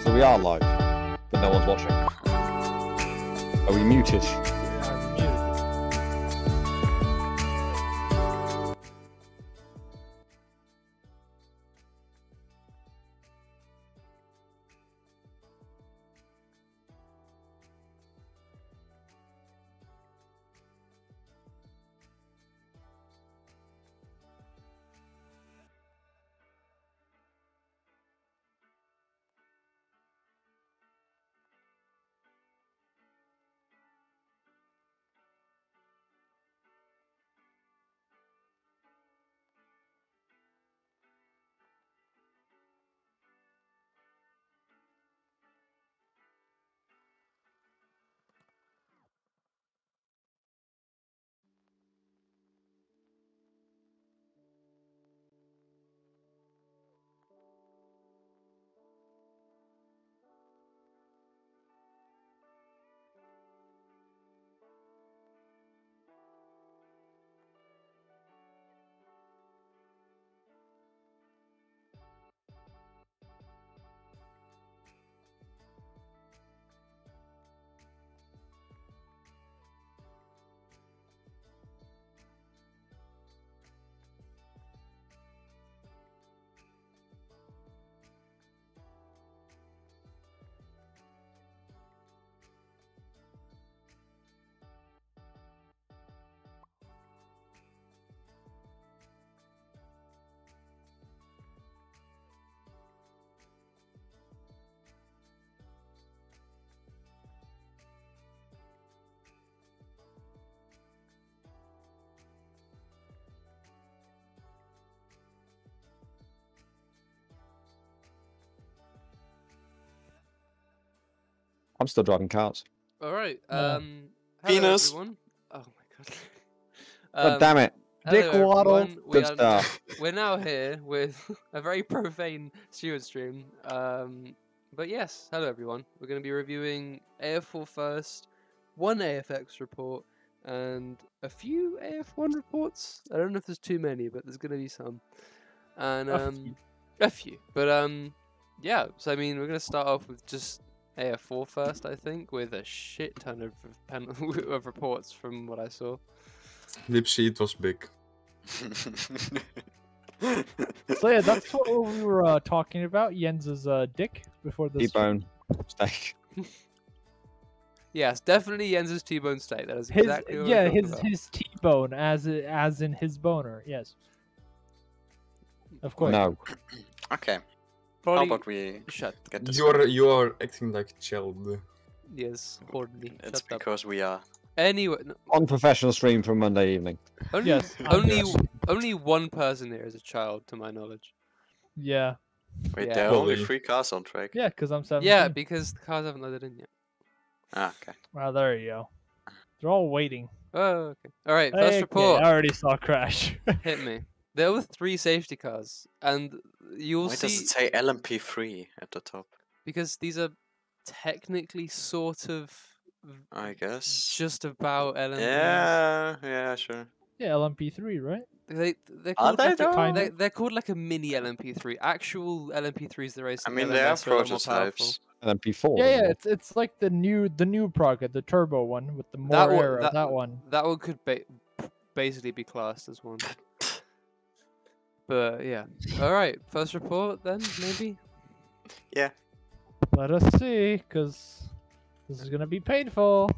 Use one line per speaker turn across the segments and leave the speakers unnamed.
So we are live, but no one's watching. Are we muted? I'm still driving cars.
All right.
Yeah.
Hello
Penis.
everyone. Oh my god.
God damn it.
Hello,
Dick waddle.
everyone.
Good stuff.
We're now here with a very profane Steward stream. But yes, hello everyone. We're going to be reviewing AF4 first, one AFX report, and a few AF1 reports. I don't know if there's too many, but there's going to be some. And a few. But yeah. So I mean, we're going to start off with just AF4 first, I think, with a shit ton of of reports from what I saw.
Lip sheet was big.
So yeah, that's what we were talking about. Jens's dick before this.
T-bone steak.
Yes, definitely Jens's T-bone steak. That is exactly what we're talking about.
his T-bone as in his boner. Yes. Of course.
No.
Okay.
Probably
How about we
shut.
get this? You are acting like child.
Yes, horny.
It's
Shut up.
because we are.
Anyway, no,
Unprofessional stream from Monday evening.
only
Yes,
only one person here is a child, to my knowledge.
Yeah.
Wait,
Yeah.
there are only
Fully.
3 cars on track.
Yeah, because I'm 17.
Yeah, because the cars haven't loaded in yet.
Ah, okay.
Well, there you go. They're all waiting.
Oh, okay. All right, first
Okay,
report.
I already saw a crash.
Hit me. There were 3 safety cars, and you'll
Why
see
does it say LMP3 at the top?
because these are technically sort of
I guess.
just about LMPs.
Yeah, sure.
Yeah, LMP3, right?
They're
Are
called
they
like
though?
they're called like a mini LMP3. Actual LMP3s, the race.
I mean, they are prototypes.
And then P4.
Yeah,
as well.
it's like the new product, the turbo one with the more
That one-
aero. That one.
That one could basically be classed as one. But yeah. All right, first report then maybe.
Yeah.
Let us see, because this is gonna be painful.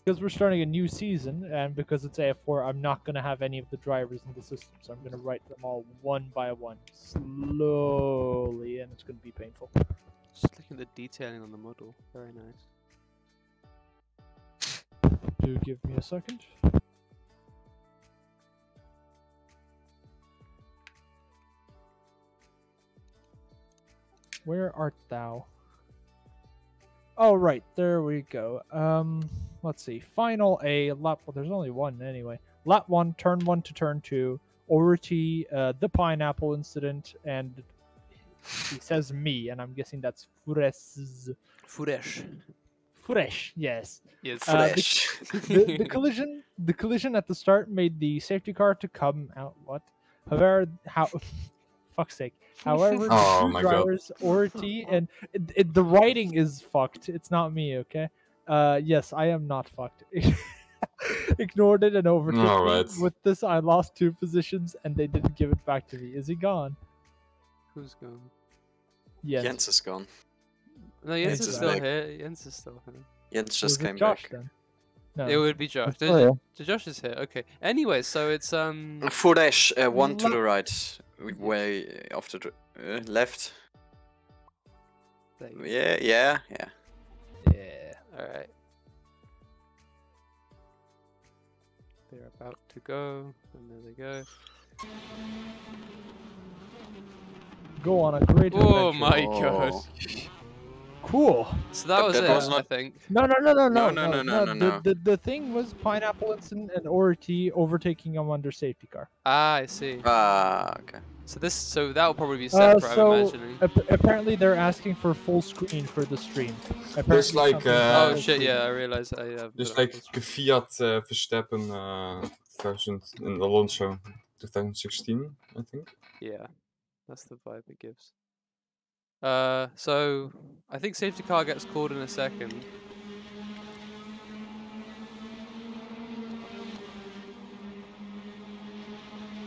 Because we're starting a new season, and because it's AF4, I'm not gonna have any of the drivers in the system, so I'm gonna write them all one by one, slowly, and it's gonna be painful.
Just looking at the detailing on the model, very nice.
Do give me a second. Where art thou? Oh, right, there we go. Let's see. Final A, lap. Well, there's only one anyway. Lap 1, turn 1 to turn 2. Ority, the pineapple incident, and he says me, and I'm guessing that's
Fresh.
Fresh, yes.
Yes.
Fresh.
The collision at the start made the safety car to come out. What? However, Fuck's sake. However,
Oh
the two
my God.
drivers, Orty, and the writing is fucked. It's not me, okay? Yes, I am not fucked. Ignored it and overtook me.
Alright.
With this, I lost 2 positions, and they didn't give it back to me. Is he gone?
Who's gone?
Yes.
Jens is gone.
No, Jens
Jens
is
is
still
back.
here. Jens is still here.
Jens
Was
just
it
came
Josh
back.
then? No.
It would be Josh.
Oh, yeah.
Josh is here. Okay. Anyway, so it's
Full dash, one to the
Lap-
right, way off to the left.
there you go.
Yeah.
Yeah. All right. They're about to go, and there they go.
Go on a great
Oh
adventure.
my
Oh.
god.
Cool.
So that
But
was
that
it,
was
I
not-
think.
No.
No.
The thing was Pineapple and Orty overtaking him under safety car.
Ah, I see.
Ah, okay.
So that will probably be separate, I'm
So
imagining.
apparently they're asking for full screen for the stream.
There's
Apparently
like,
something
Oh
full
shit!
screen.
Yeah, I realized I have.
There's like a Fiat Verstappen version in Alonso 2016, I think.
Yeah, that's the vibe it gives. So I think safety car gets called in a second.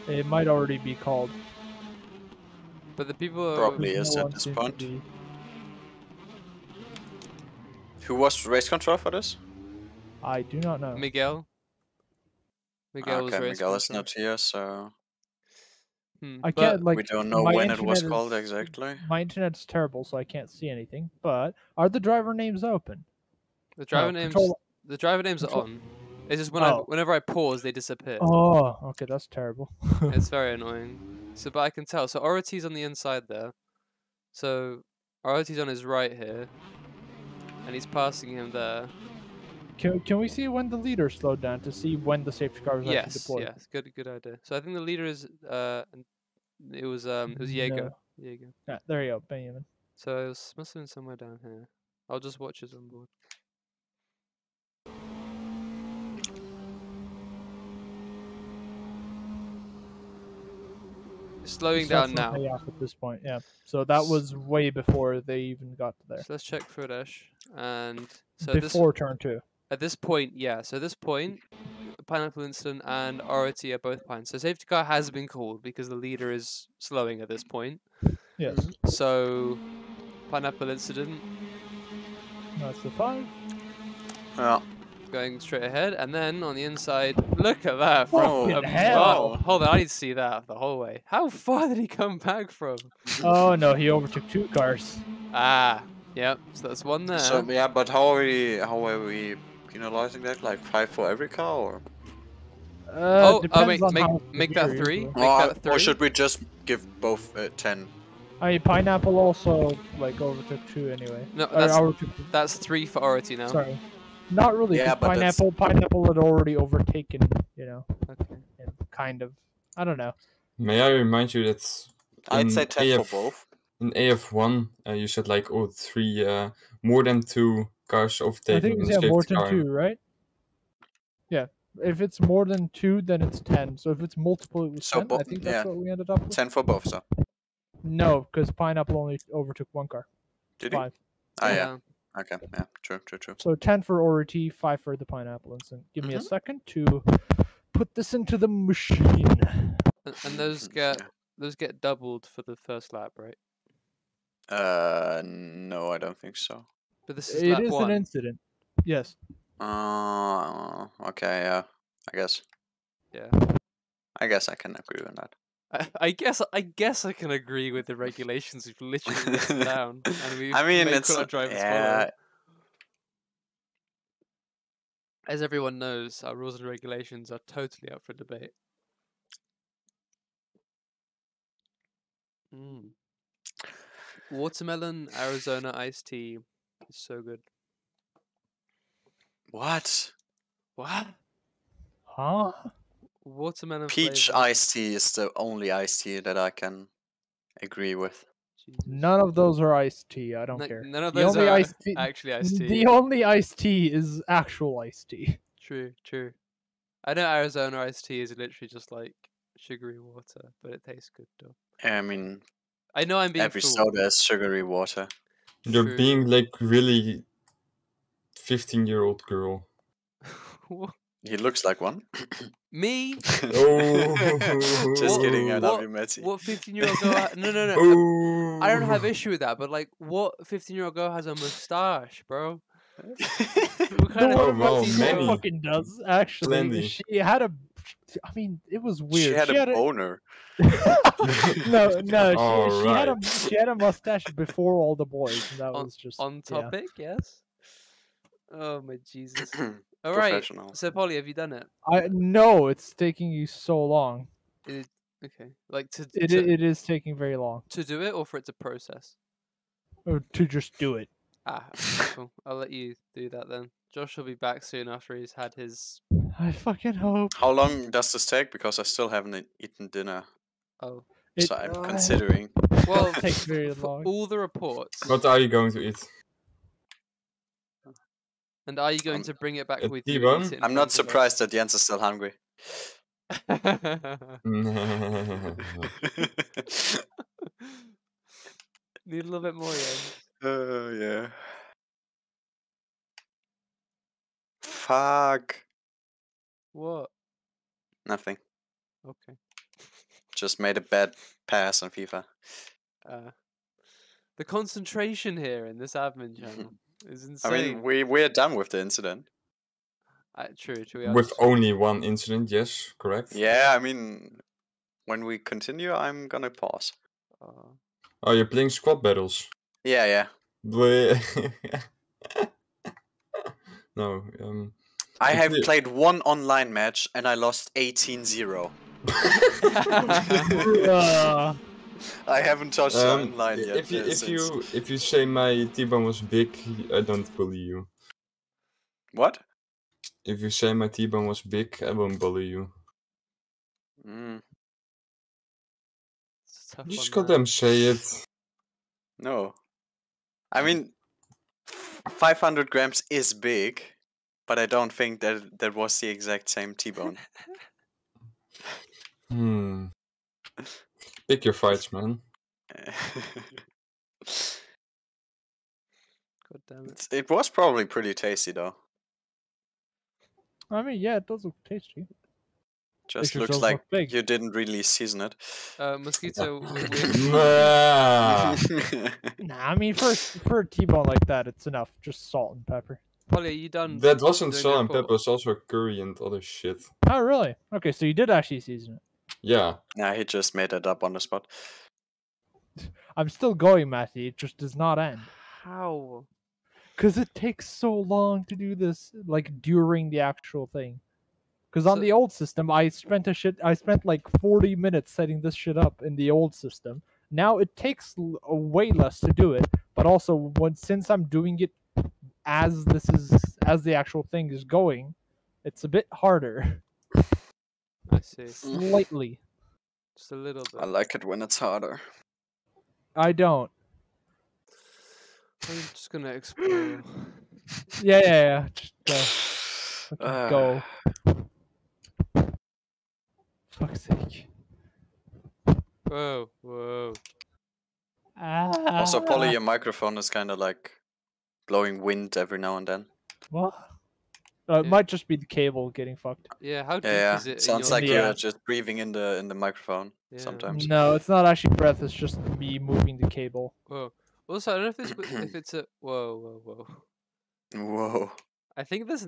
It might already be called.
But the people are
Probably
There's
is
no
at
one
this
seems to
point.
be-
Who was race control for this?
I do not know.
Miguel. Miguel was
Okay,
race
Miguel is
control.
not here, so
I
But
can't like.
we don't know
my
when it was
internet
called
is-
exactly.
My internet's terrible, so I can't see anything. But are the driver names open?
the driver
No,
names.
control-
The driver names are
control-
on. It's just
Oh.
whenever I pause, they disappear.
Oh, okay, that's terrible.
It's very annoying. So, but I can tell. So Ority's on the inside there. So Ority's on his right here, and he's passing him there.
Can we see when the leader slowed down to see when the safety car was actually
Yes,
deployed?
yes, good idea. So I think the leader is it was Jaeger.
No.
Jaeger.
Ah, there you go, Benjamin.
So it must have been somewhere down here. I'll just watch his on board. Slowing down
Starts to
now.
pay off at this point, yeah. So that was way before they even got to there.
So let's check Frudash. And so
Before turn 2.
at this point, yeah. So at this point, Pineapple Instant and Ority are both pine. So safety car has been called because the leader is slowing at this point.
Yes.
So Pineapple Incident
That's the 5.
Yeah.
going straight ahead, and then on the inside, look at that!
Oh,
From
hell.
hold on, I need to see that the whole way. How far did he come back from?
Oh no, he overtook 2 cars.
Ah, yep. So that's one there.
So yeah, but how are we penalizing that? Like 5 for every car, or
Depends on how
make that
severe
3.
usually.
Make that 3.
or should we just give both 10?
I mean, Pineapple also like overtook 2 anyway.
No,
Or
that's
overtook,
that's 3 for Ority now.
sorry. Not really,
Yeah,
'cause
but that's-
Pineapple had already overtaken,
Okay.
and kind of. I don't know.
May I remind you that
I'd
in
say 10
AF
for both.
In AF1, you said like, oh, 3, more than 2 cars
I
overtaking
think
the
it's
safety
more than
car.
2, right? Yeah. If it's more than 2, then it's 10. So if it's multiple, it was
So
10. I think that's
yeah.
what we ended up with.
10 for both, so.
No, because Pineapple only overtook 1 car.
Did he?
5.
Ah, yeah. Okay, yeah, true.
So 10 for Ority, 5 for the Pineapple Instant. Give me a second to put this into the machine.
And those get doubled for the first lap, right?
No, I don't think so.
But this is
It
lap
is
1.
an incident. Yes.
Okay, yeah. I guess
Yeah.
I can agree with that.
I guess I can agree with the regulations we've literally listed down, and we've
I mean,
made
it's
our drivers follow.
yeah.
As everyone knows, our rules and regulations are totally up for debate. Watermelon Arizona iced tea is so good.
What?
What?
Huh?
Watermelon
Peach
flavor.
iced tea is the only iced tea that I can agree with.
Jesus.
None of those are iced tea. I don't care.
None of
The
those
only
are
iced tea-
actually iced tea.
The only iced tea is actual iced tea.
True. I know Arizona iced tea is literally just like sugary water, but it tastes good though.
I mean,
I know I'm being
every
fooled.
soda is sugary water.
You're
True.
being like really 15-year-old girl.
He looks like one.
Me?
Oh.
Just kidding, I love you,
What?
Matty.
What 15-year-old girl? No, no, no.
Oh.
I don't have issue with that, but like, what 15-year-old girl has a mustache, bro? What
The
kind
Oh,
one
of
wow,
Matty
15-year-old?
many.
fucking does actually.
Plenty.
She had a. I mean, it was weird.
She had a boner.
no,
Alright.
she had a mustache before all the boys, and that
On,
was just
on
yeah.
topic, yes. Oh my Jesus! All right.
Professional.
So Polly, have you done it?
I no, it's taking you so long.
Okay, like
It is taking very long
to do it, or for it to process.
to just do it.
Ah, okay, cool. I'll let you do that then. Josh will be back soon after he's had his.
I fucking hope.
How long does this take? Because I still haven't eaten dinner,
Oh,
It,
so I'm considering.
well,
It takes very
for
long.
all the reports.
What are you going to eat?
And are you going to bring it back
a
with you?
T-bone?
And eat it in
I'm not
front of us?
surprised that Jens is still hungry.
Need a little bit more, yeah.
Yeah. Fuck.
What?
Nothing.
Okay.
Just made a bad pass on FIFA.
The concentration here in this admin channel is
I
insane.
mean, we're done with the incident.
True. We are
With
just-
only one incident, yes, correct.
Yeah, I mean, when we continue, I'm gonna pause.
Oh, you're playing squad battles.
Yeah.
No,
I have
you-
played one online match and I lost 18-0. I haven't touched online yet.
if you say my T-bone was big, I don't bully you.
What?
If you say my T-bone was big, I won't bully you.
It's a tough
Just
one,
goddamn say it.
No. I mean, 500 grams is big, but I don't think that was the exact same T-bone.
Pick your fights, man.
God damn it.
It was probably pretty tasty, though.
I mean, yeah, it does look tasty.
Just
Pictures
looks
does
like
look big.
you didn't really season it.
Mosquito.
Nah.
Nah, I mean, for a T-bone like that, it's enough. Just salt and pepper.
Polly, are you done?
That wasn't
doing
salt
your
and
report?
pepper, it was also curry and other shit.
Oh, really? Okay, so you did actually season it.
Yeah.
Nah, he just made it up on the spot.
I'm still going, Matty. It just does not end.
How?
Because it takes so long to do this, like, during the actual thing. Because on
So-
the old system, I spent like 40 minutes setting this shit up in the old system. Now it takes way less to do it, but also since I'm doing it as the actual thing is going, it's a bit harder.
I see.
Slightly.
Just a little bit.
I like it when it's harder.
I don't.
I'm just gonna explore.
Yeah. Just fucking go. Fuck's sake.
Whoa.
Also, Polly, your microphone is kind of like blowing wind every now and then.
What? It
Yeah.
might just be the cable getting fucked.
Yeah, how deep
Yeah,
is it? in
sounds
your
like
Yeah.
you're just breathing in the microphone
Yeah.
sometimes.
No, it's not actually breath. It's just me moving the cable.
Whoa. Also, I don't know if if it's a whoa.
Whoa.
I think this.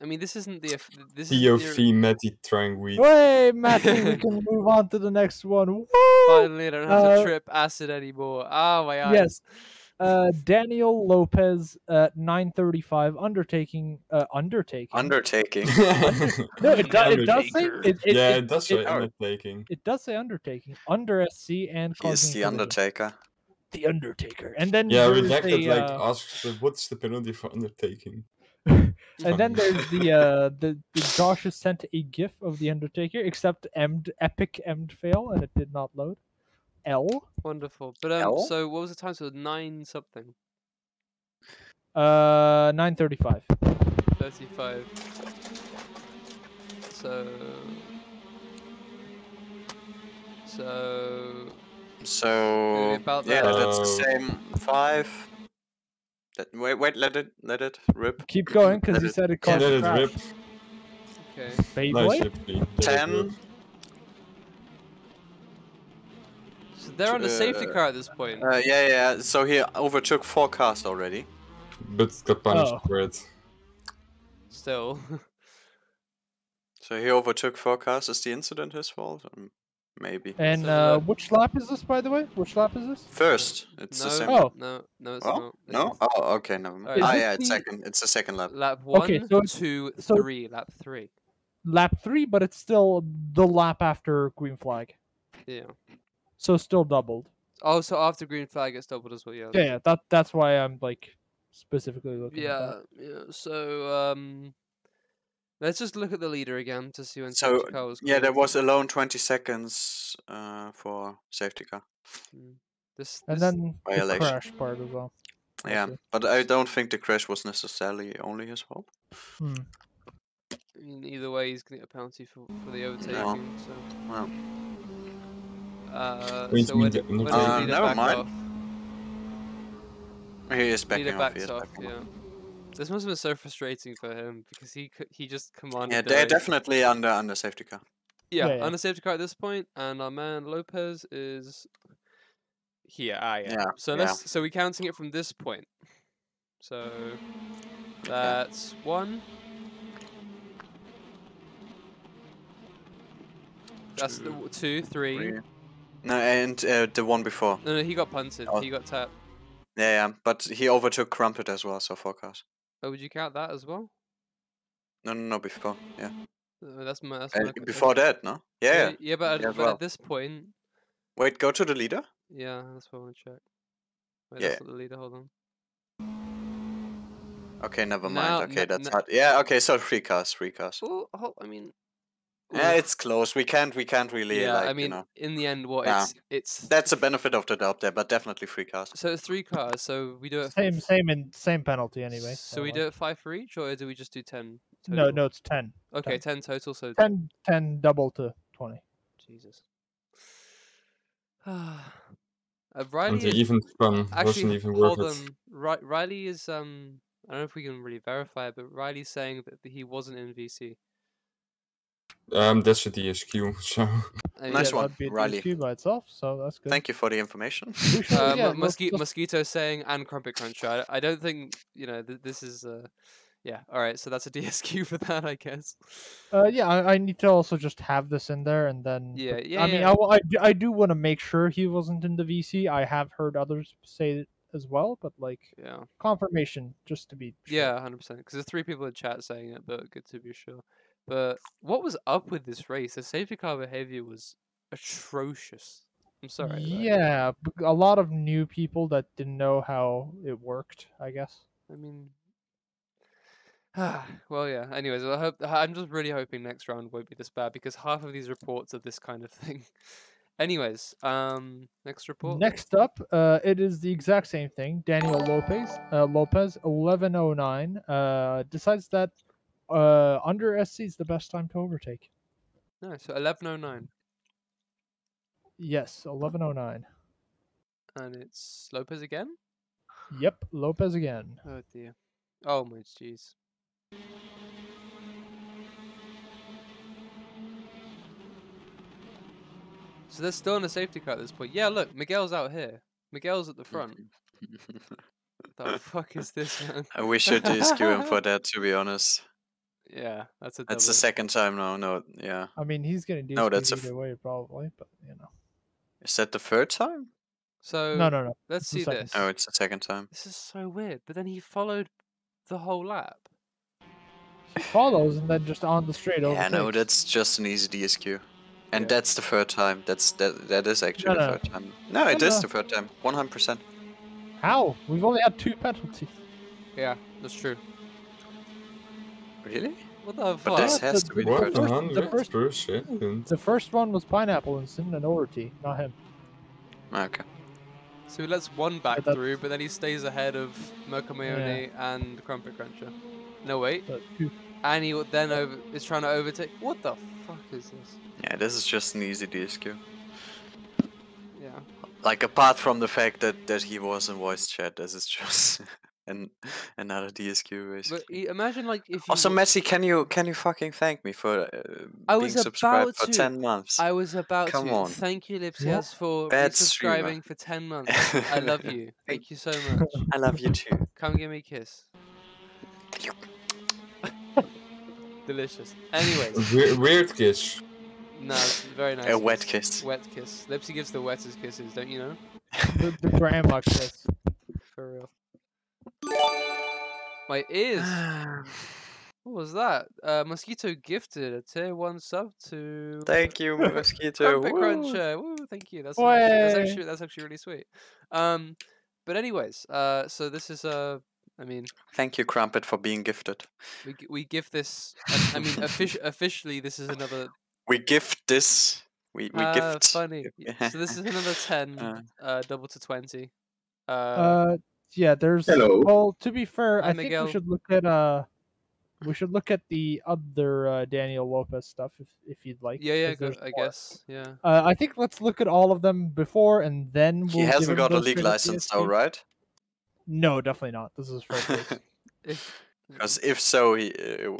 I mean, this isn't the. This is the.
POV Matty trying weed.
Hey, Matthew, we can move on to the next one. Woo!
Finally, I don't have to trip acid anymore. Ah, my eyes.
Yes. Daniel Lopez at 9:35. Undertaking.
Undertaking.
No, it does say.
Yeah, it does say
it-
undertaking.
It does say undertaking. Under SC and
He's
causing
the
collision.
Undertaker.
The Undertaker. And then
Yeah,
there's
Redacted
a,
asks, what's the penalty for undertaking?
and then there's the Josh has sent a GIF of the Undertaker, except epic emmed fail, and it did not load. L.
Wonderful. But
L?
so what was the time? So 9 something.
9:35.
35. So
So
about
yeah,
that.
that's the same 5. Wait, let it rip.
Keep going because
Let
he
it-
said it
Let
caused a
it
crash.
rip.
Okay.
Nice,
Beyblade?
Ripley. Let it
10.
rip.
So they're on the safety car at this point.
Yeah. So he overtook 4 cars already.
But got punished
Oh.
for it.
Still.
So he overtook 4 cars. Is the incident his fault? Maybe.
And
have a look.
which lap is this, by the way? Which lap is this?
First, it's the
No,
same.
Oh.
no, it's
Oh,
not. This
no?
is
Oh, okay, never mind.
Alright,
Is
Ah,
this
yeah, it's
the-
second. It's the second lap.
lap 1,
Okay, so
2,
so-
3. Lap 3.
Lap 3, but it's still the lap after green flag.
Yeah.
So still doubled.
Oh, so after green flag it's doubled as well. Yeah.
Yeah, that's why I'm like specifically looking at that.
Yeah. So let's just look at the leader again to see when
So,
safety car was
yeah, there
called.
was alone 20 seconds for safety car.
This
And then the
Violation.
crash part as well.
Yeah,
Okay.
but I don't think the crash was necessarily only his fault.
Hmm.
I mean, either way, he's gonna get a penalty for the overtaking.
No.
So.
Well,
Which
So when
means
did
that-
the leader
never
back
mind.
off?
he is backing
Leader
off. He
backs
is
off.
backing
Yeah.
off.
This must have been so frustrating for him because he just commanded.
Yeah,
the
they're
race.
definitely under safety car.
Yeah,
Yeah, yeah.
on a safety car at this point, and our man Lopez is here.
Yeah,
So
yeah.
so we're counting it from this point. So that's 1. That's the 2, 3.
3. No, and the one before.
No, he got punted.
Oh.
He got tapped.
Yeah, but he overtook Crumpet as well, so 4 cars.
Oh, would you count that as well?
No, before. Yeah.
That's my.
Before that, no? Yeah.
Yeah, but,
yeah, as
but
well.
at this point,
Wait, go to the leader?
yeah, that's what I want to check. Wait,
Yeah.
that's not the leader. Hold on.
Okay, never
Now-
mind. Okay,
na-
that's
na-
hard. Yeah, okay, so 3 cars.
Oh, I mean.
Yeah,
oof.
it's close. We can't really
Yeah,
like,
I mean, in the end, what
Yeah.
it's
That's a benefit of the doubt there, but definitely 3 cars.
so it's 3 cars. So we do it.
Same penalty anyway.
So we do it 5 for each, or do we just do 10?
No,
Total?
it's 10.
Okay, 10 total. So
10 double to 20.
Jesus. Riley
And the
is
even fun wasn't
actually
even worth
hold
it.
on. Riley is I don't know if we can really verify it, but Riley's saying that he wasn't in VC.
That's a DSQ, so...
Nice one,
That'd be a
Riley.
DSQ by itself, so that's good.
Thank you for the information.
We should- yeah, let's-
Mosquito saying and Crumpet Cruncher. I don't think this is yeah. All right, so that's a DSQ for that, I guess.
Yeah, I need to also just have this in there, and then.
Yeah,
but,
yeah,
I mean,
yeah.
I do want to make sure he wasn't in the VC. I have heard others say it as well, but like
Yeah.
confirmation just to be. Sure.
Yeah, 100%. Because there's 3 people in chat saying it, but good to be sure. But what was up with this race? The safety car behavior was atrocious. I'm sorry. like,
Yeah, a lot of new people that didn't know how it worked. I guess.
I mean, well, yeah. Anyways, I'm just really hoping next round won't be this bad because half of these reports are this kind of thing. Anyways, next report.
Next up, it is the exact same thing. Daniel Lopez, 11:09, decides that under SC is the best time to overtake.
No, so 11:09,
Yes, 11:09.
and it's Lopez again.
Yep, Lopez again.
Oh dear. Oh my jeez. So they're still in a safety car at this point. Yeah, look, Miguel's out here. Miguel's at the front. The fuck is this, man?
I wish you'd DSQ him for that, to be honest.
Yeah, that's a.
That's the
double.
second time now. No, yeah.
I mean, he's getting
No,
DSQ'd
that's a
either way, probably, but
Is that the 3rd time?
So
no.
let's
it's the
see
second.
this.
Oh, it's the 2nd time.
This is so weird. But then he followed the whole lap.
He follows and then just on the straight over.
Yeah, no, that's just an easy DSQ. And
Yeah.
that's the 3rd time. That is actually
No,
the
no.
3rd time. No, it
No,
is
no.
the 3rd time. 100%.
How? We've only had 2 penalties.
Yeah, that's true.
Really?
What the
But
fuck?
this
Yeah,
has
the-
to be the
What?
3rd time.
100%?
The first one was Pineapple Instant and Overty, not him.
Okay.
So he lets one back
But that's-
through, but then he stays ahead of Mokamayone and Crumpet Cruncher. No, wait.
But 2.
And he then is trying to overtake. What the fuck is this?
Yeah, this is just an easy DSQ. Like apart from the fact that he was in voice chat, this is just another DSQ
But
basically.
imagine like if you.
Also, Messi, can you fucking thank me for
I
being
was
subscribed
about
for
to.
10 months?
I was about
Come
to.
on.
Thank you,
What?
Lipsias, for
Bad streamer.
resubscribing for 10 months. I love you. Thank you so much.
I love you too.
Come give me a kiss. Delicious. Anyways,
Weird kiss.
no, it's a very nice.
A wet kiss.
Wet kiss. Lipsy gives the wettest kisses, don't you know?
The grandma kiss.
For real. My ears. What was that? Mosquito gifted a tier 1 sub to
Thank you, Mosquito.
Crumpet
Woo.
Cruncher. Woo, thank you. That's
Way.
actually really sweet. But anyways, so this is I mean,
Thank you, Crumpet, for being gifted.
we give this. I mean, officially, this is another.
We gift this. We gift.
Funny. So this is another 10, double to 20.
Yeah, there's.
Hello.
Well, to be fair,
Hi,
I think
Miguel.
we should look at the other Daniel Lopez stuff if you'd like.
Yeah,
'cause there's
I
more.
guess. Yeah.
I think let's look at all of them before, and then
He
we'll. give
hasn't
him
got a
those
league
straight up
license though,
DSP.
right?
No, definitely not. This is first place.
Because if so, he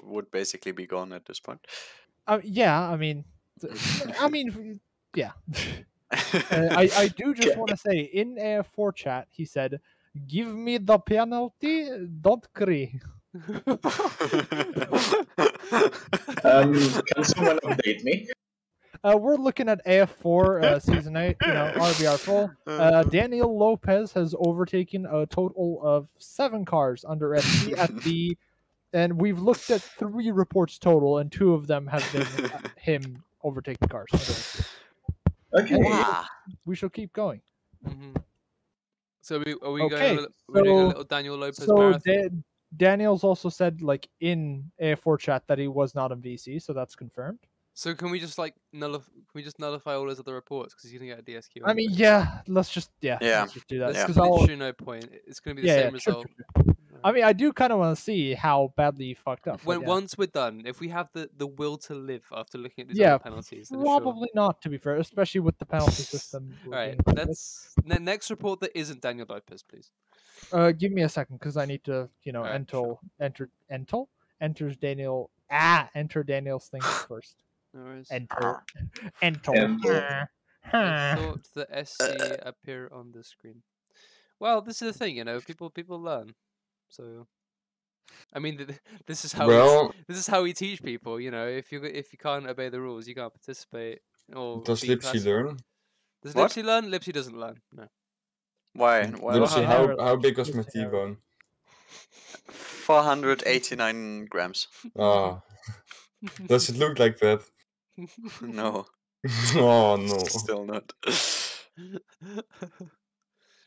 would basically be gone at this point.
Yeah, I mean, yeah. I do just want to say in AF4 chat, he said, "Give me the penalty, don't cry."
Can someone update me?
We're looking at AF4 season 8, RBR full. Daniel Lopez has overtaken a total of 7 cars under SC at the, and we've looked at 3 reports total, and 2 of them have been him overtaking cars under SC.
Okay.
Wow.
We shall keep going.
Mm-hmm. So are we
Okay,
going? We're doing a
so-
little Daniel Lopez
So
marathon.
Daniel's also said, like, in AF4 chat that he was not in VC, so that's confirmed.
So can we just like nullify all those other reports because he's gonna get a DSQ?
I mean,
anyway?
yeah, let's just
Yeah.
let's just do that.
There's
'cause I'll-
literally no point. It's gonna be the same
true,
result.
true. I mean, I do kind of want to see how badly he fucked up. but
When
yeah.
once we're done, if we have the will to live after looking at these
Yeah,
other penalties, then sure.
Probably not, to be fair, especially with the penalty system.
All right,
being like this.
next report that isn't Daniel Lopez, please.
Give me a second, because I need to,
Alright,
enters Daniel. Enter Daniel's thing first.
No worries.
Enter.
Enter.
I thought the SC appear on the screen. Well, this is the thing, people learn. So, I mean, this is how
Well,
this is how we teach people. If you can't obey the rules, you can't participate. Or
does
be
Lipsy
passive.
learn?
Does
What?
Lipsy learn? Lipsy doesn't learn. No.
Why?
Well,
Lipsy,
how-
how big was my
Lipsy never-
T-bone?
489 grams.
Ah, does it look like that?
No,
Oh no.
still not.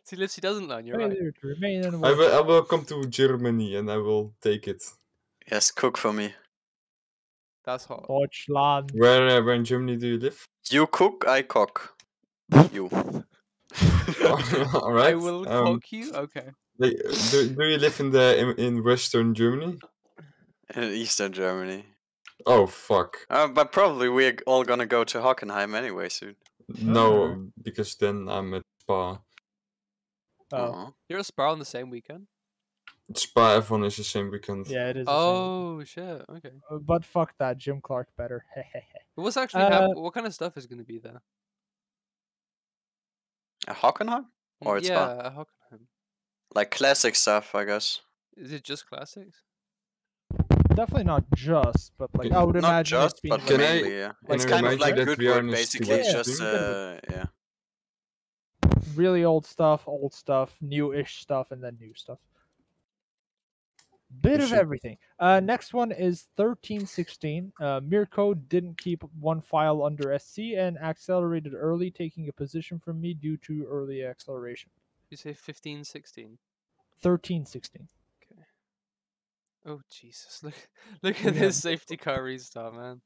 See, Lipsy doesn't learn. You're right.
Failure to remain in
I will come to Germany and I will take it.
Yes, cook for me.
That's hot.
Deutschland.
Where in Germany do you live?
You cook, I cook. You.
All right.
I will cook you. Okay.
Like, do you live in Western Germany?
In Eastern Germany.
Oh fuck.
But probably we're all gonna go to Hockenheim anyway soon.
No, because then I'm at Spa.
Oh,
Aw.
You're at Spa on the same weekend.
Spa everyone is the same weekend.
yeah, it is. the same.
Oh shit. Okay.
But fuck that, Jim Clark better.
But what's actually what kind of stuff is going to be there?
At Hockenheim? Or it's
yeah,
Spa?
at Hockenheim.
Like classic stuff, I guess.
Is it just classics?
Definitely not just, but like I would
Not
imagine
just,
it's being
but
like,
Can I-
mainly, yeah.
can
It's
I
kind of
remind you
like
that
good
we are
work,
in a
basically. It's
Stewards
just,
stream?
yeah.
really old stuff, new-ish stuff, and then new stuff. Bit
We
of
should-
everything. Next one is 1316. Mirko didn't keep one file under SC and accelerated early, taking a position from me due to early acceleration.
You say 15, 16.
1316.
Oh Jesus! Look at
Yeah.
this safety car restart, man.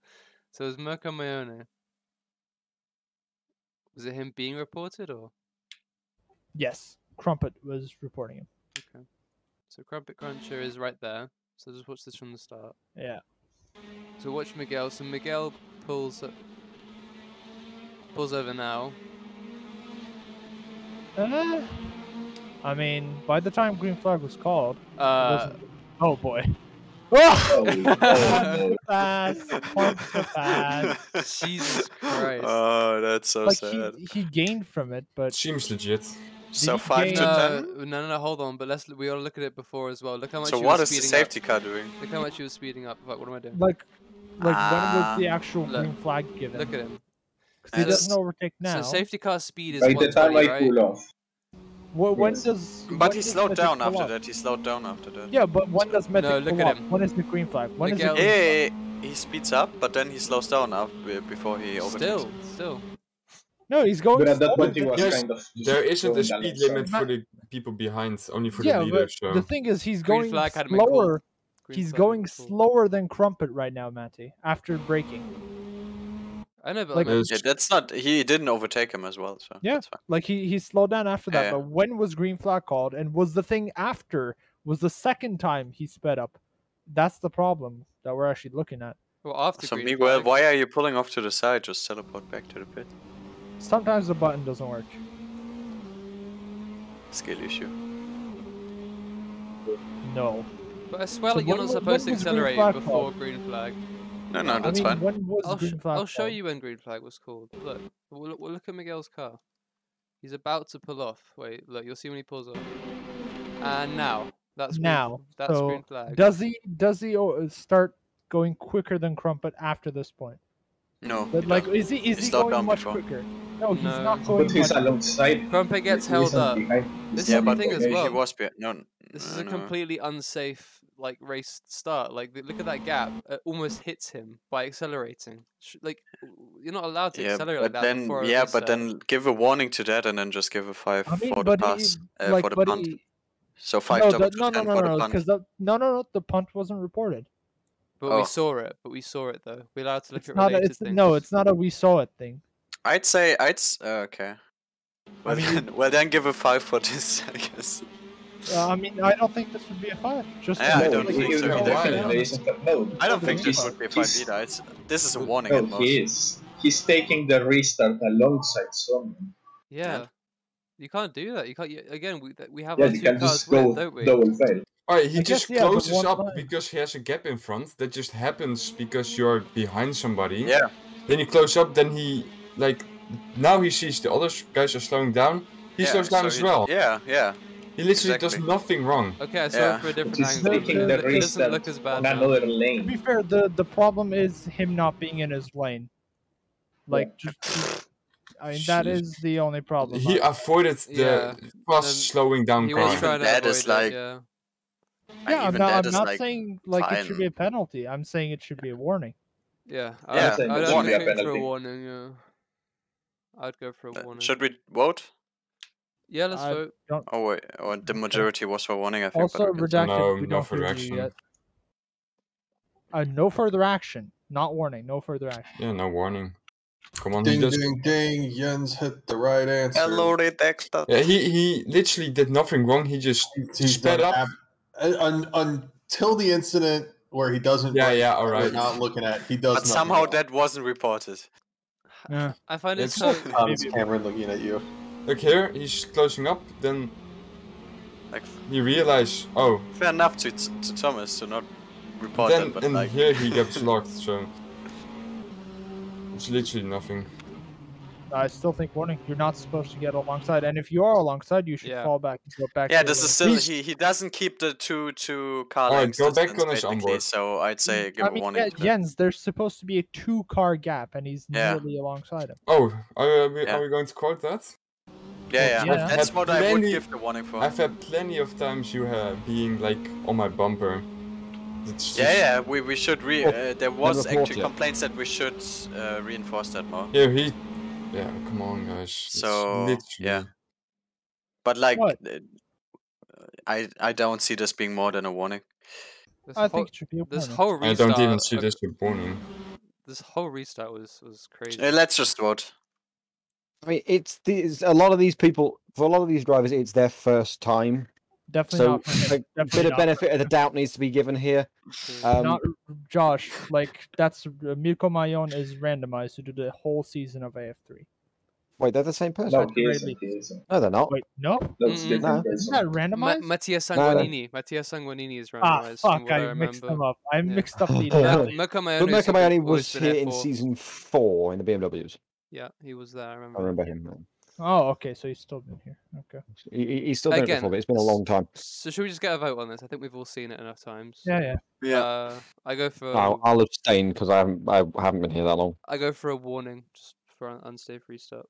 So it was Mirko Mayone. Was it him being reported or?
Yes, Crumpet was reporting him.
Okay. So Crumpet Cruncher is right there. So just watch this from the start.
Yeah.
So watch Miguel. So Miguel pulls over now.
I mean, by the time green flag was called, it
Uh,
wasn't. Oh boy.
Oh,
Punch
no.
the pass. Punch the pass.
Jesus Christ.
Oh, that's so
Like
sad.
he gained from it, but
Seems legit.
So
he
5 to
gain-
10.
No, hold on. But we gotta look at it before as well. Look how much
So
he
what
was
is the
speeding
safety
up.
car doing?
Look how much he was speeding up. Like, what am I doing?
like when was
Ah,
the actual
look.
green flag given?
Look at him.
'Cause he doesn't
That's-
overtake now.
So safety car speed is
By the time
120,
I
right?
cool off.
When
Yes.
does?
But
when
he
does
slowed
Medic
down
pull
after
up?
that. He slowed down after that.
Yeah, but when does Medic
No, look
pull
at
up?
him.
When is the green flag? When is
Miguel-
the green flag?
Yeah, he speeds up, but then he slows down before he overtakes.
Still.
No, he's going.
But at that
slower
point, he
than-
was
Yes,
kind of. just
There isn't a
going
speed
alongside.
limit for the people behind, only for
yeah,
the leaders.
but
So
the thing is, he's
Green
going
flag hadn't been called.
slower.
Green
He's
flag hadn't
going
been called.
slower than Crumpet right now, Matty. After braking,
I know, but
Like-
like,
Yeah, that's not. He didn't overtake him as well. So
Yeah.
that's fine.
like he slowed down after that.
Yeah.
But when was green flag called? And was the thing after? Was the second time he sped up? That's the problem that we're actually looking at.
well, after
So
green
Miguel,
flag.
why are you pulling off to the side? Just teleport back to the pit.
Sometimes the button doesn't work.
Skill issue.
No.
But I swear,
So
like, you're
when
not
wa-
supposed to
when was green
accelerate
flag
before
called?
green flag.
No,
I
that's
mean,
fine.
when was green flag
I'll show
called?
you when green flag was called. Look, we'll look at Miguel's car. He's about to pull off. Wait, look, you'll see when he pulls off. And now, that's
Now,
that's
so
green flag.
Does he start going quicker than Crumpet after this point?
No.
But
he
like,
doesn't.
is he
slowed
going
down
much
before.
quicker? No, he's
No.
not going
But he's
much quicker.
alongside.
Crumpet gets
He
held
isn't
up.
behind.
This
He's
is
Yeah,
the
not
but
thing as
behind.
well.
he was behind. No.
This
no,
is a
no.
completely unsafe like race start. Like, look at that gap. It almost hits him by accelerating. Like, you're not allowed to
Yeah,
accelerate
but
like that
then
before a
yeah,
restart.
but then give a warning to that, and then just give a 5
I mean,
for the
but
pass,
like,
for the
but
punt. So 5
no,
double
the, no,
to 10
no,
for
no,
the
no,
punt.
because no, the punt wasn't reported.
But
Oh.
we saw it. though. We're allowed to look
It's
at
not.
related
It's
things.
no, it's not a we saw it thing.
I'd say okay. Well,
mean-
then give a 5 for this, I guess.
I mean, I don't think this would be a 5. Just
Yeah, I
because,
don't
like,
think
he's
so
going
either.
down.
Definitely isn't. No,
I don't think
Okay.
this would be a 5
He's-
either. This is a warning
No,
at most.
he is. He's taking the restart alongside someone.
Yeah. You can't do that. You can't. Again, we have
Yeah,
our
you
two
can
cars
just
with,
go
don't we?
double fail.
Alright, he
I
just
guess, yeah, but
closes
one
up
line.
because he has a gap in front. That just happens because you're behind somebody.
Yeah.
Then you close up. Then he now he sees the other guys are slowing down. He
Yeah,
slows down
so
as
he-
well.
Yeah.
He literally does
exactly.
nothing wrong.
Okay, I saw
Yeah.
it for a different
He's
angle.
taking
but
the
it doesn't
restart
look as bad
on
now.
another
To be
lane.
fair, the problem is him not being in his lane. Like, I mean, that
Jeez.
is the only problem.
He avoided the
Yeah,
fast
then
slowing down
He
car.
was
Even
trying to
that
avoid
is
it,
like-
yeah.
Yeah, I'm
even
not,
that
I'm
is,
not
like,
saying like it should be a
fine.
penalty. I'm saying it should be a warning.
Yeah,
Yeah,
I'd
it's
only
a
go for a
penalty.
warning, yeah. I'd go for a warning.
Should we vote?
Yeah, let's
I
vote.
Oh wait, or the majority was for warning, I think.
Also,
but we can-
redacted.
No,
we
no
don't
further
hear you
action.
yet. No further action, not warning. No further action.
Yeah, no warning. Come on, he
Ding,
does.
ding, ding. Jens hit the right answer.
Hello, redacted.
Yeah, he literally did nothing wrong. He just
He's
sped
done
up.
until the incident where he doesn't.
Yeah,
write
yeah,
that we're
alright.
Not looking at. He does.
But
nothing
somehow
wrong.
that wasn't reported.
Yeah.
I find it
It's
so...
Thomas Cameron looking at you.
Look here, he's closing up. Then
Like,
he realized, oh,
fair enough to Thomas to not report
then
that, but
and
like,
here he gets locked. So it's literally nothing.
I still think warning. You're not supposed to get alongside, and if you are alongside, you should
Yeah.
fall back and go back.
yeah,
to
this
your
is
lane.
still he doesn't keep the two car
Alright,
lengths
go back
distance,
on his
basically,
onboard.
so I'd say give
I
a
mean,
warning.
yeah,
to that.
Jens, there's supposed to be a 2-car gap, and he's
Yeah.
nearly alongside him.
Oh, are
Yeah.
we going to quote that?
Yeah,
Yeah.
that's
Had
what I would
plenty-
give the warning for.
I've had plenty of times you being like on my bumper. It's
Yeah,
just-
we should there was actually complaints that we should reinforce that more.
Yeah, come on, guys. It's
So,
literally-
yeah. But like,
What?
I don't see this being more than a warning.
This
I
whole,
think it should be a
this
warning.
whole
I
restart...
don't even see this as warning.
This whole restart was crazy.
Let's just vote.
I mean, it's a lot of these people, for a lot of these drivers, it's their first time.
Definitely
So
not for him.
a
Definitely
bit of
not.
benefit of the doubt needs to be given here.
Not Josh. Like that's Mirko Mayon is randomized to do the whole season of AF3.
Wait, they're the same person?
No,
That's
he
right,
isn't.
Lee.
He isn't.
No, they're not.
Wait, no?
That's
Mm-mm.
different
No.
Isn't
person.
that randomized?
Mattia
No, no.
Sanguinini. Mattia Sanguinini is
Ah,
randomized. from
fuck!
what I
mixed
remember.
them up. I
Yeah.
mixed up the
But
Italian.
Mirko
But
Maione
Mercamani was here in season 4 in the BMWs.
Yeah, he was there. I remember.
I remember him.
Oh, okay. So he's still been here. Okay.
He's still done it
Again,
before, but it's been a long time.
So should we just get a vote on this? I think we've all seen it enough times.
Yeah.
Yeah.
I go for
I'll abstain because I haven't been here that long.
I go for a warning just for an unsafe restart.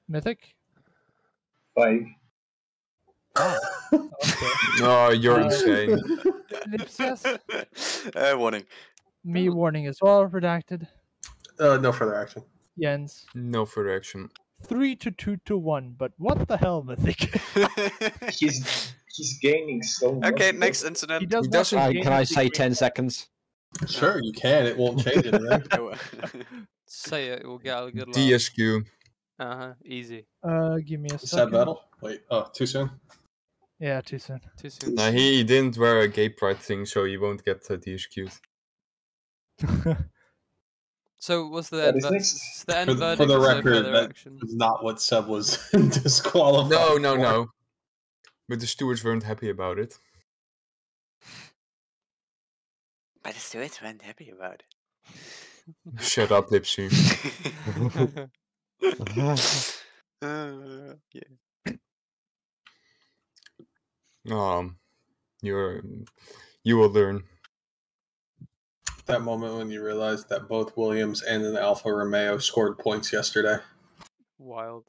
Mythic.
5.
Okay.
No, you're insane.
Lipsius.
Warning.
Me warning as well. Redacted.
No further action.
Jens.
No further action.
3 to 2 to 1. But what the hell, Mythic?
He's gaining so much.
Okay, next
He
incident.
does
doesn't-
not
Can I say 10 seconds?
Sure, you can. It won't change anything.
Say it, we'll get a good laugh.
DSQ.
Easy.
Give me a
Sad
second.
battle. Wait. Oh, too soon.
Yeah, too soon.
Too soon.
No, he didn't wear a gay pride thing, so he won't get DSQ'd.
So what's the
That
end,
is next.
the end
For
verdict?
the
is no
record,
further
that
action.
is not what Seb was disqualified.
No. But the stewards weren't happy about it.
But the stewards weren't happy about
Shut up, Lipsy.
it. Yeah.
You will learn.
That moment when you realized that both Williams and an Alfa Romeo scored points yesterday.
Wild.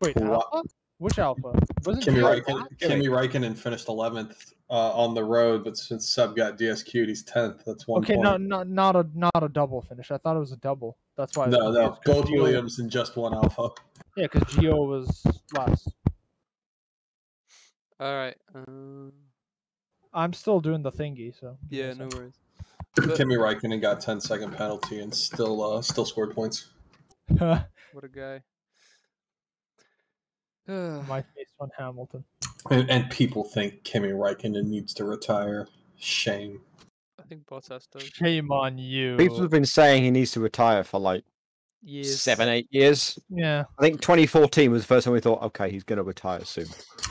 Wait,
What?
Alpha? Which Alpha? Wasn't
Kimi
Gio
Räikkönen,
last?
Kimi Räikkönen finished 11th on the road, but since Seb got DSQ'd, he's 10th. That's 1
Okay,
point.
not a double finish. I thought it was a double. That's why. I was
No,
confused, 'cause
both
Gio-
Williams and just one Alpha.
Yeah, because Gio was last.
All right.
I'm still doing the thingy, so.
Yeah, no worries.
Kimi Räikkönen got 10-second penalty and still scored points.
worries.
What a guy.
My face on Hamilton.
And people think Kimi Räikkönen needs to retire. Shame.
I think Bottas does.
Shame on you.
People have been saying he needs to retire for like
Years.
7-8 years.
Yeah.
I think 2014 was the first time we thought, okay, he's going to retire soon.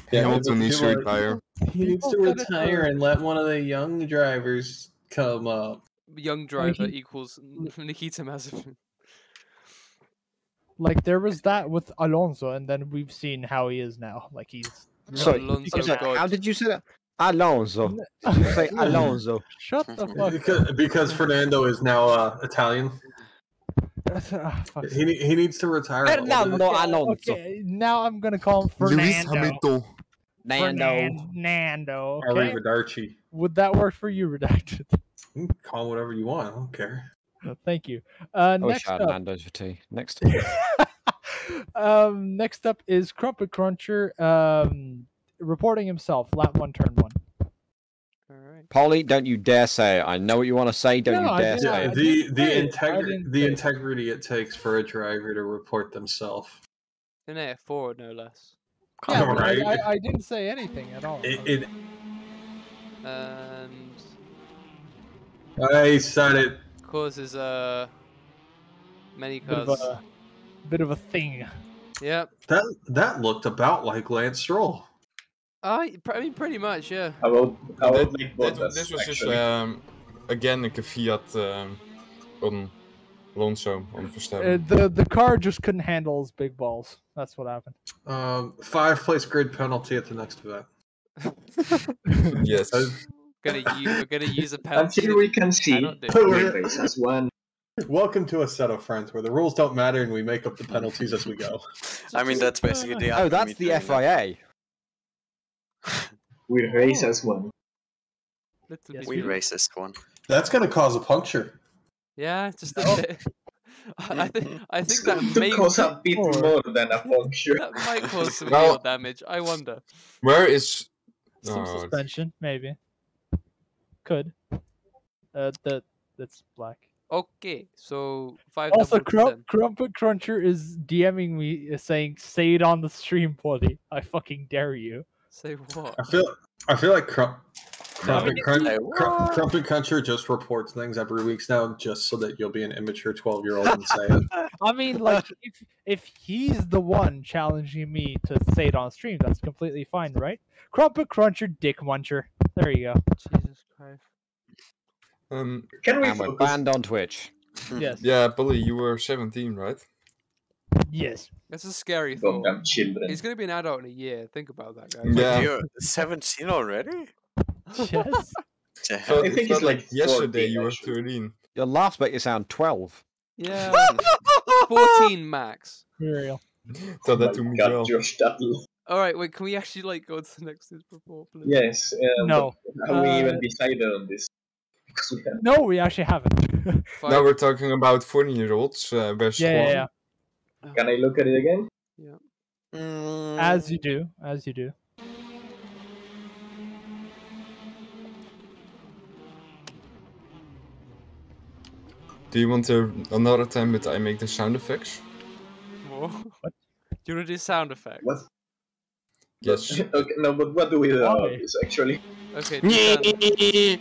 He also needs to
people are-
retire.
He needs to
People said it
retire and let one of the young drivers come up.
Young driver
he-
equals Nikita Mazepin.
Like there was that with Alonso, and then we've seen how he is now. Like he's.
Sorry,
Alonso
how
God.
did you say that? Alonso. Did you say Alonso?
Shut the fuck
Because Fernando is now Italian.
up. Fuck.
He needs to retire.
Fernando Alonso.
Okay, now I'm gonna call him Fernando.
Nando.
Nando. Okay.
Arrivederci.
Would that work for you, Redacted?
You can call him whatever you want. I don't care.
Thank you.
I
Next
wish I had
up,
Nando's for tea. Next.
next up is Crumpet Cruncher reporting himself. Lap 1, turn 1.
All right.
Polly, don't you dare say it. I know what you want to say. Don't
No,
you
I
dare
didn't-
say
I
it.
didn't say it. I
The
didn't say it.
integrity it takes for a driver to report themselves.
In AF4, no less.
Yeah,
All
but
right.
I didn't say anything at all.
It
And
I said it.
causes many
bit of
cars.
a bit of a thing.
Yep.
That looked about like Lance Stroll.
I mean, pretty much, yeah.
I will
This was just again like a Fiat on Alonso on Verstappen.
The car just couldn't handle his big balls. That's what happened.
5-place grid penalty at the next event.
Yes.
We're gonna use a penalty.
Until we can see
cannot do.
who races one.
Welcome to Assetto, friends, where the rules don't matter and we make up the penalties as we go.
I mean, that's basically the.
Oh, that's the FIA.
We race as one.
Little
Yes,
bit.
We racist one.
That's going to cause a puncture.
Yeah, just a bit. I think
It's
that
going to
may
cause a bit more than a puncture.
that might cause some
Well-
real damage. I wonder.
Where is?
Some
Oh,
suspension, maybe. Could. That's black.
Okay, so 5
Also,
double 10.
Crumpet Cruncher is DMing me saying, "Say it on the stream, buddy. I fucking dare you."
Say what?
I feel like Crumpet Cruncher just reports things every week now, just so that you'll be an immature 12-year-old and say it.
I mean, like, if he's the one challenging me to say it on stream, that's completely fine, right? Crumpet Cruncher, Dick Muncher. There you go.
Jesus Christ.
Can we
And we're
focus?
banned on Twitch.
Yes.
Yeah, Billy, you were 17, right?
Yes.
That's a scary thought.
Goddamn children.
He's going to be an adult in a year. Think about that, guys.
Yeah.
You're 17 already?
Yes.
I think it's like
yesterday
14,
you were
actually.
13.
Your laughs make you sound 12.
Yeah. 14 max.
Real.
Tell that
My
to me,
God,
well.
Josh Tuttle.
Alright, wait, can we actually, like, go to the next report, please?
Yes.
No.
Have we even decided on this? Because we have...
No, we actually haven't.
Now we're talking about 14-year-olds. Where's
Yeah.
Can I look at it again?
Yeah.
As you do. As you do.
Do you want another time that I make the sound effects?
More? What? Do you want to do sound effects?
What?
Yes.
Okay, no, but what do we do about
Why?
this, actually?
Okay,
That's the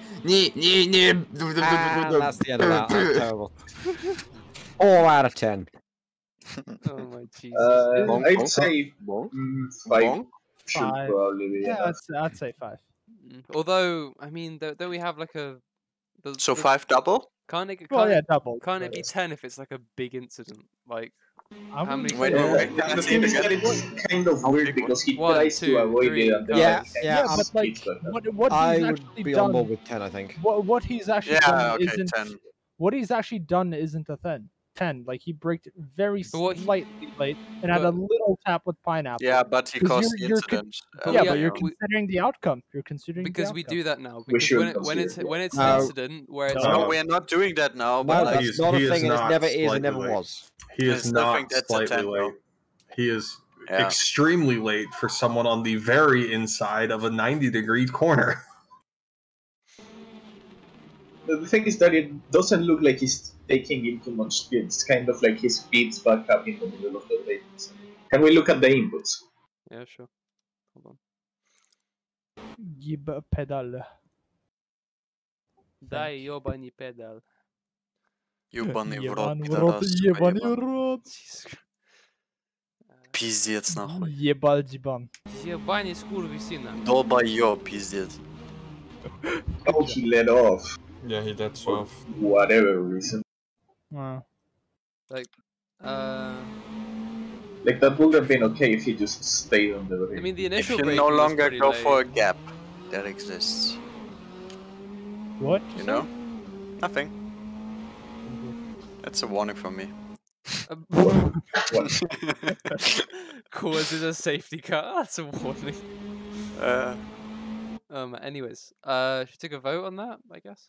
end of that. That's terrible. 4 out of 10.
Oh my Jesus.
I'd say 5 should
5.
probably be
Yeah,
enough.
I'd say 5.
Although, I mean, don't we have like a...
So 5 double?
Can't it,
Well,
can't,
yeah, double.
can't it be 10 if it's like a big incident? Like,
I
how many...
Wait,
No,
wait, can I
the
see it
thing is that
again?
it's kind of weird because he
1,
tries
2,
to avoid
3,
it and then
Yeah,
he
yeah,
kind of
but like,
speeds like that.
what
I
he's
would
actually
be
done,
on board with 10, I think.
what he's actually
Yeah,
done
okay,
isn't
10.
what he's actually done isn't a 10. Like he braked very
But what he-
slightly late and had a little tap with pineapple.
Yeah, but he
'Cause
caused the
you're
incident.
But
yeah,
we
but
are-
you're
we-
considering the outcome. You're considering
Because
the
we
outcome.
do that now.
We
Because
should
when it's
consider,
when it's
No.
an incident where it's
No.
No, we're not doing that now.
No,
But like,
that's not a
he is
thing, and it
not
never is and never
slightly late.
was.
He
I
is
still
not
think that's a
slightly
10, though.
late. He is
Yeah.
extremely late for someone on the very inside of a 90-degree corner.
The thing is that it doesn't look like he's taking in too much speed. It's kind of like he speeds back up in the middle of the lanes. Can we look at the inputs?
Yeah, sure. Hold on.
Gib pedal.
Daj jobani pedal.
Jebany в рот,
Ебаный в
пидорас,
рот,
сука,
ебаный
ебан.
в рот.
Jesus Christ.
Пиздец, нахуй.
Ебаль дибан.
Ебани сkurvisina.
Долбоёб, пиздец.
Oh, he let off.
Yeah, he lets
For
off.
whatever reason.
Wow.
Like, that would have been okay if he just stayed on the
I
ring.
mean, the
If
initial
you
braking
no
was
longer
pretty
go
late.
for a gap that exists,
What?
you know? Nothing. That's a warning from me.
What?
Causes a safety car. That's a warning. Anyways, should we take a vote on that? I guess.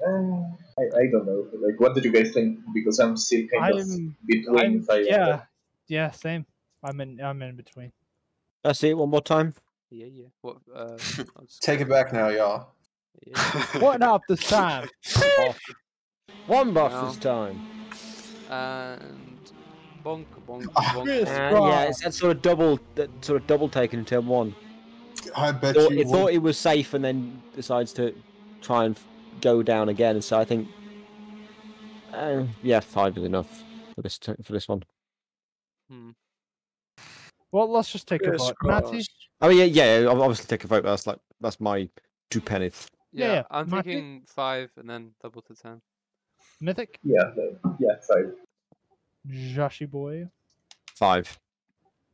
I don't know. Like, what did you guys think? Because I'm still kind of between 5 and 10.
Yeah, same. I'm in between.
Let's see it one more time.
Yeah. What? I'll just
Take it back now, y'all.
Yeah.
What up this time?
One buff
No.
this time.
And bonk, bonk,
Ah,
bonk.
Chris.
And yeah, it's that sort of double take in turn 1.
I bet
It thought it was safe and then decides to try and go down again. So I think, yeah, 5 is enough for this one.
Well, let's just take a
Chris
vote. Matty?
Cross.
Oh yeah, I'll obviously take a vote. That's my 2 pennies.
Yeah,
Yeah,
I'm
Matthew?
thinking 5 and then double to 10.
Mythic?
Yeah, 5.
Joshy boy.
5.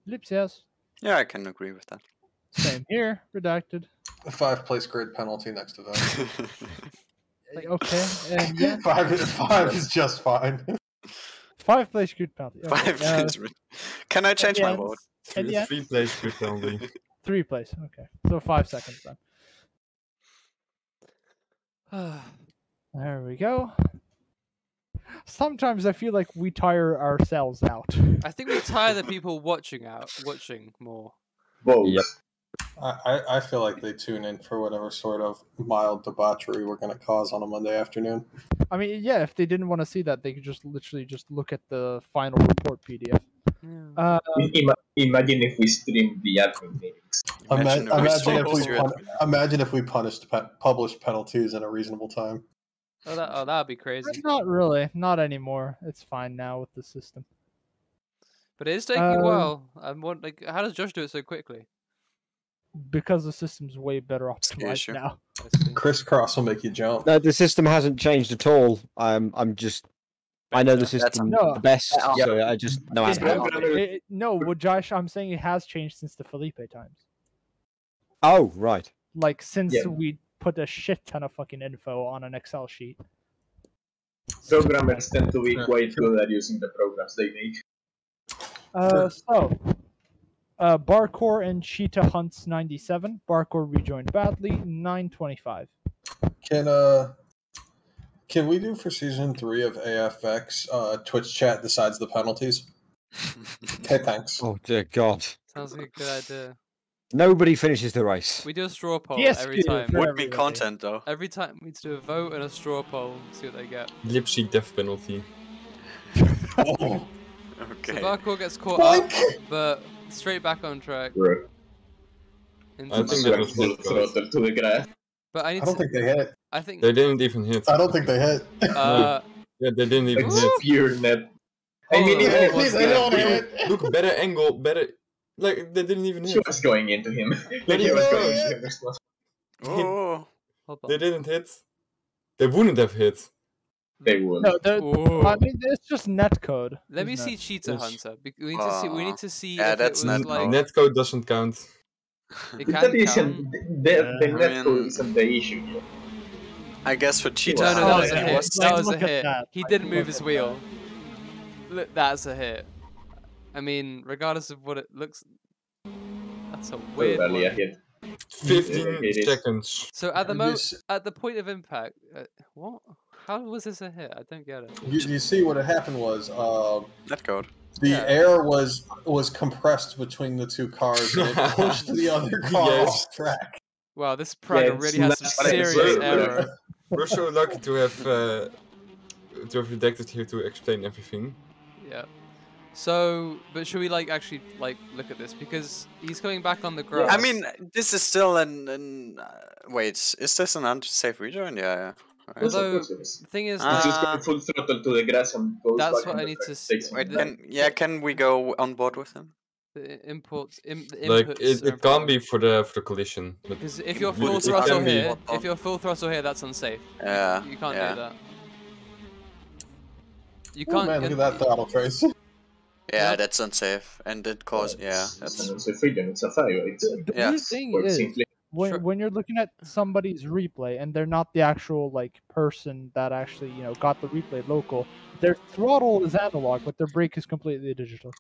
Lips, yes.
Yeah, I can agree with that.
Same here. Redacted.
A 5-place grid penalty next event.
Okay, and yeah.
5 is just fine.
5 place good penalty. Okay,
5 is... Can I change my vote?
And yeah.
3 plays good penalty.
3 place. Okay, so 5 seconds then. There we go. Sometimes I feel like we tire ourselves out.
I think we tire the people watching more.
Both.
Yep.
I feel like they tune in for whatever sort of mild debauchery we're going to cause on a Monday afternoon.
I mean, yeah, if they didn't want to see that, they could just literally just look at the final report PDF.
Imagine if we streamed the admin meetings.
Imagine if we published penalties in a reasonable time.
That'd be crazy.
Not really. Not anymore. It's fine now with the system.
But it is taking a while. How does Josh do it so quickly?
Because the system's way better optimized now.
Crisscross will make you jump.
No, the system hasn't changed at all. I know the system the best, so I just know how to
No, well, Josh, I'm saying it has changed since the Felipe times.
Oh, right.
Like, since we put a shit ton of fucking info on an Excel sheet.
Programmers tend to be quite good at using the programs they make.
Barkor and Cheetah Hunts 97. Barkor rejoined badly, 925.
Can we do for season 3 of AFX Twitch chat decides the penalties? Okay, thanks.
Oh dear God.
Sounds like a good idea.
Nobody finishes the race.
We do a straw poll
Yes,
every time.
Would be content though.
Every time we do a vote and a straw poll, see what they get.
Lipsy death penalty.
Oh.
Okay.
So Barkor gets caught up, but straight back on track.
Right.
I think that was
full throttle to the grass.
But I
don't think they hit.
I think
they didn't even hit.
I don't think they hit.
Yeah, they didn't even
It's
hit.
pure net. I mean, even if they don't hit.
Look, better angle, better. Like they didn't even hit.
She was going into him. Like he was going into him as well.
Oh.
They didn't hit. They wouldn't have hit.
They would.
No, I mean, it's just netcode.
Let me see Cheetah Hunter. We need to see.
Yeah,
if
that's
it was
netcode.
Netcode doesn't count.
It
That
can
isn't
count.
the netcode isn't the issue here.
I guess for Cheetah
No, that was a
yeah.
hit. That was a
Look at
hit.
that.
He didn't move his wheel. Look, that's a hit. I mean, regardless of what it looks, that's a weird
Totally a
one.
hit.
15
It is.
seconds.
So at the
And
moment, at the point of impact, what? How was this a hit? I don't get it.
You see what had happened was
Netcode.
the air was compressed between the two cars and it pushed the other car off track.
Wow, this Praga really has some serious error.
We're so lucky to have redacted here to explain everything.
Yeah. So, but should we actually look at this because he's coming back on the grass?
I mean, this is still wait, is this an unsafe rejoin? Yeah. Right.
Although the thing is,
He's just going full throttle to the grass and goes
that's
back
what
on
I
the
need
track.
to see.
Takes some
Wait,
time.
can we go on board with him?
The inputs.
Like it can't be for the collision.
Because if you're full
It
throttle
can be.
here, that's unsafe.
Yeah.
You can't do that. You
Oh
can't.
man, look at that throttle trace.
Yeah, that's unsafe, and it caused
It's an unsafe region. It's a fire. It's
The weird thing
quite
is,
simply.
when you're looking at somebody's replay and they're not the actual person that actually got the replay local, their throttle is analog, but their brake is completely digital.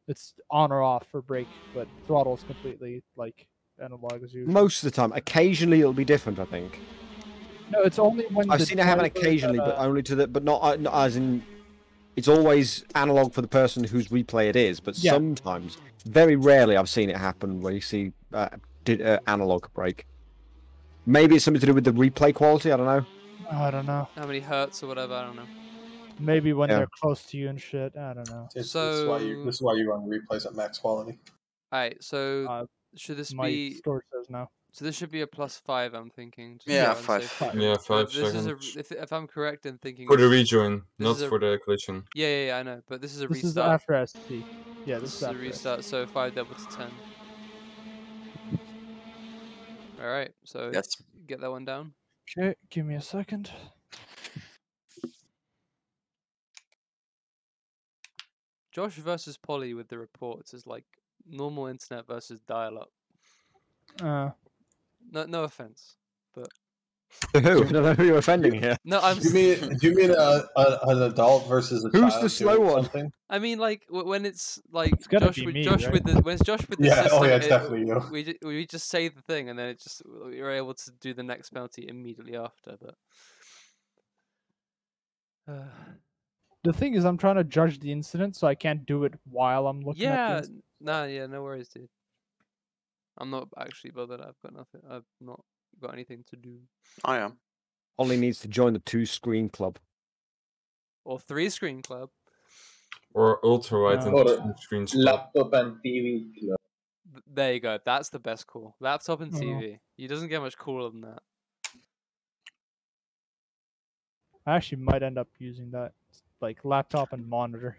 It's on or off for brake, but throttle is completely analog as usual.
Most of the time. Occasionally it'll be different, I think.
No, it's only when
I've seen it happen occasionally, but only to but not as in. It's always analog for the person whose replay it is, but sometimes, very rarely, I've seen it happen where you see analog brake. Maybe it's something to do with the replay quality. I don't know.
I don't know.
How many hertz or whatever? I don't know.
Maybe when they're close to you and shit. I don't know.
This is why you run replays at max quality.
Alright, so should this
my
be?
store says no.
So this should be a +5. I'm thinking.
Yeah,
to
5.
Yeah, 5
This
seconds.
if I'm correct in thinking.
For the
this-
rejoin, not
is a-
for the collision.
Yeah, I know. But this is a
This
restart.
is after ST. Yeah,
This
this
is a restart. So 5 double to 10. All right. So get that one down.
Okay, give me a second.
Josh versus Polly with the reports is like normal internet versus dial-up. No offense, but
Who? I don't know who you're offending here.
no, I'm.
Do you mean an adult versus a child?
Who's the slow one?
Something?
I mean, when it's like
gotta
Josh
be
with
me,
Josh
right?
with the when it's Josh with the
Yeah,
system.
it's definitely you.
We just say the thing and then you're able to do the next penalty immediately after. But
The thing is, I'm trying to judge the incident, so I can't do it while I'm looking at the
yeah,
incident.
no worries, dude. I'm not actually bothered. I've got nothing. I've not got anything to do.
I am.
Ollie needs to join the 2-screen club.
Or 3-screen club.
Or ultra wide and
Or
full screen spot.
laptop and TV club.
There you go. That's the best call. Laptop and
Oh.
TV. He doesn't get much cooler than that.
I actually might end up using that, like laptop and monitor.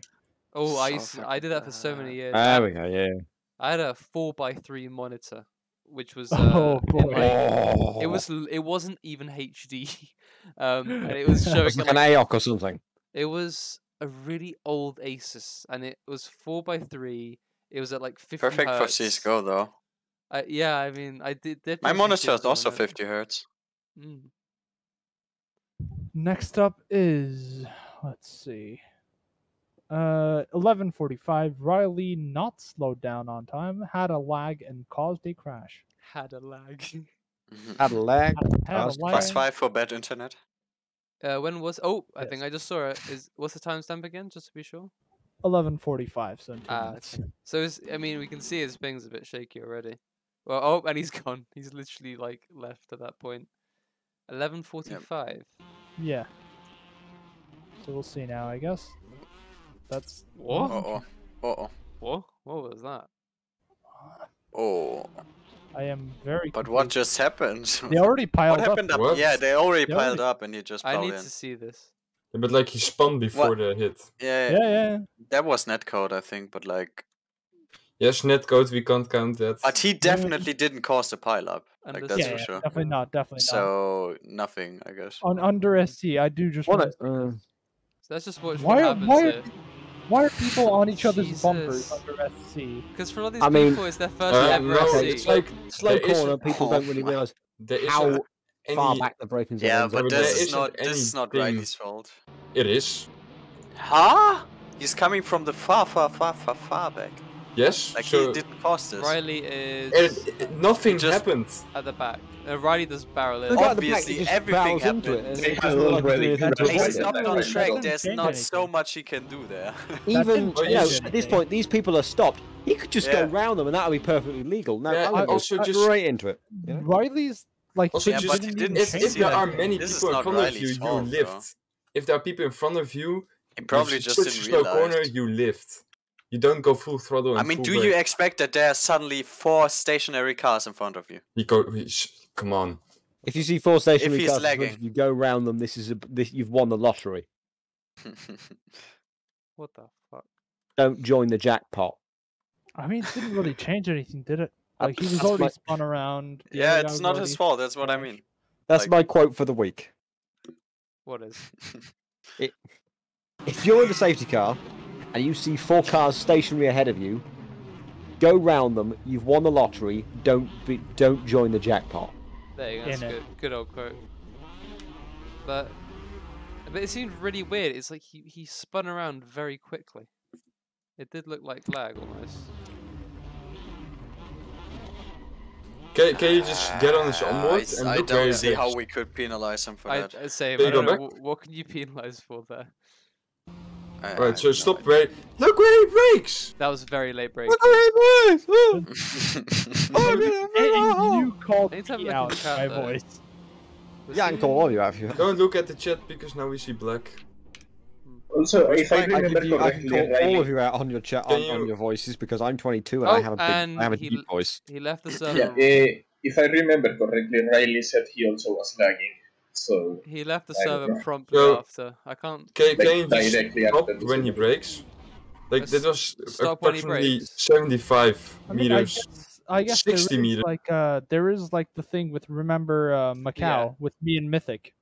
Oh,
So
I did that for so many years.
There we go. Yeah.
I had a 4x3 monitor, which was
Oh,
in,
boy.
like, it wasn't even HD, and it was showing
It's like
like,
an AOC or something.
it was a really old Asus, and it was 4x3. It was at like 50
Perfect for
hertz.
CS:GO though.
Yeah, I mean, I did
My
play some
monitor is
CS:GO
also
on it.
50 hertz.
Mm.
Next up is, let's see, 11:45. Riley not slowed down on time, had a lag and caused a crash.
Had a lag.
Had a lag.
Had a
caused
lag.
Plus 5 for bad internet.
When was? Oh, I
Yes.
think I just saw it. What's the timestamp again? Just to be sure.
11:45. So in 2 minutes.
Okay. So I mean, we can see his ping's a bit shaky already. Well, oh, and he's gone. He's literally like left at that point. 11:45.
Yeah. So we'll see now, I guess. That's
What?
Uh oh.
What was that?
Oh.
I am very.
But what
confused.
just happened?
They already piled
What happened
up.
up?
What?
Yeah, they already
They
piled
already-
up and he just
I
fell
need
in.
to see this.
Yeah, but like he spun before the hit.
Yeah,
Yeah.
that was netcode, I think, but like...
Yes, netcode, we can't count that.
But he definitely didn't cause the pile up. Like, that's
Yeah,
for sure.
definitely not. Definitely
So, nothing, I guess.
not. Under SC, I do just.
What
wanna
a,
say-
So let's just watch
Why
what
are-
happens
why are-
here.
Why are people on each other's bumpers
Jesus.
under SC?
Because for all these
I mean-
people, it's their first
Uh,
ever
no,
SC.
it's like
slow
there isn't-
corner. People
Oh
don't really
my-
realize
there
how
isn't
far
any.
back the breaking zone
Yeah,
is.
but
but there
this is
isn't
this is not
anything-
Riley's fault.
It is.
Huh? He's coming from the far back.
Yes.
Like,
so
he didn't cause this.
Riley is
nothing
Just-
happened.
at the back. Riley does barrel in.
Look at the back,
Obviously,
he just
everything
barrels into
happened.
it, and
They
it
had
doesn't look like
already
there's anything to
had
avoid
He's
it.
not
that
on
right
track.
now.
There's
Change
not
anything.
so much he can do there.
Even
didn't change
at this
anything.
point, these people are stopped. He could just go
Yeah.
round them, and that would be perfectly legal. No,
Yeah,
I would go
also just-
straight into it. You know?
Riley's like.
Also,
Yeah,
thing
but
just
he
didn't
didn't
even
if,
change
if there are
anything.
many
This is
people in
not
front of you,
Riley's
you
fault,
lift. If there are people in front of you,
He probably
with
just
such a
didn't
slow corner,
realize.
you lift. You don't go full throttle. And
I mean,
full
do
brake.
you expect that there are suddenly 4 stationary cars in front of you?
Come on.
If you see 4 stationary
he's
cars, in front of
lagging.
you, you go round them. You've won the lottery.
What the fuck?
Don't join the jackpot.
I mean, it didn't really change anything, did it?
Uh,
Like he was
that's
already
my-
spun around. the
Yeah,
other
it's
guy
not
was
his
already
fault. That's what I
crashed.
mean.
That's
Like-
my quote for the week.
What is?
If you're in the safety car and you see 4 cars stationary ahead of you, go round them. You've won the lottery. Don't join the jackpot.
There you go. That's
In it.
good. Good old quote. But it seemed really weird. It's like he spun around very quickly. It did look like lag almost.
Can you just get on his onboard and
I
look where
don't
he
see how
breaks?
we could penalize him for
I
that.
say,
Can
I
you
don't
go
know, what can you penalize for there?
Right, so
I
stop
have
brake. Look where he breaks!
That was very late break.
Look where he breaks! Oh.
And you called
Anytime
me
I
out
can chat,
my
though.
voice.
Yeah, I can call all of you out if you.
Don't look at the chat because now we see black.
Also, if I
I
remember
can
correctly,
call all
Riley,
of you out on your chat
Can
on
you-
your voices because I'm 22 and
Oh,
I have
and
a
he
deep voice.
He left the server.
yeah, if I remember correctly, Riley said he also was lagging. So,
He left the
I don't
server
know.
promptly
So-
after. I can't.
Can you
Like,
just
directly
stop
after the
when he
second.
breaks? Like that was
Stop when he
approximately
breaks.
75
I mean,
meters.
I guess there
60
is,
meters.
like there is like the thing with remember Macau
Yeah.
with me and Mythic.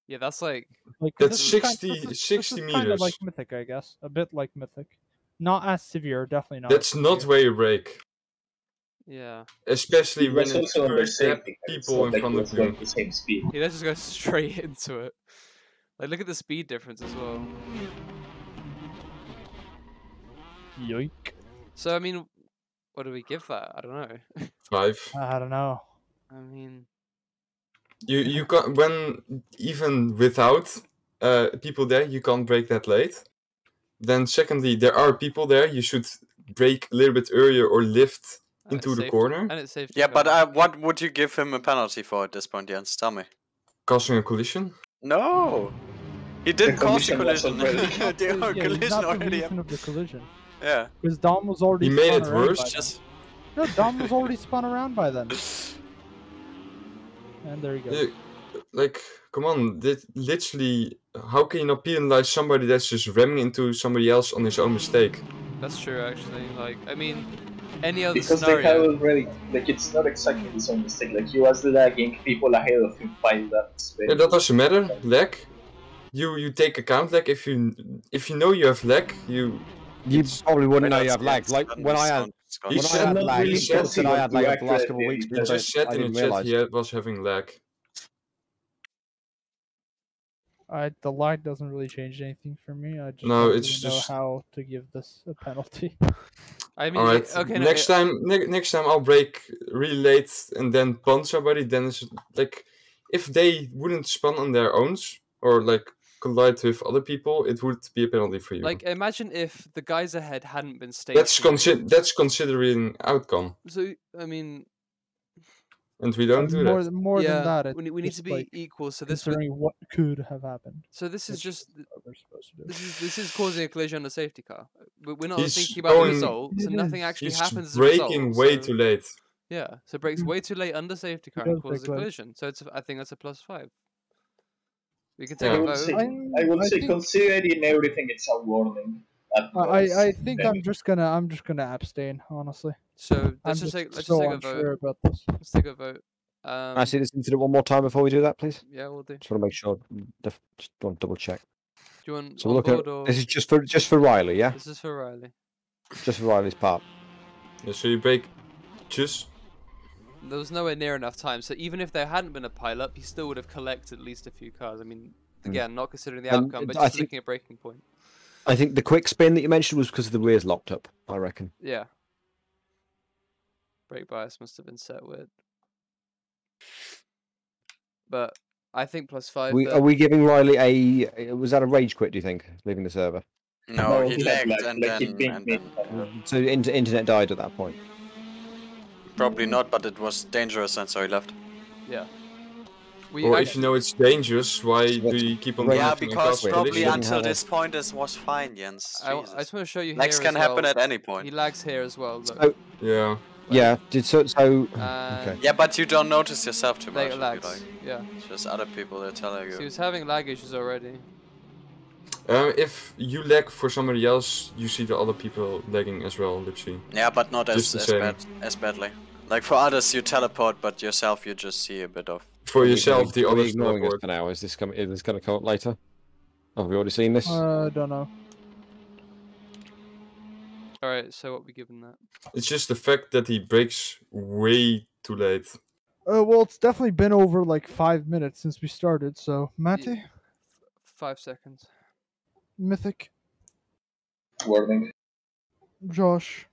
Yeah, that's like.
Like
That's
this is
60
kind of
meters.
like Mythic, I guess. A bit like Mythic. Not as severe, definitely not.
That's
as
not
severe.
where you break.
Yeah.
Especially
he
when
was
it's
also under
first there are
safety. It's
people
not
in
like
front
he
of
was going
you.
the same speed.
He let's just go straight into it. Like, look at the speed difference as well.
Yoink.
So, I mean, what do we give that? I don't know.
5.
I don't know.
I mean,
You can't, when even without people there, you can't break that late. Then secondly, there are people there. You should brake a little bit earlier or lift
and
into
it's
the
safe-
corner,
And it's safe. to
Yeah,
go.
but what would you give him a penalty for at this point, Jens? Tell me.
causing a collision.
No. He didn't cause the
collision was
collision.
already-
The
Yeah, he's
collision
not the
already
reason
happened.
of the collision.
Yeah.
Because Dom was already
He made
spun
it
around
worse.
by then.
Just
No, Dom was already spun around by then. And there you go.
Yeah, like, come on, literally, how can you not penalize somebody that's just ramming into somebody else on his own mistake?
That's true, actually. Like, I mean, any other
Because they have
scenario.
already, like, it's not exactly his own mistake. Like, he was lagging, people ahead of him piled up.
Yeah, that doesn't matter. Lag, you take account lag. If you know you have lag,
You
it's-
probably wouldn't
I
know
don't
you have
see
lag.
it.
Like
It's
when I had
gone. It's gone.
He
when I
said
had
not
lag,
really
people said I had lag
possible
over the last
to
couple of weeks.
accurately
he just said
I
in the
didn't
chat
realize.
he was having lag.
The lag doesn't really change anything for me. I just
No,
don't
it's
really know
just-
how to give this a penalty.
I mean,
All right,
okay, no,
next time I'll break really late and then punt somebody. Then it's like, if they wouldn't spawn on their own or like collide with other people, it would be a penalty for you.
like, imagine if the guys ahead hadn't been stationary.
that's considering outcome,
So, I mean,
and we don't do that.
More
yeah,
than that, it's
we need
just,
to be
like,
equal. So this would,
considering what could have happened.
so this is
which
just
what we're supposed to do.
this is causing a collision on the safety car. We're not
He's
thinking about the
going-
result, so
It
nothing
is.
actually
He's
happens as a result.
braking way
so-
too late.
Yeah, so it breaks way too late under safety car
does
and causes a
break late.
collision. So it's I think that's a +5. We can take
Yeah.
a
I would
vote.
say,
I'm-
I would
I
say
think-
considering everything, it's a warning. At most,
I think
maybe.
I'm just gonna abstain, honestly.
So
I'm
let's just
just
take
so
a
unsure
vote.
about this.
Let's take a vote.
Can I see this incident one more time before we do that, please?
Yeah, we'll do.
Just want to make sure. Just want to double check.
Do you want
So
on
we're looking
board
at,
or
this is just for Riley, yeah?
this is for Riley?
Just for Riley's part.
Yeah, so you break just
There was nowhere near enough time, so even if there hadn't been a pile-up, he still would have collected at least a few cars. I mean, again, not considering the
And
outcome, but
I
just
think-
looking at breaking point.
I think the quick spin that you mentioned was because the rear's locked up, I reckon.
Yeah. Brake bias must have been set weird. But I think +5.
Are we giving Riley was that a rage quit, do you think, leaving the server?
No, he
had
lagged
lag,
and
like, he
then
pinged me.
So internet died at that point.
probably not, but it was dangerous and so he left.
Yeah. We
or if
actually,
you know it's dangerous, why
So
do you keep on
Right.
Yeah,
driving and
because
causing
probably
collisions?
Doesn't
until
have
this point it was fine, Jens.
I
Jesus.
just want to show you
Lags
here
can
as
happen
well.
at any
He
point.
lags here as well. Look.
So-
Yeah.
Yeah, so
And
okay.
Yeah, but you don't notice yourself too much.
They
if you
lags.
like.
Yeah.
It's just other people that tell
So he
you.
was having lag issues already.
If you lag for somebody else, you see the other people lagging as well, literally.
Yeah, but not
Just
as
the same.
as badly. Like for others, you teleport, but yourself, you just see a bit of.
For yourself, the
Are we
others
ignoring us
teleport.
for now? Is this going to come up later? Have we already seen this?
Don't know.
Alright, so what we giving that?
It's just the fact that he breaks way too late.
Well, it's definitely been over like 5 minutes since we started. So, Matty,
5 seconds.
Mythic,
Warning.
Josh,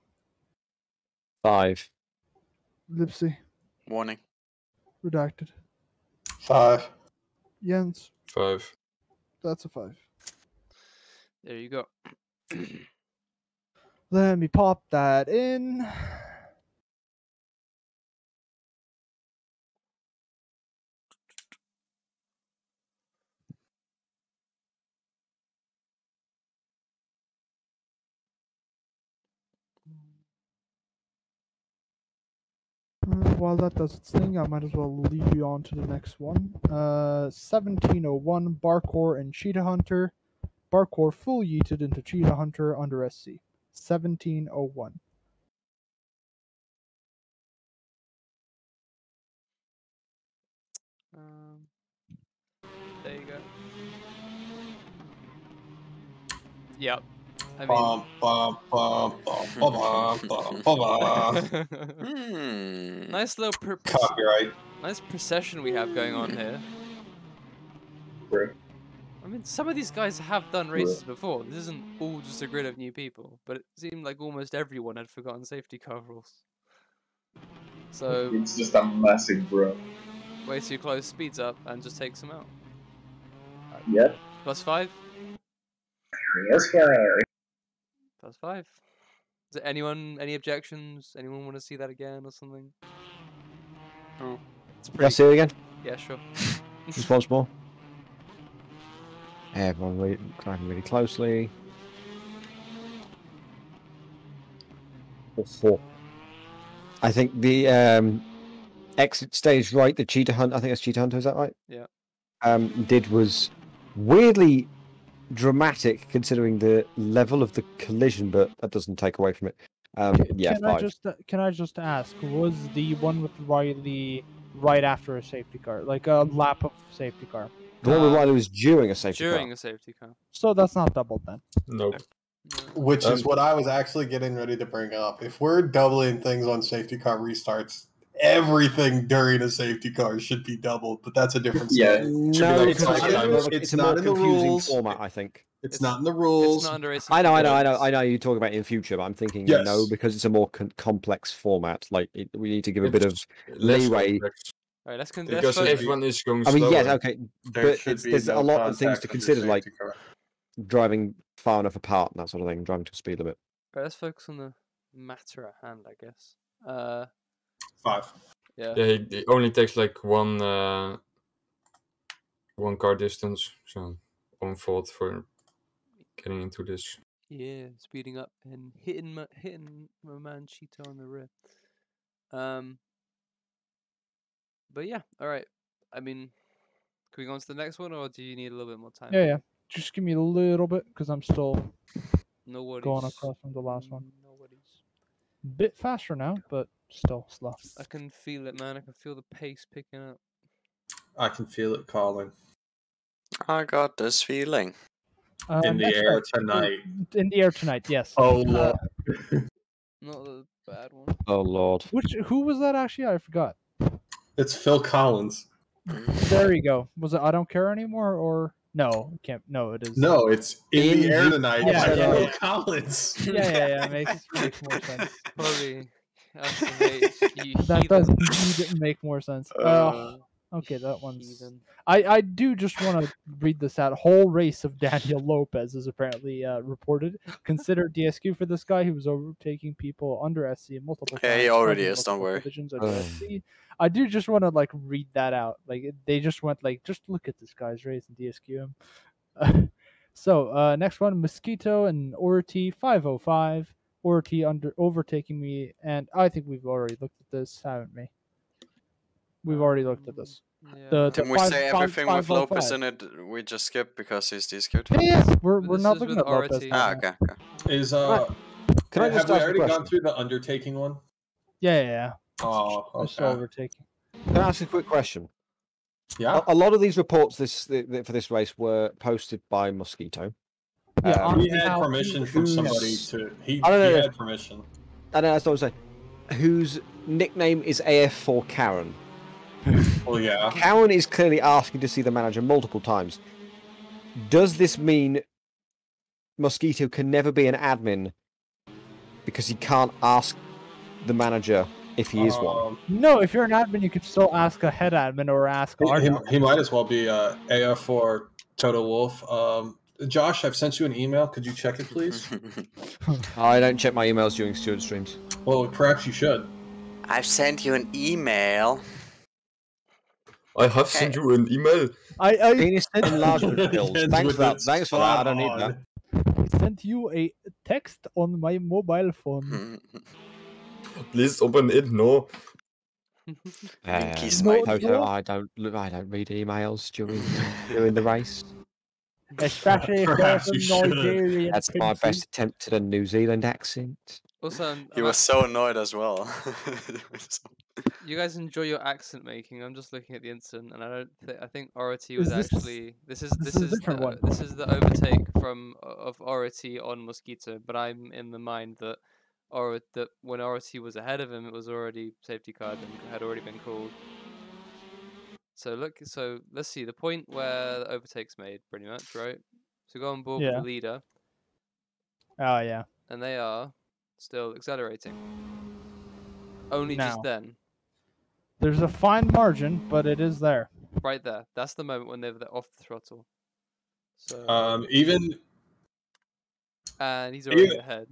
5.
Lipsy,
Warning.
Redacted,
5.
Jens.
5.
That's a 5.
There you go.
Let me pop that in. While that does its thing, I might as well lead you on to the next one. 1701 Barkor and Cheetah Hunter. Barkor full yeeted into Cheetah Hunter under SC. 1701.
There you go. Yep. I
Bum, bum, bum, bum, bum, bum, bum, bum.
mean, nice little
Copyright.
nice procession we have going on here.
Bro.
I mean, some of these guys have done races before. This isn't all just a grid of new people, but it seemed like almost everyone had forgotten safety car rules. So,
It's just a massive bro.
way too close, speeds up, and just takes them out.
Yep.
+5?
Yes, guy.
+5. Is there anyone, any objections? Anyone want to see that again or something?
Oh.
It's
Can I see it again?
Yeah, sure.
Just once more. Everyone driving really closely. I think the exit stage right, the Cheetah Hunt, I think that's Cheetah Hunter, is that right?
Yeah.
Was weirdly dramatic considering the level of the collision, but that doesn't take away from it. Yeah,
Can I just ask, was the one with Riley right after a safety car, like a lap of safety car?
The one with Riley was during a safety car.
During a safety car.
So that's not doubled then.
Nope.
Which is what I was actually getting ready to bring up. If we're doubling things on safety car restarts, everything during a safety car should be doubled, but that's a different story.
No,
It's
it's a
not
more
in the
confusing
rules.
format, I think.
It's not in the rules.
It's not under racing.
I know. You're talking about it in future, but I'm thinking no, because it's a more complex format. Like we need to give a bit of leeway.
All right,
Because everyone is going
I mean,
slower.
yes, okay, but there's a lot of things to consider, like driving far enough apart and that sort of thing, driving to a speed limit.
Right, let's focus on the matter at hand, I guess.
5.
Yeah.
Yeah, it only takes like one car distance, so one fault for getting into this.
Yeah, speeding up and hitting my man Cheetah on the rear. But yeah, all right. I mean, can we go on to the next one, or do you need a little bit more time?
Yeah. Just give me a little bit, because I'm still going across from the last one. Bit faster now, but still slow.
I can feel it, man. I can feel the pace picking up.
I can feel it calling.
I got this feeling.
In the air tonight.
In the air tonight, yes.
Oh, Lord.
Not the bad one.
Oh, Lord.
Who was that actually? I forgot.
It's Phil Collins.
There you go. Was it I Don't Care Anymore, or no? It can't. No, it is.
No, it's In the Air Tonight.
Yeah,
Phil Collins.
Yeah. Makes more sense.
Probably.
That does indeed make more sense. Okay, that one's. I do just want to read this out. Whole race of Daniel Lopez is apparently reported. Consider DSQ for this guy. He was overtaking people under SC multiple times.
Yeah, he already is. Don't worry.
I do just want to read that out. They just went just look at this guy's race and DSQ him. So next one, Mosquito and Orti 505. Orti overtaking me, and I think we've already looked at this, haven't we? We've already looked at this.
Yeah.
Can we say everything with Lopez in it? We just skip because he's DSQ'd?
Yeah, we're not looking at Lopez.
Okay.
Is
Can I just
have we
ask
already
a question?
gone through the undertaking one?
Yeah.
Oh, okay.
Just overtaking.
Can I ask a quick question?
Yeah.
A lot of these reports for this race were posted by Mosquito.
Yeah,
He had permission from somebody to. He had permission.
I don't know. That's what I'm saying. Whose nickname is AF4 Karen?
Well, yeah.
Karen is clearly asking to see the manager multiple times. Does this mean Mosquito can never be an admin because he can't ask the manager if he is one?
No, if you're an admin, you could still ask a head admin or ask
He might as well be AF4 Toto Wolf. Josh, I've sent you an email. Could you check it, please?
I don't check my emails during Steward streams.
Well, perhaps you should.
I've sent you an email.
I have sent you an email.
Penis enlargement pills. Thanks for that. Thanks for that. I don't need that.
I sent you a text on my mobile phone.
Please open it. No.
I don't read emails during the race.
Especially if there's a Nigerian.
That's my best attempt at a New Zealand accent.
Also,
he was so annoyed as well.
You guys enjoy your accent making. I'm just looking at the incident, and I think Orati was actually this is the overtake of Orati on Mosquito, but I'm in the mind that when Orati was ahead of him, it was already safety card and had already been called. So let's see the point where the overtake's made, pretty much, right? So go on board with the leader.
Oh yeah.
And they are still accelerating. Only just then.
There's a fine margin, but it is there.
Right there. That's the moment when they're off the throttle. So and he's already ahead.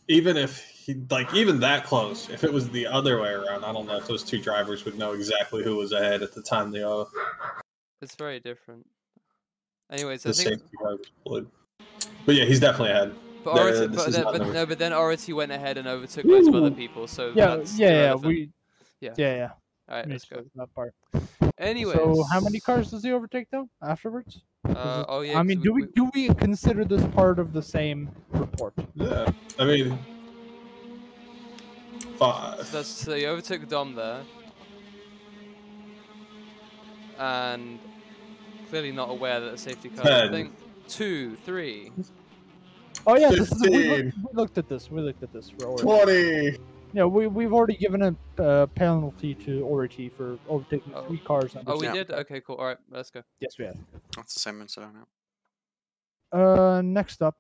Even if even that close, if it was the other way around, I don't know if those two drivers would know exactly who was ahead at the time they all.
It's very different. Anyways,
The
I think.
safety car was deployed. But yeah, he's definitely ahead.
But
There-
Ority,
this is not number-
but then Ority went ahead and overtook loads of other people, so that's irrelevant. Yeah. All right, let's go.
That part.
Anyways.
So how many cars does he overtake though afterwards?
Oh yeah.
I mean, do we consider this part of the same report?
Yeah, I mean, 5.
So you overtook Dom there, and clearly not aware that a safety car.
10.
I think 2, 3.
Oh yeah, this is,
15.
we looked at this. We looked at this for Ority.
20.
Yeah, we've already given a penalty to Ority for overtaking 3 cars.
Oh, we
Yeah.
did. Okay, cool. All right, let's go.
Yes, we have.
That's the same incident now.
Next up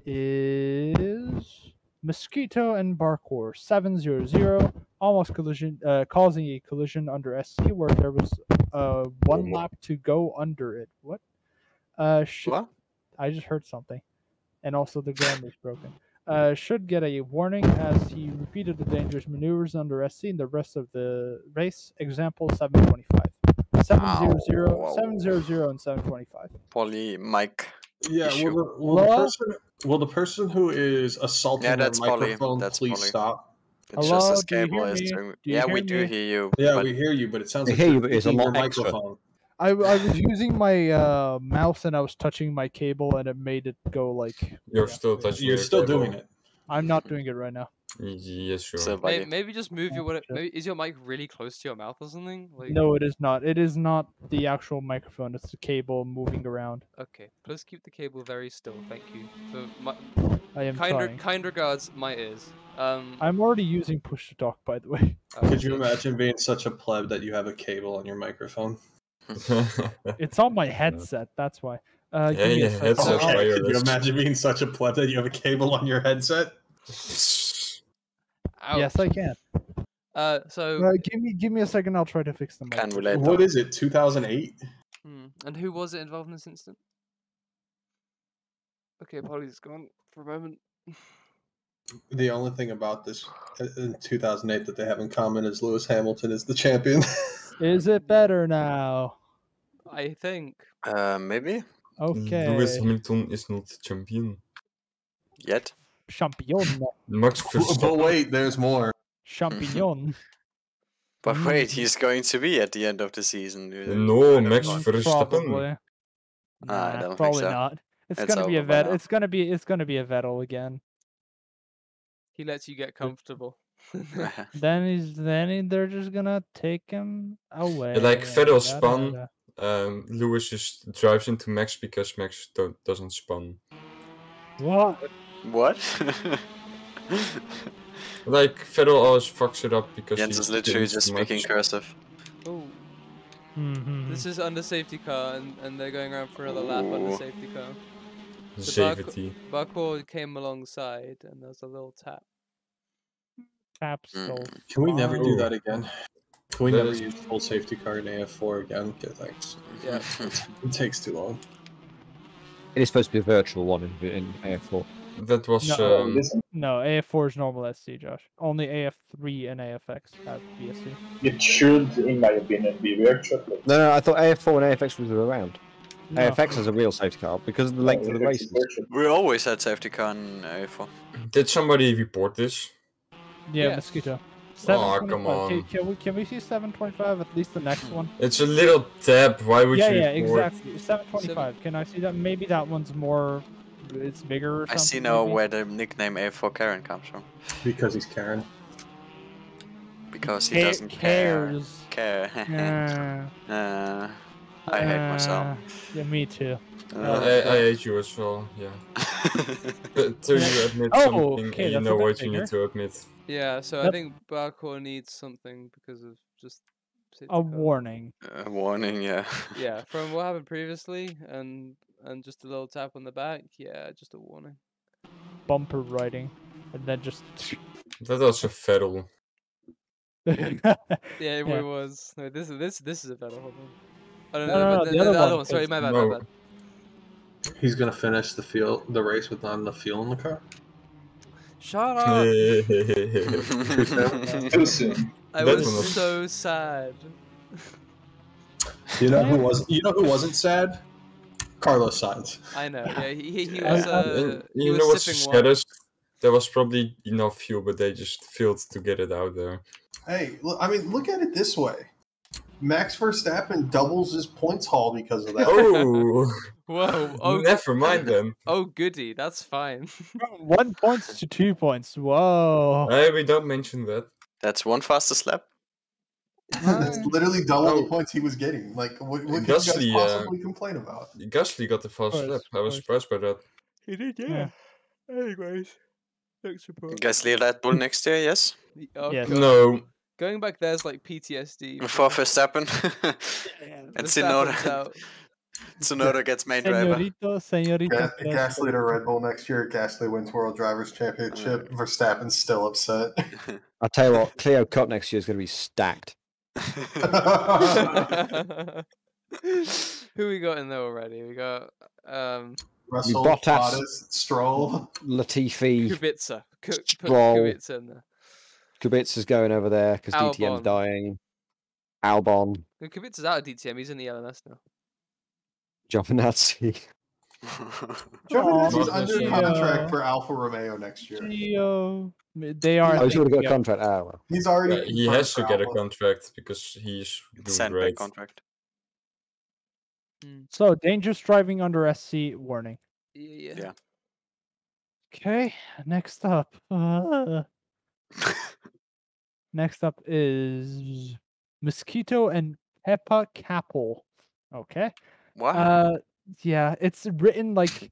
is Mosquito and Barkor 700, almost collision, causing a collision under SC where there was 1 lap to go under it. What?
What?
I just heard something, and also the ground is broken. Should get a warning as he repeated the dangerous maneuvers under SC in the rest of the race. Example 725. 700, 700, and 725.
Poly Mike.
Yeah,
issue.
will the person who is assaulting
Yeah,
the
that's Polly.
microphone
That's
please
Polly.
stop?
It's
Hello,
just this
do you
cable
hear
is
me?
doing.
Do you
Yeah, we
hear
do
me?
hear you.
Yeah,
but
we hear you, but it sounds
I
like
hear
you're
you, but it's a
using your
lot extra.
microphone.
I was using my mouse and I was touching my cable and it made it go like.
You're still touching.
You're
your
still
cable.
doing it.
I'm not doing it right now.
Yes, sure.
So, buddy.
Maybe just move your maybe is your mic really close to your mouth or something? Like.
No, it is not. It is not the actual microphone. It's the cable moving around.
Okay, please keep the cable very still. Thank you. For my,
I am trying.
kind regards, my ears.
I'm already using push to talk, by the way.
Could you imagine being such a pleb that you have a cable on your microphone?
It's on my headset. That's why.
Yeah,
give me a
yeah,
second.
headset's
Okay, could you
wireless.
imagine being such a pleb that you have a cable on your headset?
Ouch.
Yes, I can.
So.
Give me a second. I'll try to fix the mic.
Can relate.
What is it, 2008?
And who was it involved in this incident? Okay, Polly's gone for a moment.
The only thing about this in 2008 that they have in common is Lewis Hamilton is the champion.
Is it better now?
I think.
Maybe
Okay.
Lewis Hamilton is not champion.
yet.
Champion.
Max
But
Verstappen.
wait, there's more.
Champignon.
But wait, he's going to be at the end of the season.
No, Max
Probably.
Verstappen.
I don't think
probably
so.
not. It's
It's
gonna be a
over by
vet.
now.
It's gonna be a Vettel again.
He lets you get comfortable.
They're just gonna take him away.
Like Vettel
Da, da,
spun.
da.
Lewis just drives into Max because Max doesn't spun.
What?
What?
Like Vettel always fucks it up because
Jens
he
is literally
didn't
just
much.
speaking cursive.
Oh,
Mhm.
this is under safety car, and they're going around for another lap under
Ooh.
safety car.
Safety.
Barkor came alongside, and there's a little tap.
Tap still.
Can we never do
Oh.
that again? Can we
That
never
is-
use full safety car in AF4 again? Okay, thanks.
Yeah.
It takes too long.
It is supposed to be a virtual one in AF4.
That was
No, No, AF4 is normal SC, Josh. Only AF3 and AFX have BSC.
It should, in my opinion, be virtual. but
No, I thought AF4 and AFX was around.
No.
AFX has a real safety car because of the length of the
AFX is
races.
virtual.
We always had safety car in A4.
Did somebody report this?
Yeah,
Yes.
Mosquito.
Aw, come
725.
on.
Can we see 725 at least the next one?
It's a little tab. Why would
Yeah,
you
yeah,
report?
exactly. 725. Can I see that? Maybe that one's more. It's bigger or
I
something.
see now
maybe?
where the nickname A4 Karen comes from.
Because he's Karen.
Because he doesn't
cares.
care.
Uh,
I hate myself.
Yeah, me too.
I hate you as well, yeah. But till you admit
Oh,
something,
okay,
and you
that's a
know
bit
what you
bigger.
need to admit.
Yeah, so I
Yep.
think Barkor needs something because of just safety
A
car.
warning.
A warning, yeah.
Yeah, from what happened previously, and just a little tap on the back. Yeah, just a warning.
Bumper riding. And then just.
That was a Vettel.
Yeah, it
Yeah.
was. No, this is a better. Hold on. I don't
No,
know.
no,
but
no,
the,
the other
other
one,
one. Sorry,
'cause-
my bad.
No.
My bad.
He's gonna finish the race with not enough fuel in the car.
Shut up!
Too soon.
I
That
was
one was-
so sad.
You know who was? You know who wasn't sad? Carlos Sainz.
I know. Yeah, he
Yeah.
was.
And
He
you
was
know what's
sipping wine.
saddest? There was probably enough fuel, but they just failed to get it out there.
Hey, I mean, look at it this way: Max Verstappen doubles his points haul because of that.
Oh,
Whoa! Oh,
never mind then.
oh, goody. That's fine.
From 1 point to 2 points. Whoa.
We don't mention that.
That's one fastest lap.
That's literally double
Oh.
the points he was getting. Like, what could you
Gasly,
guys possibly complain about?
Gasly got the fast
Course,
lap. I was
course.
surprised by that.
He did,
Yeah.
Anyways, next report.
Gasly Red Bull next year, yes.
Oh,
Yes.
God.
No,
Going back there's like PTSD.
For Verstappen. And
Verstappen's
Tsunoda.
out.
Tsunoda gets main driver.
Señorito.
Gasly to Red Bull next year. Gasly wins World Drivers' Championship. Verstappen's still upset.
I'll tell you what, Clio Cup next year is going to be stacked.
Who we got in there already? We got
Russell,
Bottas.
Bottas, Stroll.
Latifi,
Kubica. Put
Stroll.
Kubica in there.
Kubica's going over there because DTM's
Albon.
dying. Albon,
Kubica's out of DTM. He's in the LNS now.
Giovinazzi.
Giovinazzi's
Aw,
under
Gio.
contract for Alfa Romeo next year.
Gio. They are.
Oh, he's already got a
yeah.
contract. Oh, well.
He's already.
he
confirmed
has to
for
get a
Alfa.
contract because he's doing
Sandbag
great.
contract.
So dangerous driving under SC warning.
Yeah.
Okay, next up. Next up is Mosquito and Peppa Capel. Okay.
What?
Yeah, it's written like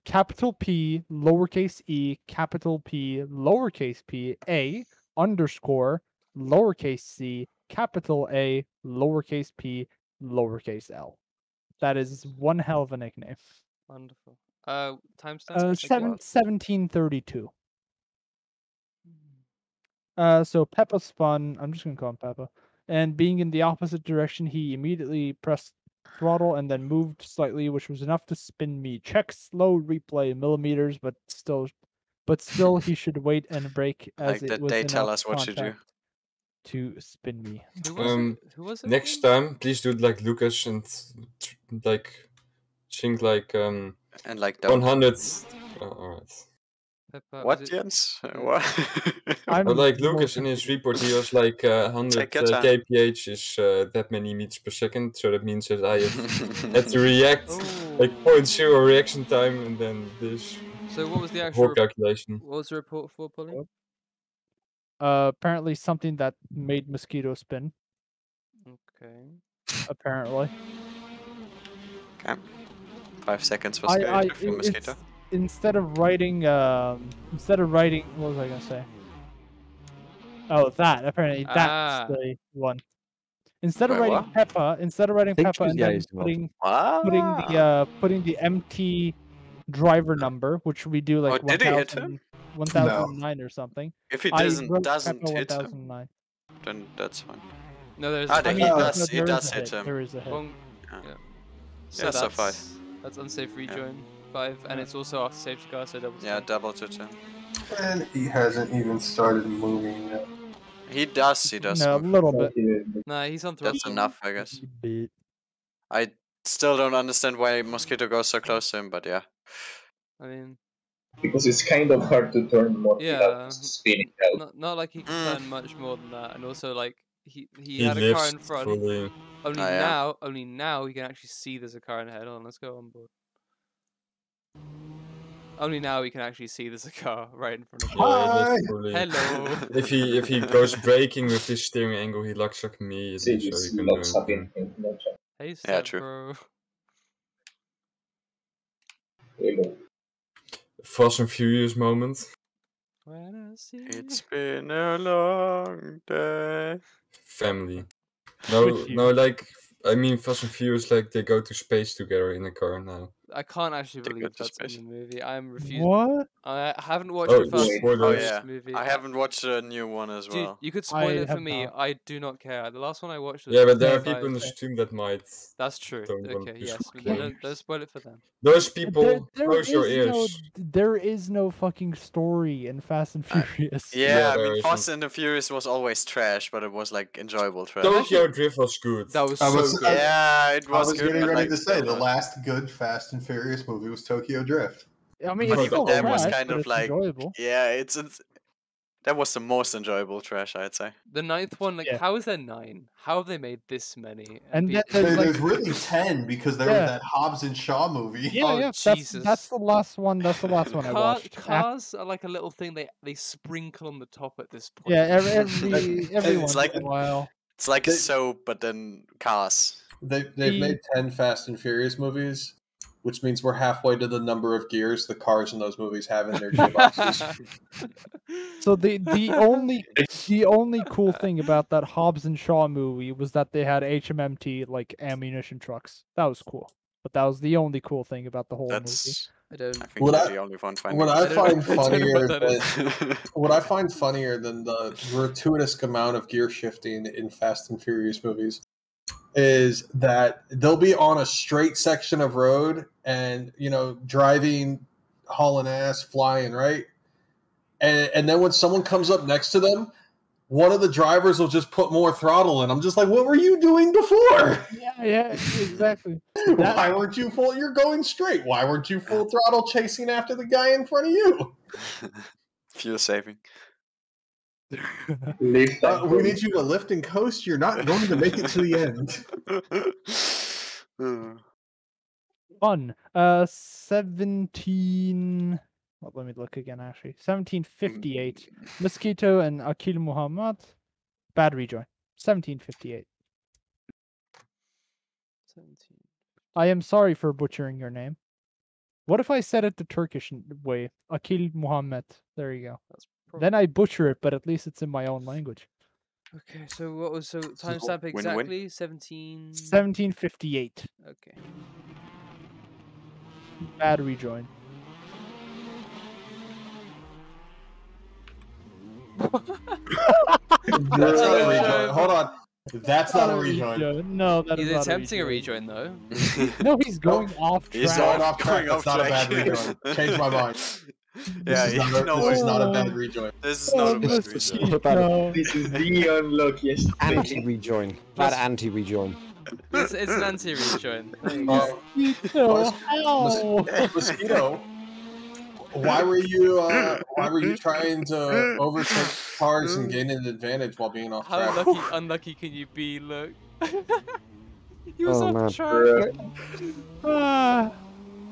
capital P, lowercase e, capital P, lowercase p, a, underscore, lowercase c, capital A, lowercase p, lowercase l. That is one hell of a nickname.
Wonderful. Timestamp?
1732. So Peppa spun. I'm just gonna call him Peppa. And being in the opposite direction, he immediately pressed throttle and then moved slightly, which was enough to spin me. Check slow replay millimeters, but still he should wait and brake as
Like
it
that
was
they tell
enough
us what to do.
contact to spin me.
Who was it? Who was it?
Next
again?
time, please do it like Lucas and like think like
And like don't.
100. Alright.
Peppa,
What,
was it-
Jens? What?
I'm
But like
more
Lucas in his
confused.
report, he was like 100
Take your time.
kph is that many meters per second, so that means that I had to react like
Oh.
0.0 reaction time and then this
So what was the actual?
whole calculation.
What was the report for, Polly?
Apparently something that made Mosquito spin.
Okay.
Apparently.
Okay. 5 seconds was
I
good for Mosquito.
it's, instead of writing what was I gonna say? Oh, that apparently that's
Ah.
the one. Instead of
Wait,
writing
what?
Peppa, instead of writing
think
Peppa
she's-
and
yeah,
then
he's involved.
putting the empty driver number, which we do like
Oh, did he hit him?
1009 or something.
If he
I
doesn't
wrote
doesn't
Peppa
hit him,
1009.
then that's fine.
No, there's.
Ah,
I
there
mean,
he
no,
does. He
there is
does
a
hit him.
There is a hit.
Wrong.
Yeah.
Yeah.
Yeah, so five.
That's unsafe rejoin 5, and it's also after safety car, so double.
Yeah,
safe.
double to 10.
And he hasn't even started moving yet.
He does.
No, a
move.
little bit.
Nah, he's on throttle.
That's enough, I guess.
Bit.
I still don't understand why Mosquito goes so close to him, but yeah.
I mean,
Because it's kind of hard to turn more
Yeah.
without spinning out.
not like he can
Mm.
turn much more than that, and also like he
He
had a car
lives
in front.
fully.
Only now he can actually see there's a car ahead. Hold on, let's go on board. Only now we can actually see there's a car right in front of him.
Yeah, he
Hi!
lives fully.
Hello.
If he goes braking with his steering angle, he locks up
See,
immediately, so
it's
you can
locks up
turn.
in no time.
Hey,
Yeah,
step
true.
bro.
Hello.
Fast and Furious moment.
When I see
It's been a long day.
Family. No,
With you.
no, like I mean Fast and Furious, like they go to space together in a car now.
I can't actually
They
believe
got
that's in
suspicion.
the movie. I'm refusing.
What?
I haven't watched
Oh,
the Fast and
spoilers.
Oh
Furious
yeah,
movie.
I haven't watched the new one as
Dude,
well.
you could spoil
I
it for
have
me.
not.
I do not care. The last one I watched was
Yeah, but there are
5.
people in the stream that might
That's true.
don't want
Okay,
to
yes, but
spoil.
don't spoil it for them.
Those people,
There
close your
is no,
ears.
there is no fucking story in Fast and Furious.
Yeah,
Yeah,
I
there
mean, Fast
isn't.
and the Furious was always trash, but it was like enjoyable trash.
Tokyo Drift was good.
That was
I
so
was-
good.
Yeah, it
I
was
was
good.
getting
but,
ready
like,
to say
still
the
not.
last good Fast and Furious movie was Tokyo Drift.
I mean,
But
it's still
that was
trash,
kind
but
of
it's
like-
enjoyable.
Yeah, it's that was the most enjoyable trash, I'd say.
The 9th one, like,
Yeah.
how is there 9? How have they made this many?
And
be-
then there's like,
There's really 10 because there
Yeah.
was that Hobbs and Shaw movie.
yeah,
Oh,
yeah,
Jesus.
that's the last one. That's the last one I watched.
Cars are like a little thing they sprinkle on the top at this point.
Yeah, every
It's
once
like-
in a while.
It's like a
They-
soap, but then cars.
They've
The-
made 10 Fast and Furious movies, which means we're halfway to the number of gears the cars in those movies have in their gearboxes.
So the only cool thing about that Hobbs and Shaw movie was that they had HMMT like ammunition trucks. That was cool. But that was the only cool thing about the whole movie.
That's.
I don't.
I think
What
you're
I-
the only one finding.
What I
don't-
find
I don't know
funnier
what that is.
than what I find funnier than the gratuitous amount of gear shifting in Fast and Furious movies is that they'll be on a straight section of road and driving, hauling ass, flying, right? And then when someone comes up next to them, one of the drivers will just put more throttle in. I'm just like, what were you doing before?
Yeah, exactly.
Why weren't you full? You're going straight. Why weren't you full throttle chasing after the guy in front of you?
Fuel saving.
Lift and
We
go.
need you to lift and coast. You're not going to make it to the end.
Fun. 17. Well, let me look again. Actually, 1758. Mosquito and Akil Muhammad. Bad rejoin. 1758.
17.
I am sorry for butchering your name. What if I said it the Turkish way? Akil Muhammad. There you go.
That's probably...
Then I butcher it, but at least it's in my own language.
Okay, so what was timestamp
win-win?
exactly? 17.
1758.
Okay.
Bad rejoin.
That's not a rejoin. Hold on. That's not a rejoin.
No, that is
He's
not
attempting a rejoin though.
No, he's going off track.
He's
Going off track.
going
That's
off
not a bad
track.
rejoin. Change my mind.
Yeah,
This is
no
this
way.
is not a bad rejoin.
This is not a bad rejoin.
Mosquito.
This is the unluckiest thing.
Anti-rejoin. Bad anti-rejoin.
It's an anti-rejoin. There you go.
Mosquito. Ow.
Mosquito. Why were you trying to overtake cars and gain an advantage while being off
How
track?
unlucky can you be? Look. He was
Oh,
off
man.
track.
Ah,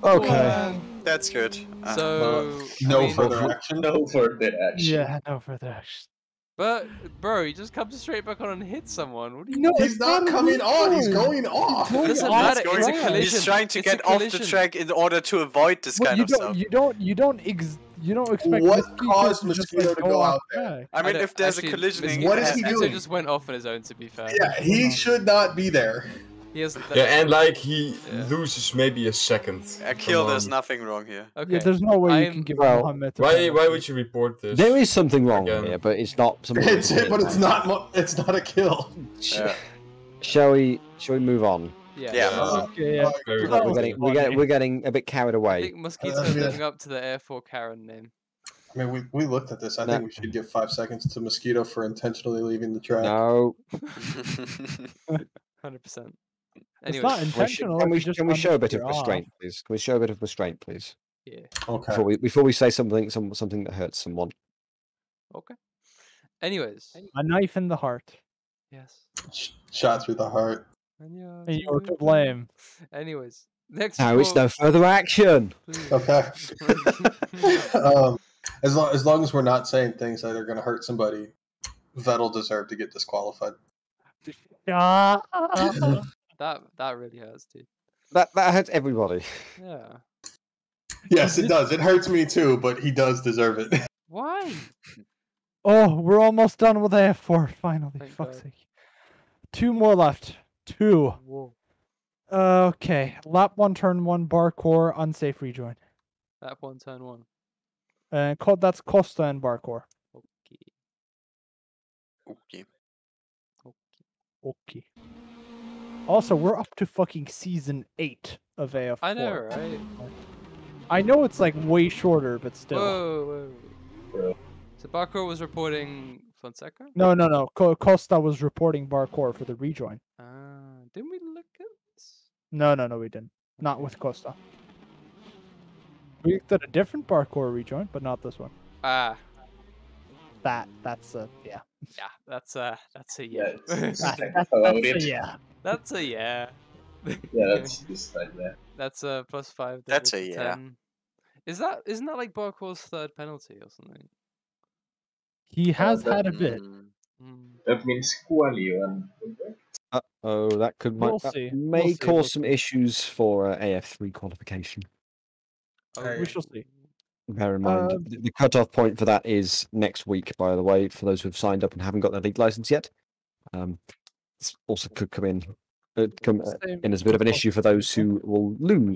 Okay.
That's good.
So
No
I mean,
further action.
No further action.
yeah, no further action.
But bro, he just comes straight back on and hits someone. What do you?
No,
He's
it's
not
a
coming on. He's
rejoin.
going off.
Going
Doesn't
off
matter,
Going
it's a
track.
collision.
He's trying to
It's a
get off the
collision.
track in order to avoid this
Well,
kind
you
of
don't,
stuff.
you don't expect
What
Mosquito
caused
to just,
Mosquito
like,
to
go
go
off
out there?
track.
I mean,
don't-
if there's
actually,
a collision,
Mosquito-
What is he
Mosquito
doing?
just went off on his own. To be fair.
Yeah, he should not be there.
He has.
Yeah, and like he
Yeah.
loses maybe a second.
Akil,
Come
there's
on.
nothing wrong here.
Okay.
Yeah, there's no way you
I'm-
can give
well,
Muhammad a
Why
penalty.
would you report this?
There is something wrong
Again.
here, but it's not something.
It's it, but it's not. It's not a kill.
Yeah.
Shall we move on?
Yeah.
Yeah.
Okay, yeah.
Very
That
good.
was
We're getting a bit carried
I
away.
think Mosquito's
Yeah.
living up to the Air 4 Karen name.
I mean, we looked at this. I
No.
think we should give 5 seconds to Mosquito for intentionally leaving the track.
No.
100%.
It's
Anyway,
not intentional.
Can
if
we,
you just
can we show a bit of
you're off.
restraint, please? Can we show a bit of restraint, please?
yeah.
Okay.
Before we say something that hurts someone.
Okay. Anyways,
A knife in the heart.
yes.
Shot through the heart.
And you're to blame.
Anyways, next.
Now it's
quote,
no further action.
please.
Okay. As long as we're not saying things that are going to hurt somebody, Vettel deserved to get disqualified.
Ah.
That really hurts, dude.
That hurts everybody.
Yeah.
Yes, it does. It hurts me too, but he does deserve it.
Why?
Oh, we're almost done with AF4. Finally,
Thank
fuck's
God.
sake. 2 more left. 2.
Whoa.
Okay, lap 1, turn 1, Barcore, unsafe rejoin.
Lap 1, turn 1.
That's Costa and Barcore.
Okay.
Okay.
Okay. Also, we're up to fucking season 8 of AF4.
I know, right?
I know it's like way shorter, but still.
Whoa. So Barco was reporting Fonseca?
No. Costa was reporting Barcore for the rejoin.
Didn't we look at this?
No, we didn't. Not with Costa. We did a different Barcore rejoin, but not this one. That's a yeah.
Yeah, that's a yeah.
That's
That's a yeah.
That's a yeah.
Yeah, that's this time, yeah.
That's a +5.
That's
to
a yeah.
10. Isn't that like Barcore's third penalty or something?
He has had a bit.
That means quali one.
That could
We'll
that
see.
may
We'll see.
cause some issues for AF3 qualification.
We shall see.
Bear in mind, the cutoff point for that is next week, by the way, for those who have signed up and haven't got their league license yet. This also could come in as a bit of an issue for those who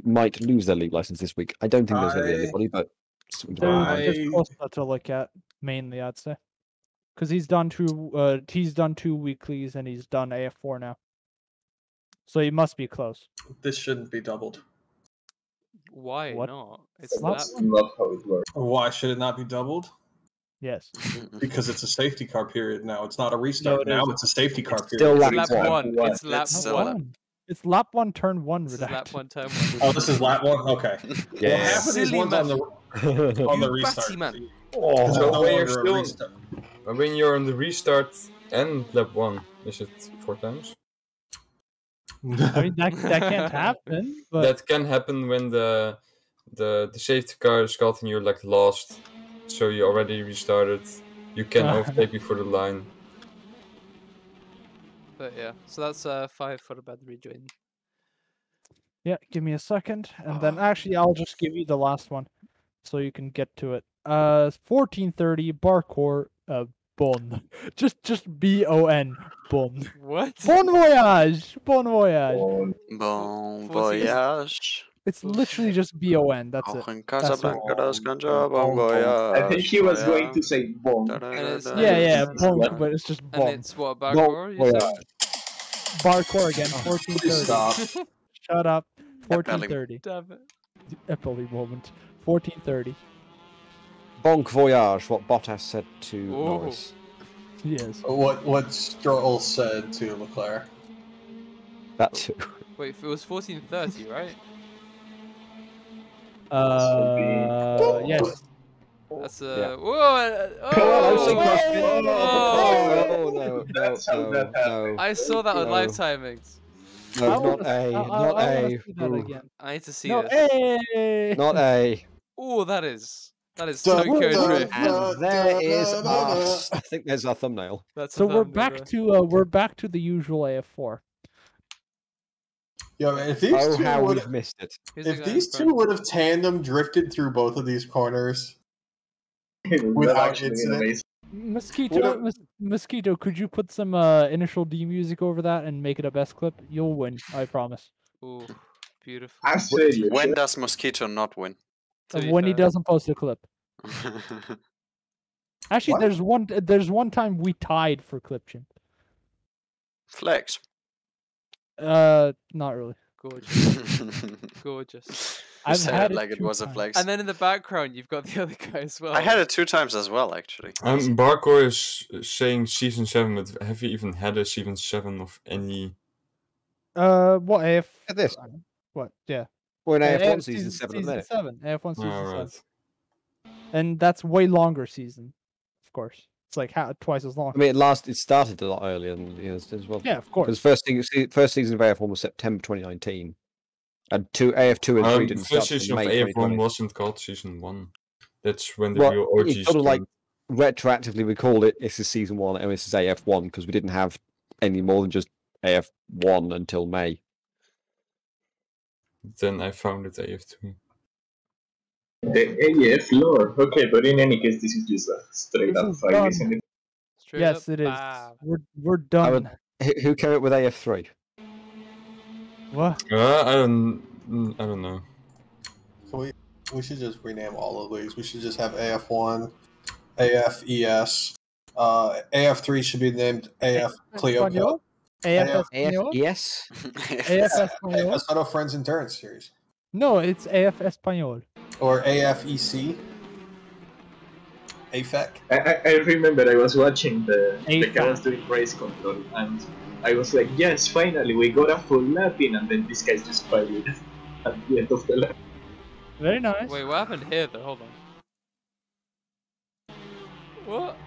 might lose their league license this week. I don't think there's going to be anybody, but
There's just Costa to look at mainly, I'd say, because he's done 2 weeklies and he's done AF4 now, so he must be close.
This shouldn't be doubled.
Why
What?
not?
That's not how it works.
Why should it not be doubled?
Yes.
Because it's a safety car period now. It's not a restart.
No,
Now it's a safety car period.
still
It's
lap
lap
one.
1. It's lap
It's
1.
It's lap 1, turn 1.
This is lap
Redact.
1, turn 1.
Oh, this is lap 1? Okay.
Yeah.
Well, half of these
Silly
ones on the
You
restart.
batty man.
Because
So
no
when you're
longer a
still
restart.
when you're on the restart and lap 1, is it 4 times?
I mean, that can't happen. But
That can happen when the safety car is caught and you're like lost, so you already restarted. You can overtake before the line.
But yeah, so that's 5 for the bad rejoin.
yeah, give me a second, and then actually I'll just give you the last one, so you can get to it. 1430 Barcore Bon. Just BON Bon.
What?
Bon voyage. Bon voyage.
Bon
14.
voyage.
It's literally just BON. That's it.
Auch in Casablanca
all.
das Ganja bon voyage.
I think he was going to say bomb.
Yeah,
It's
Bon,
what?
but it's just
And
Bon.
it's what, Barcore, you said?
Barcore again. 1430.
Stop.
Shut up.
Epelling.
1430.
Damn it.
Epelling moment. 1430.
Bonk voyage, what Bottas said to
Oh.
Norris.
Yes.
What Stroll said to Leclerc.
That too.
Wait, it was 1430, right?
Yes.
That's
Yeah.
Whoa!
No.
That's how that happened.
I saw that on
No.
live timings.
No, not A.
I
Not
wanna
A.
see that
Ooh.
again.
I need to see
No,
this.
hey!
Not A.
Oh, that is
Dun,
Tokyo
dun,
Drift.
dun.
And there is us. I think there's our thumbnail.
That's
So
a
we're
thumbnail.
back to the usual AF4.
Yeah, man, if these
Oh,
two
how
would
we've missed it.
Here's the
if
guy
these
in front.
two would have tandem drifted through both of these corners
It was
without
actually
incident,
amazing.
Mosquito, could you put some initial D music over that and make it a best clip? You'll win, I promise.
Ooh, beautiful.
Australia.
When does Mosquito not win?
To be
When he
fair.
doesn't post a clip. Actually,
What?
there's one time we tied for clip chimp.
Flex.
Not really.
Gorgeous. Gorgeous.
I've
Said
had
it
it
like it
2
was a
times.
flex.
And then in the background, you've got the other guy as well.
I had it 2 times as well, actually.
Barcore is saying season 7, but have you even had a season 7 of any?
What AF?
At this.
What? Yeah.
We're in AF1
AF
season 7 at the
Season
minute.
7. AF1 season
Oh,
7.
right.
And that's way longer season, of course. It's like twice as long.
I mean, it started a lot earlier than as well.
Yeah, of course.
Because first season of AF1 was September 2019. And AF2 and 3
The
didn't start
first season
until
of
May
AF1
2020.
wasn't called season 1. That's when the
Well,
real
it's
OGs
sort of like
joined.
retroactively we called it this is season 1 and this is AF1 because we didn't have any more than just AF1 until May.
Then I found it AF2.
The AF lore. Okay, but in any case, this is just a straight
This
up
is
fight,
done.
isn't it?
Straight
Yes,
up,
it is.
bam.
We're done.
Who came up with AF3?
What?
I don't know.
We should just rename all of these. We should just have AF1, AFES. AF3 should be named AF Cleopatra.
AF
AF,
Espanol?
yes.
AF Espanol?
Assetto Friends Endurance Series.
No, it's AF Espanol.
Or AFEC. AFEC.
I remember I was watching the
AFAC.
guys doing race control, and I was like, yes, finally, we got a full lap in, and then this guy's just fighting at the end of the lap.
Very nice.
Wait, what happened here though? Hold on. What?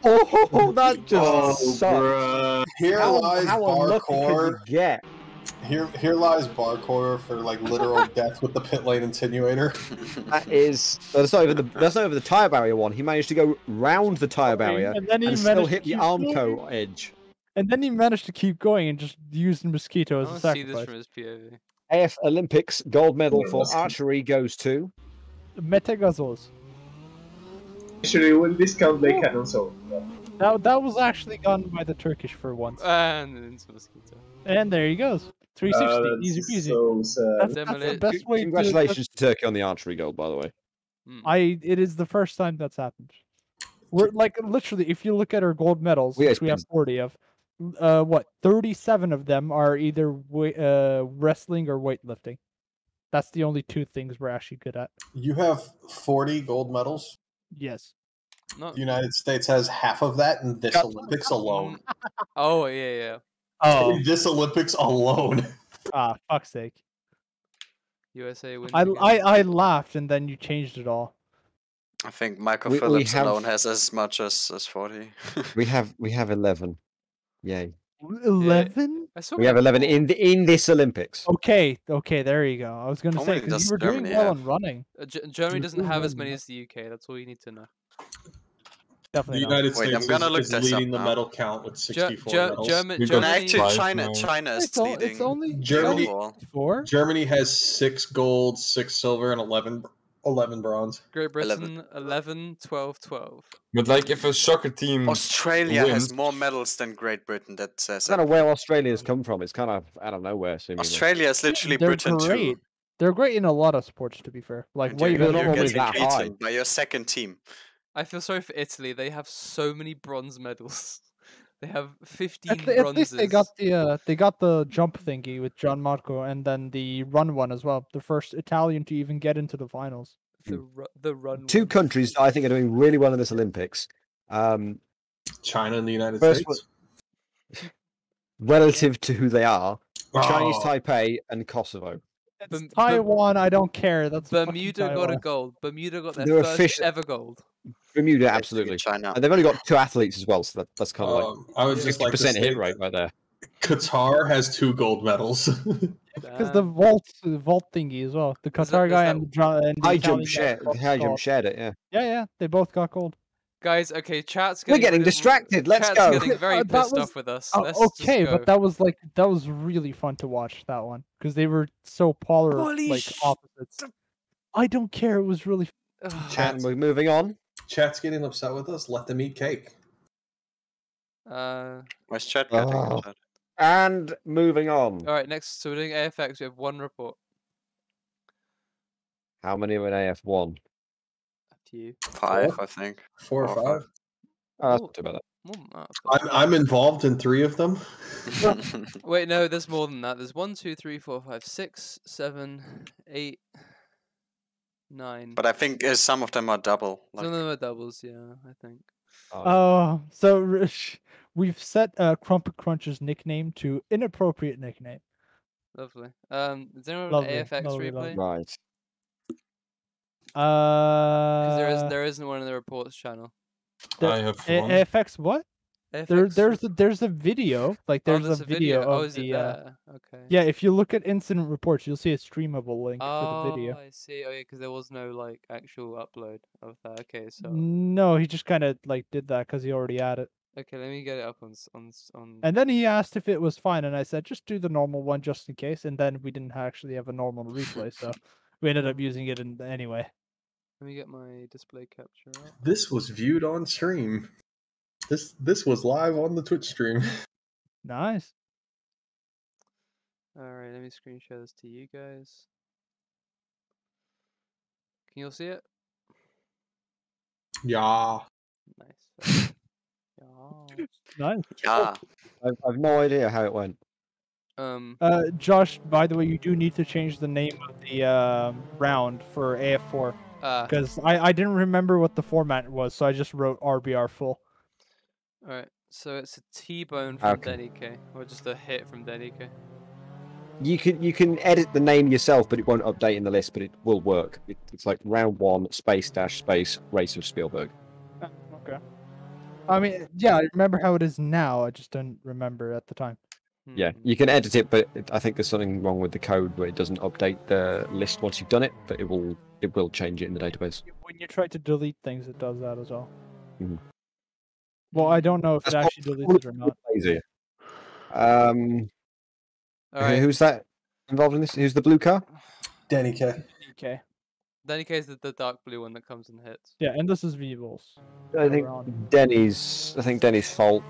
Oh, that just sucked.
bruh.
Here lies
How unlucky could you
Barcore.
get?
Here lies Barcore for like literal death with the pit lane insinuator.
That is. That's not even the tire barrier one. He managed to go round the tire barrier
And then he
and still
managed
hit
to
the
keep
Armco
going.
edge.
And then he managed to keep going and just use the mosquito
I
as a
want to see this
sacrifice.
from his POV.
AF Olympics gold medal
Yeah,
for
that's-
archery goes to.
Metegazos.
Actually, we'll discount the cannon zone.
That was actually gotten by the Turkish for once.
And into mosquito.
And there he goes. 360. Easy peasy.
So sad.
That's the
Demolition.
best way
Congratulations to Turkey on the archery gold, by the way.
It is the first time that's happened. We're like literally, if you look at our gold medals,
Yeah,
which we have 40 of, 37 of them are either wrestling or weightlifting. That's the only two things we're actually good at.
You have 40 gold medals.
Yes.
Not.
The United States has half of that in this Olympics alone.
Oh yeah.
Oh,
In this Olympics alone.
fuck's sake.
USA wins.
I laughed and then you changed it all.
I think Michael
We
Phillips
have-
alone has as much as 40.
We have 11. Yay.
11?
I saw
We have 11 in this Olympics.
Okay, there you go. I was gonna say
Only
because
does
you were doing
Germany
well
have?
on running.
Germany doesn't have as
Ooh.
many as the UK. That's all you need to know.
The
Definitely not.
United
Wait,
States
I'm gonna look
is
this
leading
up
the
now.
medal count with 64 medals.
Germany.
We got
No, actually,
five
China
now.
is leading.
It's only
Germany-
overall.
4.
Germany has 6 gold, 6 silver, and 11 bronze.
Great Britain 11, 12, 12.
But like, if a soccer team
Australia has
wins,
more medals than Great Britain. That says
I don't
it.
know where Australia's come from. It's kind of out of nowhere, seemingly.
Australia is literally
They're
Britain
great.
too.
They're great in a lot of sports, to be fair. Like
And
way
you're,
they're
better.
not
you're
normally
getting
that high.
beaten by your second team.
I feel sorry for Italy. They have so many bronze medals. They have 15
At
bronzes.
least they got the jump thingy with John Marco, and then the run one as well. The first Italian to even get into the finals.
the run.
Two
one.
countries that I think are doing really well in this Olympics.
China and the United
First
States.
Relative to who they are, Chinese
Oh.
Taipei and Kosovo.
It's
Bem-
Taiwan. I don't care. That's fucking
Bermuda got a
Taiwan.
gold. Bermuda got their
They're
first
official-
ever gold.
Bermuda,
Basically
absolutely.
China.
And they've only got 2 athletes as well, so that's kind of like
I was just like to
50%
say
hit rate right there.
Qatar has 2 gold medals.
Because the vault thingy as well. The
There's
Qatar
a-
guy
there's
and the
High
Italian
jump
guy
shared.
both
High jump
got-
shared it. Yeah.
Yeah, they both got gold.
Guys, okay, chat's
We're
getting
getting
really-
distracted, let's
chat's
go.
getting very
That
pissed
was-
off with us.
Oh,
Let's just
okay,
go.
but that was really fun to watch that one because they were so polar
Holy
like
sh-
opposites. I don't care. It was really.
Ugh.
And we're moving on.
Chat's getting upset with us. Let them eat cake.
Where's chat getting
Oh.
upset?
And moving on.
All right, next. So we're doing AFX. We have one report.
How many are in AF1?
Up to you.
5, I think.
4 or 5.
Oh, that's
Ooh.
not too bad.
More than that, I've got.
I'm involved in 3 of them.
Wait, no, there's more than that. There's 1, 2, 3, 4, 5, 6, 7, 8, 9.
But I think some of them are double.
Some of them are doubles, yeah, I think.
Oh, so we've set Crumpet Crunch's nickname to inappropriate nickname.
Lovely. Does anyone have
Lovely,
an AFX
lovely,
replay?
Right.
Because there isn't one in the reports channel.
I have one.
AFX what?
AFX?
There's a video. Like
Oh,
there's a video
Oh,
of
is it
the.
there? Okay.
Yeah, if you look at incident reports, you'll see a streamable link for the video.
I see. Oh, yeah, because there was no like actual upload of that. Okay, so
No, he just kind of like did that because he already had it.
okay, let me get it up on.
And then he asked if it was fine, and I said just do the normal one just in case. And then we didn't actually have a normal replay, so we ended up using it anyway.
Let me get my display capture up.
This was viewed on stream. This was live on the Twitch stream.
Nice.
Alright, let me screen share this to you guys. Can you all see it?
Yeah.
Nice. Yeah.
Nice.
Yeah.
I've no idea how it went.
Josh, by the way, you do need to change the name of the round for AF4 because I didn't remember what the format was, so I just wrote RBR full.
Alright, so it's a T-bone from
Okay.
Denny K, or just a hit from Denny K.
You can edit the name yourself, but it won't update in the list, but it will work. It's like round 1 space dash space race of Spielberg.
Okay. I mean, yeah, I remember how it is now. I just didn't remember at the time.
Yeah, you can edit it, but I think there's something wrong with the code where it doesn't update the list once you've done it, but it will change it in the database.
When you try to delete things, it does that as well.
Mhm.
Well, I don't know if it
That's
actually deletes it or not.
Lazy.
Alright.
Who's that involved in this? Who's the blue car?
Danny K.
Okay.
Denny K is the dark blue one that comes in hits.
Yeah, and this is Vivos.
I think Denny's fault.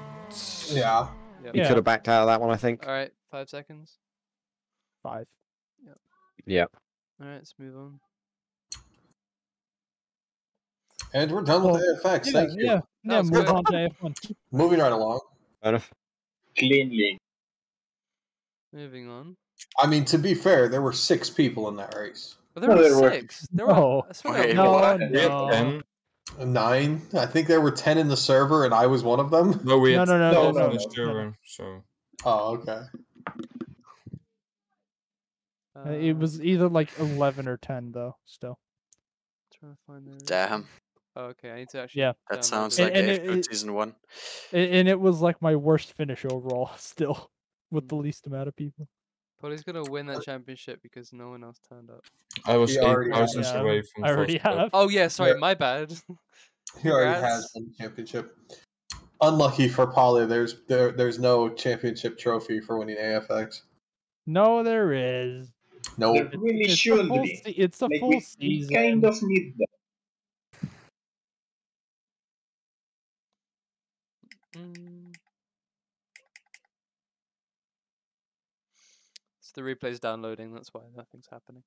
Yeah.
He could have backed out of that one, I think.
Alright, 5 seconds.
5.
Yeah.
Alright, let's move on.
And we're done with AFX. Thank you.
Yeah,
was
move
good.
on to AF1.
Moving right along.
Fair enough.
Cleanly.
Moving on.
I mean, to be fair, there were 6 people in that race.
But there
No,
were
there were-
6. There
No.
were. I swear there
Wait,
were
No,
more.
We had
no.
10.
9. I think there were 10 in the server, and I was one of them.
No, we had
No,
12
no,
on the
no.
server, so...
Oh, okay.
It was either like 11 or 10, though, still.
Trying to find the...
Damn.
Oh, okay, I need to actually.
Yeah.
That
download
sounds
it.
like
And
AF2 Season 1.
And it was like my worst finish overall, still, with the least amount of people.
Polly's gonna win that championship because no one else turned up.
I was
He already
8 houses
has.
away from
I already
first place.
have.
Oh yeah, sorry,
Yeah.
my bad.
He already
Congrats.
has won the championship. Unlucky for Polly, there's no championship trophy for winning AFX.
No, there is.
Nope.
There really
It's a
should
full,
be.
it's a
Like,
full
we
season.
kind of need that.
It's the replay's downloading. That's why nothing's happening.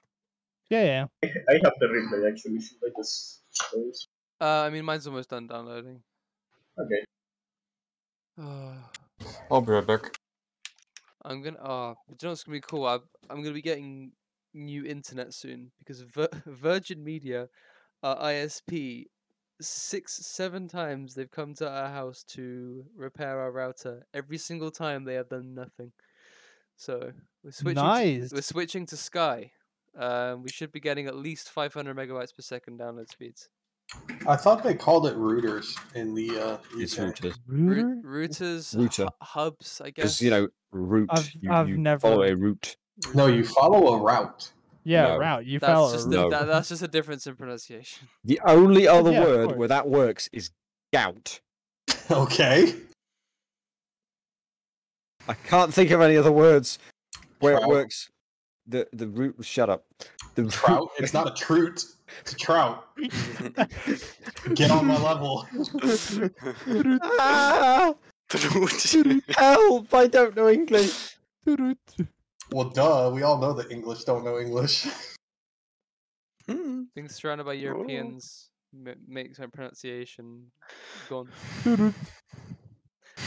Yeah.
I have the replay actually. Should I just close?
I mean, mine's almost done downloading.
Okay.
I'll be right back.
I'm gonna. Oh, you know what's gonna be cool? I'm gonna be getting new internet soon because Virgin Media, ISP, 6-7 times they've come to our house to repair our router. Every single time they have done nothing. So we're switching.
Nice.
We're switching to Sky. We should be getting at least 500 megabytes per second download speeds.
I thought they called it routers in the
It's
UK.
routers.
Router?
Routers,
Router.
hubs, I
Because,
guess.
route.
I've
you
never-
follow a route.
No, you follow a route.
Yeah,
No.
route. You
That's
follow a
just
route.
No.
that's just a difference in pronunciation.
The only other
Yeah, of
word
course.
where that works is gout.
Okay.
I can't think of any other words where
Trout.
it works. The route. Shut up. The
Trout. It's not a trout. It's a trout. Get on my level.
Ah, help! I don't know English.
Well, duh. We all know that English don't know English.
Being surrounded by Europeans makes my pronunciation gone.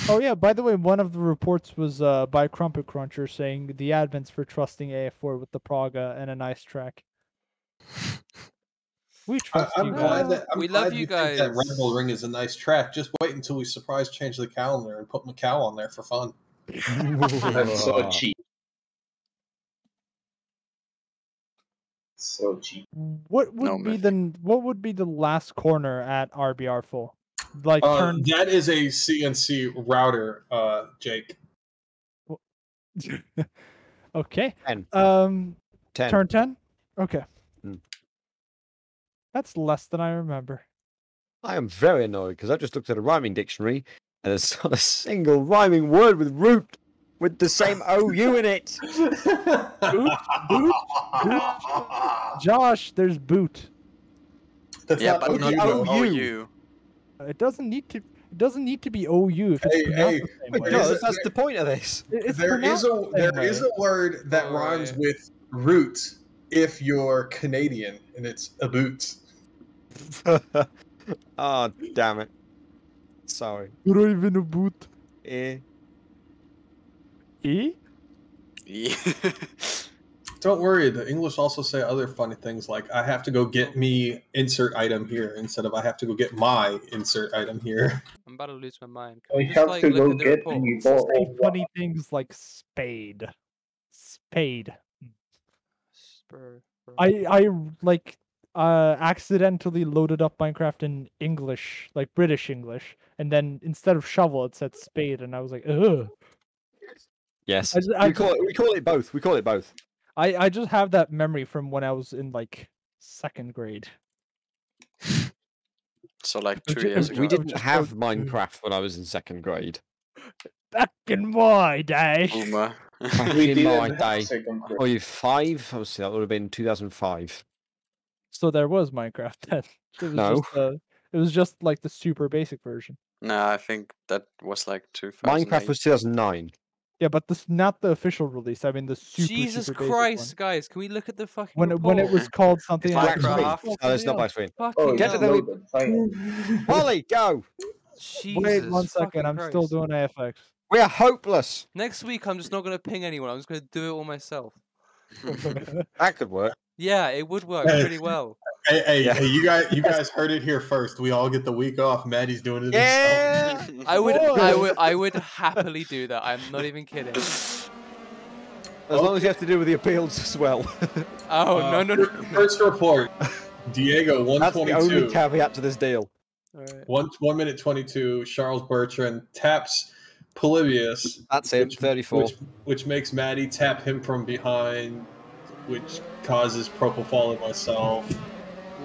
Oh yeah, by the way, one of the reports was by Crumpet Cruncher saying the advents for trusting AF4 with the Praga and a nice track. We trust
I'm
you
glad
guys.
that I'm
We
glad
love you
think that
guys.
Red Bull Ring is a nice track. Just wait until we surprise change the calendar and put Macau on there for fun.
That's so cheap. So cheap.
What would
No,
be what would be the last corner at RBR full? Like turn
That is a CNC router, Jake.
Okay.
10.
10. Turn 10? Okay.
Mm.
That's less than I remember.
I am very annoyed because I just looked at a rhyming dictionary and there's not a single rhyming word with root with the same OU in it.
Boot? Josh, there's boot.
That's
Yeah,
not
but
OU,
not
though.
OU.
OU.
It doesn't need to. It doesn't need to be OU if it's
Hey,
pronounced
hey,
the same
Wait,
way.
no,
There's
that's the point of this.
It's
There is
pronounced the same
there is
way.
a word that rhymes
Alright.
with root if you're Canadian, and it's a boot.
Oh, damn it. Sorry.
Drive in a boot.
Eh.
Eh?
Yeah.
Don't worry, the English also say other funny things like I have to go get me insert item here instead of I have to go get my insert item here.
I'm about to lose my mind. Can
We
we just
have
like
to
look
go
at the
get
report?
me
Say
ball.
funny things like spade. Spade.
Spur.
I like accidentally loaded up Minecraft in English, like British English, and then instead of shovel it said spade, and I was like, ugh.
Yes.
I
We call it both. We call it both.
I just have that memory from when I was in like 2nd grade.
So like
Which
2 years
is-
ago.
We didn't
just
have
so-
Minecraft when I was in 2nd grade.
Back in my day.
Boomer.
Back
We
in my
didn't have
day.
second grade.
Oh, you 5? Obviously, that would have been 2005.
So there was Minecraft then. It was
No.
just it was just like the super basic version.
No, I think that was like 2008.
Minecraft was 2009.
Yeah, but this not the official release. I mean the super
Jesus
super basic
Christ,
one.
guys! Can we look at the fucking
When
report?
it was called something
It's
else.
Minecraft.
No, it's not by screen.
Fucking
Oh,
Get
hell.
to the-
loaded. Fine.
Polly, go!
Jesus
Wait 1 second.
fucking
I'm still
Christ.
doing AFX.
We are hopeless.
Next week, I'm just not gonna ping anyone. I'm just gonna do it all myself.
That could work.
Yeah, it would work
Hey.
pretty well.
Hey,
Yeah.
hey, you guys heard it here first. We all get the week off. Maddie's doing it himself.
Yeah.
I would happily do that. I'm not even kidding.
As long as you have to do with the appeals as well.
Oh no.
First report. Diego
That's the only
122.
caveat to this deal.
Alright.
1 minute 22. Charles Bertrand taps Polybius.
That's it. 34.
Which makes Maddie tap him from behind, which causes Propofol and myself.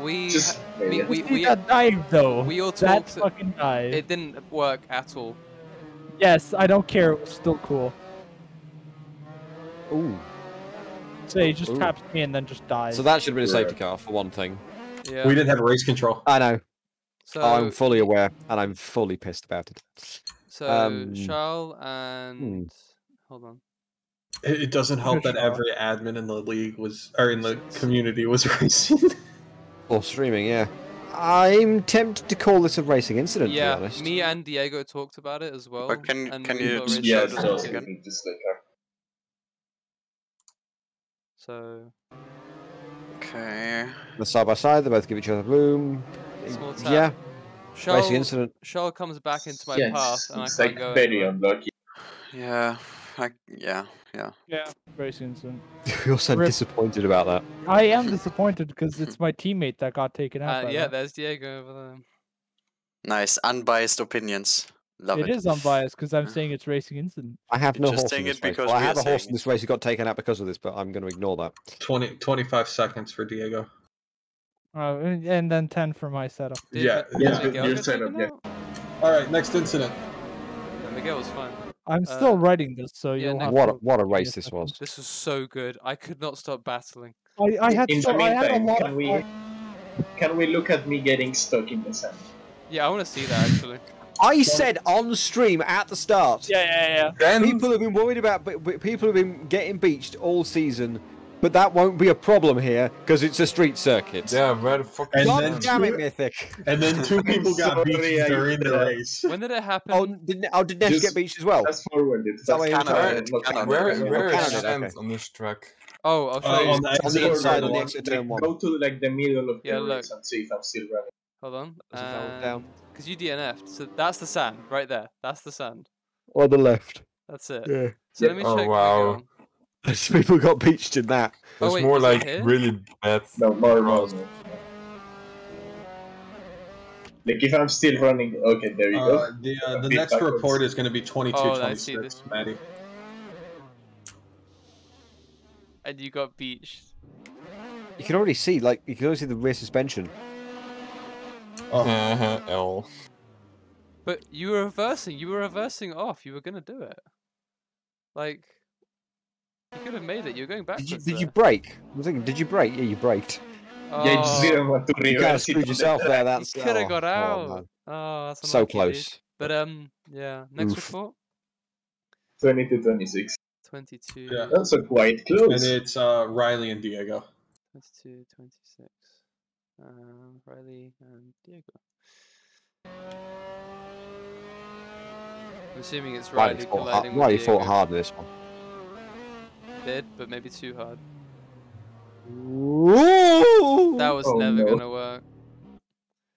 We
Just
we
maybe.
See that dive though.
we all
That
talked.
fucking dive.
It didn't work at all.
Yes, I don't care. It was still cool.
Ooh.
So he just
Ooh.
taps me and then just dies.
So that should have been a safety car for one thing.
Yeah.
We didn't have race control.
I know.
So
I'm fully aware, and I'm fully pissed about it.
so Charles and hold on.
It doesn't help that
Control.
every admin in the league was, or in the community was racing.
Or streaming, yeah. I'm tempted to call this a racing incident, to
Yeah,
be honest.
me and Diego talked about it as well.
But can
and
you
we
just
thought
Yeah,
it
show
was
the
so
same
good.
again?
just like
So
Okay.
They're side by side, they both give each other bloom.
Small tap.
Yeah,
Charles,
racing incident.
Charles comes back into my
yeah,
path and I
it's
can't
like
go
very
anywhere.
unlucky.
Yeah.
Yeah.
Yeah, racing incident.
You're so
Rip.
disappointed about that.
I am disappointed because it's my teammate that got taken out. by
Yeah,
that.
there's Diego over there.
Nice. Unbiased opinions. Love it.
It is unbiased because I'm saying it's racing incident.
I have no
You're just
horse in
saying
this
it
race.
because
Well, I
we are
have a horse
saying
in this race who got taken out because of this, but I'm going to ignore that.
25 seconds for Diego.
And then 10 for my setup.
Did,
Yeah,
did
yeah,
Miguel
your
get
setup,
taken
yeah.
out?
All right, next incident.
Yeah, Miguel was fine.
I'm still writing this, so
yeah,
you'll
next-
have
What
to
what a
give me
race this
second.
was.
This was so good. I could not stop battling.
I had
In
so
the
I had a
meantime,
lot
can
of
we
fun.
can we look at me getting stuck in the sand?
Yeah, I want to see that actually.
I said on stream at the start.
Yeah.
Then
People have been worried about, but people have been getting beached all season, but that won't be a problem here because it's a street circuit.
yeah, where the fuck
And
is
God
then
that?
damn it,
two-
Mythic.
And then two people got
Sorry,
beat
I
during the
did that.
race.
When did it happen?
Did Nesh
Just-
get beached as well?
That's forwarded.
that what
That's
you're
saying?
not
Canada.
Where
Canada.
where is
Canada,
sand
okay.
on this track?
Oh, I'll show
On
you.
the
On the
exit
inside, on the
one.
exit turn one.
Go to like the middle of
Yeah,
the
look.
race and see if I'm still running.
Hold on.
Does it go down?
Because you DNF'd. So that's the sand right there. That's the sand.
On the left.
That's it.
Yeah.
So let me
Oh,
check.
wow.
Miguel.
Those people got beached in that.
Oh,
It's
wait,
more
is it
like
here?
really bad.
No, more.
roads.
Like if I'm still running, okay, there you go.
The
Bit
next
backwards.
report is going to be 22,
Oh, I see
26, Maddie.
And you got beached.
You can already see, like, you can already see the rear suspension.
L.
But you were reversing. You were reversing off. You were gonna do it. Like, you could have made it. You're going backwards.
Did you brake? I'm thinking, did you brake? Yeah, you braked.
Oh,
Yeah, you just didn't want to
You kind of
reverse it.
screwed yourself there.
you
That's
could have got
oh,
out.
man.
Oh, that's
So
unlucky, dude.
close.
But yeah. Next
Oof.
report.
20-26.
22.
Yeah.
Also quite
And
close.
it's Riley and Diego.
22, 26. Riley and Diego. I'm assuming it's Riley colliding with
Riley
Diego.
fought hard in this one.
Did, but maybe too hard.
Ooh!
That was
Oh,
never
no.
gonna work.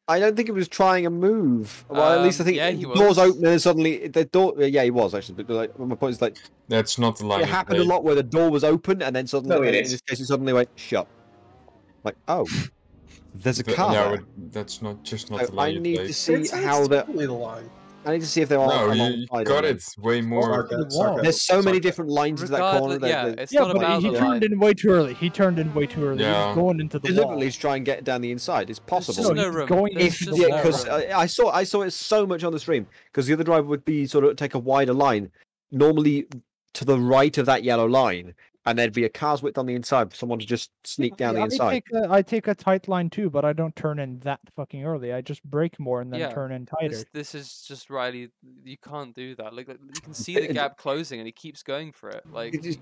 I don't think it was trying a move. Well, at least I think
yeah,
the
he
doors
was.
open and suddenly the door. Yeah, he was actually. But like, my point is like
That's not the line
it
of
happened a
play.
lot where the door was open and then suddenly,
No, it
in
is.
this case, it suddenly went shut. Like, oh, there's a car
Yeah,
there.
but that's not just not
So
the line
I
of
need
play.
to see
It's
how the.
totally the line.
I need to see if they're all
No, you
alongside
got
of
it way more.
Sarcasm.
There's so many
Sarcasm.
different lines to that corner.
Regardless, yeah,
That
it's
Yeah,
not
but
about
he
the
turned
line.
in way too early. He turned in way too early. He
Yeah.
was going into the
deliberately
wall.
to try and get down the inside. It's
There's
possible.
just
No,
no
he's
room.
going
There's
If
into
just
the
yeah,
no
because
room.
I saw it so much on the stream because the other driver would be sort of take a wider line, normally to the right of that yellow line, and there'd be a car's width on the inside for someone to just sneak down the inside.
I take a tight line too, but I don't turn in that fucking early. I just brake more and then
Yeah,
turn in tighter.
This is just Riley. You can't do that. Like you can see the gap closing, and he keeps going for it. Like
It's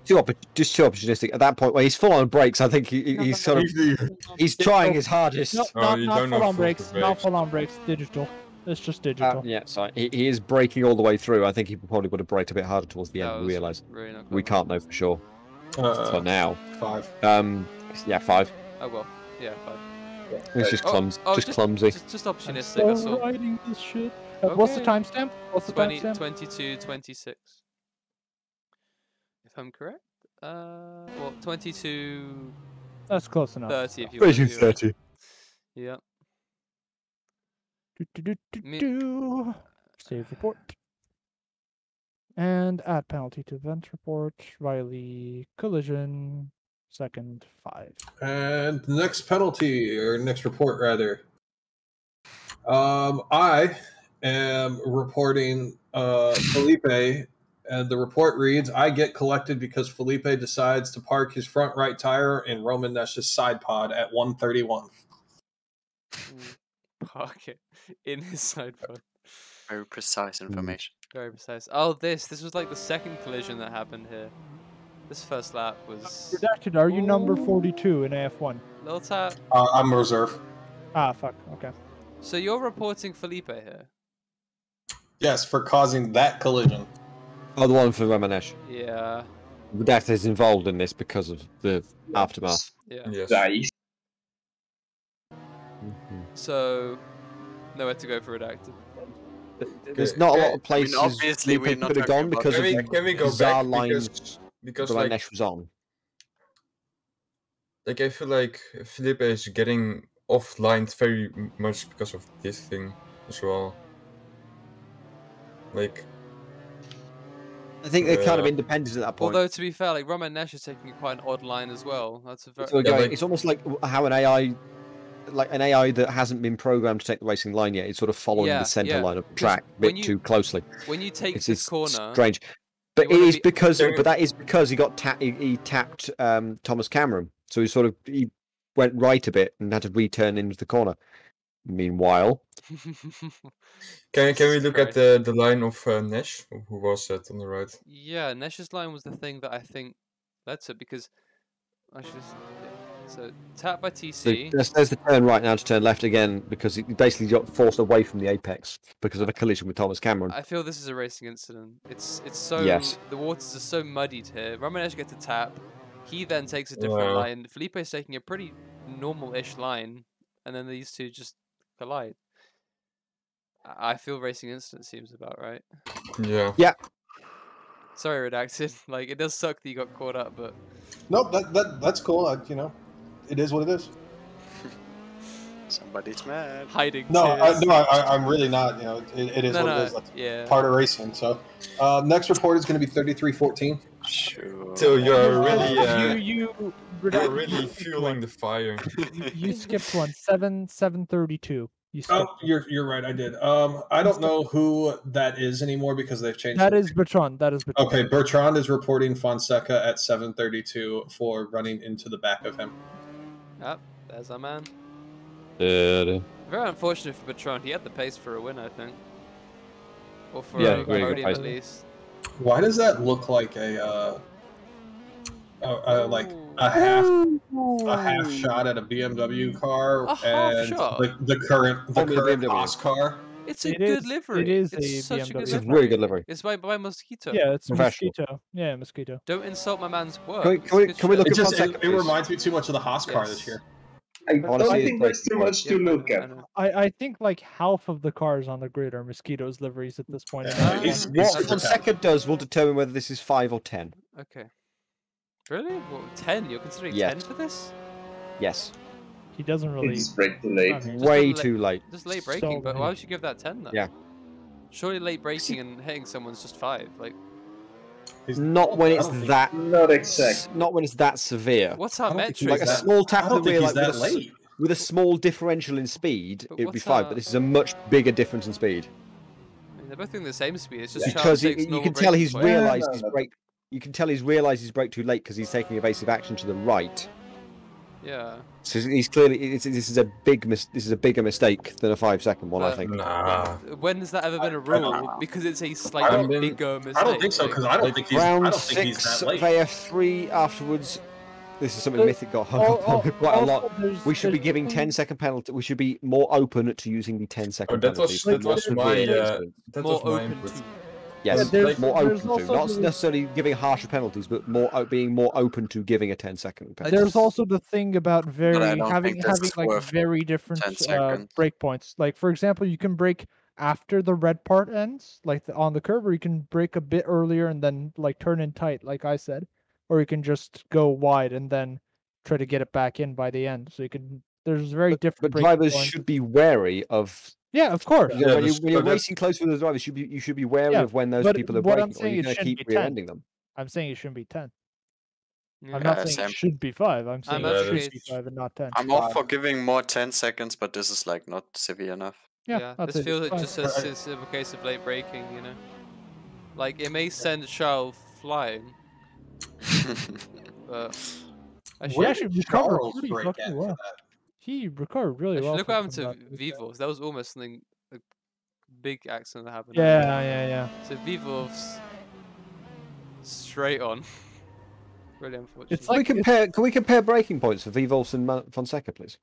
just too opportunistic at that point. Where he's full on brakes, I think he's sort of he's trying his hardest.
No,
Oh,
not
you
not
don't know
full on
full
brakes. Not
brakes.
full on brakes. Digital. It's just digital.
Yeah, sorry. He is braking all the way through. I think he probably would have braked a bit harder towards the
that
end.
was
We realise
really not
we
clever.
can't know for sure for now.
5.
Yeah, 5.
Oh well, yeah, 5.
It's just clumsy. just clumsy.
Just
I'm
opportunistic.
still
That's all.
riding this shit. What's the
Okay.
timestamp? What's the
20,
timestamp?
22, 26. If I'm correct. Well, 22,
That's close enough.
30 if you want to do it.
30.
Yeah. Me-
Do. Save report. And add penalty to event report. Riley collision. Second 5.
And the next penalty, or next report rather. I am reporting Felipe, and the report reads: I get collected because Felipe decides to park his front right tire in Roman Nesh's side pod at 131.
Park it in his side pod.
Very precise information.
Very precise. Oh, this was like the second collision that happened here. This first lap was
Redacted, are you number 42 in AF1?
little tap.
I'm reserve.
Ah, fuck. Okay.
So you're reporting Felipe here?
Yes, for causing that collision.
Oh, the one for Ramanesh.
Yeah.
Redacted is involved in this because of the aftermath.
Yeah.
Yes.
Nice.
So nowhere to go for redacted.
There's not a lot of
I
places
mean, obviously
Felipe
we're not
could have
talking
gone
about
because of
Can we
the
go
bizarre
back
line
because
Ramanesh
like
was on.
I feel like Felipe is getting offlined very much because of this thing as well. Like
I think they're kind of
Yeah.
independent at that point.
Although to be fair, like Roman Nash is taking quite an odd line as well. That's a very
So
Yeah,
again,
like-
it's almost like how an AI, like an AI that hasn't been programmed to take the racing line yet, is sort of following
Yeah,
the center
yeah.
line of the
'Cause
track a
when
bit
you-
too closely.
when you take
It's
this corner.
strange, but
you wanna
it is
be-
because,
Can we-
but that is because he got he tapped Thomas Cameron, so he went right a bit and had to return into the corner. Meanwhile,
can we
Jesus
look
Christ.
at the line of Nash, who was that on the right?
Yeah, Nesh's line was the thing that I think led to it because I should just, yeah. So tap by
so
TC.
there's the turn right now to turn left again because he basically got forced away from the apex because of a collision with Thomas Cameron.
I feel this is a racing incident. It's so
Yes.
the waters are so muddied here. Romanesh gets a tap. He then takes a different
Yeah.
line. Felipe's taking a pretty normal-ish line, and then these two just collide. I feel racing incident seems about right.
Yeah.
Sorry, redacted. Like it does suck that you got caught up, but
Nope, that's cool. It is what it is.
Somebody's mad.
hiding.
No,
tears.
I'm really not. It is
No,
what
no,
it is. That's
yeah.
part of racing. So, next report is going to be 33-14.
Sure.
So you're really
you
you're really fueling the fire.
You skipped one. 732. You skipped.
Oh, you're right. I did. I don't know who that is anymore because they've changed.
That
it.
is Bertrand. That is Bertrand.
Okay. Bertrand is reporting Fonseca at 732 for running into the back of him.
Yep, there's our man.
Yeah.
Very unfortunate for Bertrand. He had the pace for a win, I think. or for
Yeah,
a
really good
podium at
pace.
least.
Why does that look like a half shot at a BMW car
A half
and
shot?
the current
Formula
current
BMW.
Haas car?
It's a
It
good
is-
livery.
it is
it's
a
such a good
BMW.
It's a
livery.
really good livery.
It's by Mosquito.
Yeah, it's
Professional.
Mosquito. Yeah, Mosquito.
Don't insult my man's work.
Can we-
It's
can we-
good
can we
shit.
look
It
at
just
Fonseca,
it
please?
reminds me too much of the Haas car this
Yes.
year.
I
wanna
don't
see
think
his
there's
breaking
too much
Yep,
to look
I
at.
know.
I think like half of the cars on the grid are Mosquito's liveries at this point. in
Yeah,
time.
he's-
What
super
Fonseca does will determine whether this is 5 or 10.
Okay. Really? What, 10? You're considering
Yes.
10 for this?
Yes.
He doesn't really.
It's break too late.
I mean,
Way
the
too late.
Just late
So
braking, but why
late.
would you give that 10 then?
Yeah.
Surely late braking and hitting someone's just 5. Like,
Not when
I
it's
don't think-
that.
Not exact.
Not when it's that severe.
what's
I
our
don't think
metric?
Like a
that-
small tap
I
of the
don't think
rear,
he's
like
that
with a,
late.
with a small differential in speed,
But
it would be
what's
5.
our-
But this is a much bigger difference in speed
I mean, they're both doing the same speed. It's just
Yeah.
Charles
because
takes
you
normal
can tell
braking
he's
point.
realised
No,
his
no.
brake. You can tell he's realised his brake too late because he's taking evasive action to the right.
Yeah.
So he's clearly this is a this is a bigger mistake than a 5-second one, I
But-
think.
Nah.
When has that ever been a rule? Because it's a
I
slightly
don't-
bigger mistake.
I don't think so because I don't think he's
Round
I don't think he's
6
that late.
of AF3 afterwards. This is something
But-
Mythic got hung up on quite a lot.
there's-
We should be
there's
giving
different-
10-second penalty. We should be more open to using the 10-second
Oh, that was
penalty.
that was my that
More
was my
open
input.
to.
Yes,
Yeah, there's-
more
there's
open to.
also
Not
the-
necessarily giving harsher penalties, but being more open to giving a 10-second penalty.
There's also the thing about
I don't
having
think that's
like
worth
very different
10 seconds.
breakpoints. Like for example, you can break after the red part ends, like on the curve, or you can break a bit earlier and then like turn in tight, like I said, or you can just go wide and then try to get it back in by the end. So you can. There's very different.
But
breaking
drivers
points.
should be wary of.
Yeah, of course.
You know, when,
that's-
when you're
but that's-
racing close with the drivers, you should be wary
Yeah,
of when those
but
people are
what I'm
braking, or
saying
you're
it
going to
shouldn't
keep
be 10.
rear-ending them.
I'm saying it shouldn't be 10.
Yeah.
I'm not saying
same.
it should be 5. I'm saying
I'm
it
actually-
should be 5 and not 10.
I'm all for giving more 10 seconds, but this is like not severe enough.
Yeah, that's
this
it.
feels like
Fine.
just it's a case of late braking, you know. Like it may send Charles flying, but
He
actually,
actually recovered
Charles
pretty
break
fucking
at for
well.
that.
He recovered really well.
look what happened
from
to
that.
Vivos. That was almost something a big accident that happened.
Yeah.
So Vivos straight on. Really unfortunate.
It's like
Can we compare braking points for Vivos and Fonseca, please?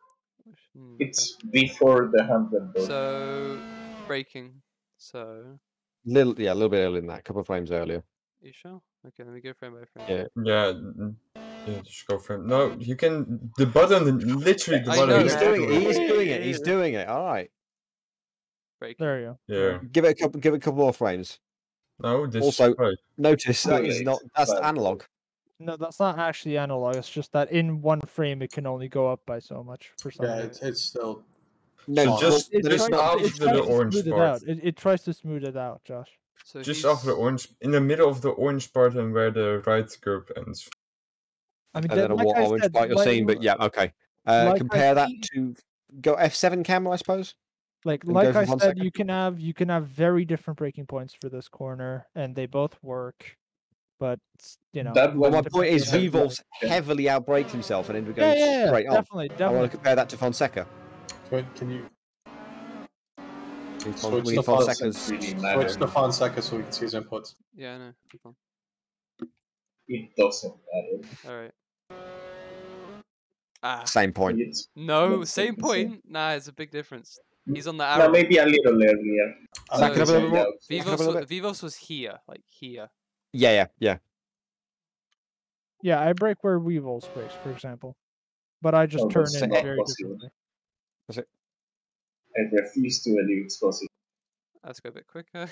Okay.
It's before the 100 though.
So braking. So
A little bit earlier than that, a couple of frames earlier.
you sure? Okay, let me go frame by frame.
Yeah.
Yeah, just go for him. No, you can. The button, literally the
I
button.
know.
He's
is
doing it.
everywhere.
He's doing it. He's doing it. All right.
Braking.
there you go.
Yeah.
Give it a couple more frames.
No, this
Also-
is right.
Notice that is
Wait,
not that's
but-
analog.
No, that's not actually analog. It's just that in one frame it can only go up by so much for some
Yeah,
reason.
it's still.
No,
So
just-
It
just
tries-
after
it
the
tries to
orange
smooth it
part.
out. It tries to smooth it out, Josh.
So
Just
he's-
after the orange, in the middle of the orange part and where the right curve ends.
I mean,
I don't know
like
what
I
orange
said,
part you're
like-
seeing, but yeah, okay.
like I
Compare that
see-
to go F7 camera, I suppose.
Like
and go for
I said,
Fonseca.
you can have very different breaking points for this corner, and they both work. But you know,
That
Well,
one
my point is,
depends-
Vivos
Yeah.
heavily outbraked himself and ended up
yeah,
going
yeah,
straight on.
definitely,
I want
definitely.
to compare that to Fonseca.
Can you
Switch
switch to Fonseca?
Fonseca's.
really
Switch
matter.
to Fonseca so we can see his inputs.
Yeah, I know. Keep on.
It doesn't matter.
All right. Ah,
Same point.
It's
no,
Let's
same
take the
point. Nah, it's a big difference. He's on the
no,
arrow.
maybe a little earlier.
Back it up a
little more.
Vivos was here, like here.
Yeah.
Yeah, I break where Weevils breaks, for example, but I just
Oh,
turn
that's
in
not
very
possible.
differently.
I refuse to believe it's possible.
Let's go a bit quicker.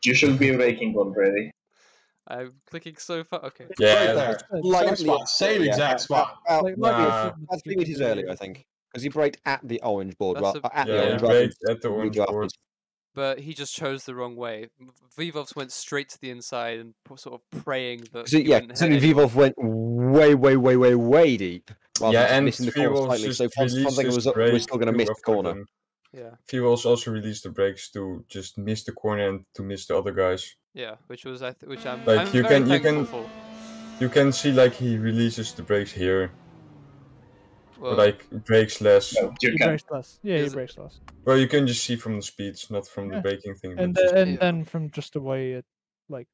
You should be raking already.
I'm clicking so far. Okay.
Yeah,
Right there. Same
Lightly
spot. Same
yeah.
exact spot.
Like,
Nah.
That's 3 meters earlier, I think, because he braked at the orange board.
That's
Well,
a-
at the
yeah,
orange
you
board.
brake at the orange board.
But he just chose the wrong way. Vivos went straight to the inside and sort of praying that.
So,
he
yeah,
wouldn't hit
certainly
anyone.
Vivov went way deep. rather
Yeah,
than
and
missing the corner
Vivos
slightly.
just
So
released
Fonseca
his
was still
brake
going to
too
miss the
often.
corner.
Yeah,
Vivos also released the brakes to just miss the corner and to miss the other guys.
yeah, which was which I'm
Like,
I'm
you
very
can- you
thankful
can-
for.
You can see like he releases the brakes here.
Well,
like brakes less.
No, you
He
can.
breaks less. Yeah, he
Is it-
breaks less.
Well, you can just see from the speeds, not from the
Yeah.
braking thing.
And
but just-
then,
Yeah.
then from just the way it like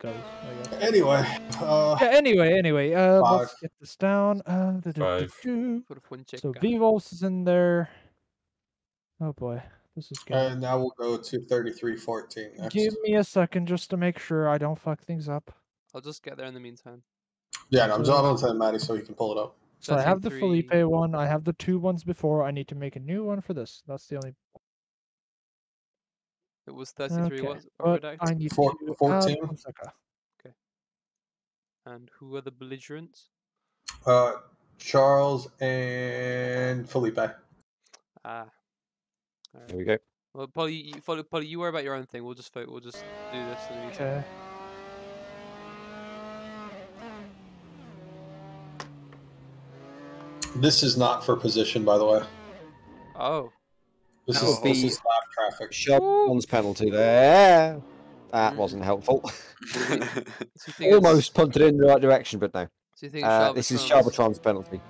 goes, I guess.
Anyway,
Yeah. Anyway. Let's
Five.
get this down.
Five.
for the fun check.
So Vivos is in there. Oh boy, this is good.
and now we'll go to 3314 next.
Give me a second just to make sure I don't fuck things up.
I'll just get there in the meantime.
Yeah, no, I'm on to Maddie so he can pull it up.
So I have the
33
Felipe one. I have the 2 ones before. I need to make a new one for this. That's the only.
It was 33.
Okay,
What
but
redacted?
I need
Four-
to
14?
add Fonseca.
And who are the belligerents?
Charles and Felipe.
Ah.
There we go.
Well, Polly, you worry about your own thing. We'll just vote. We'll just do this in the meantime.
Okay.
This is not for position, by the way.
Oh.
This
That
is
would be-
this is lap traffic.
Shelton's penalty there. That wasn't helpful.
So you think
Almost punted in the right direction, but no.
So you think
This is
Charbatron's-
Charbatron's penalty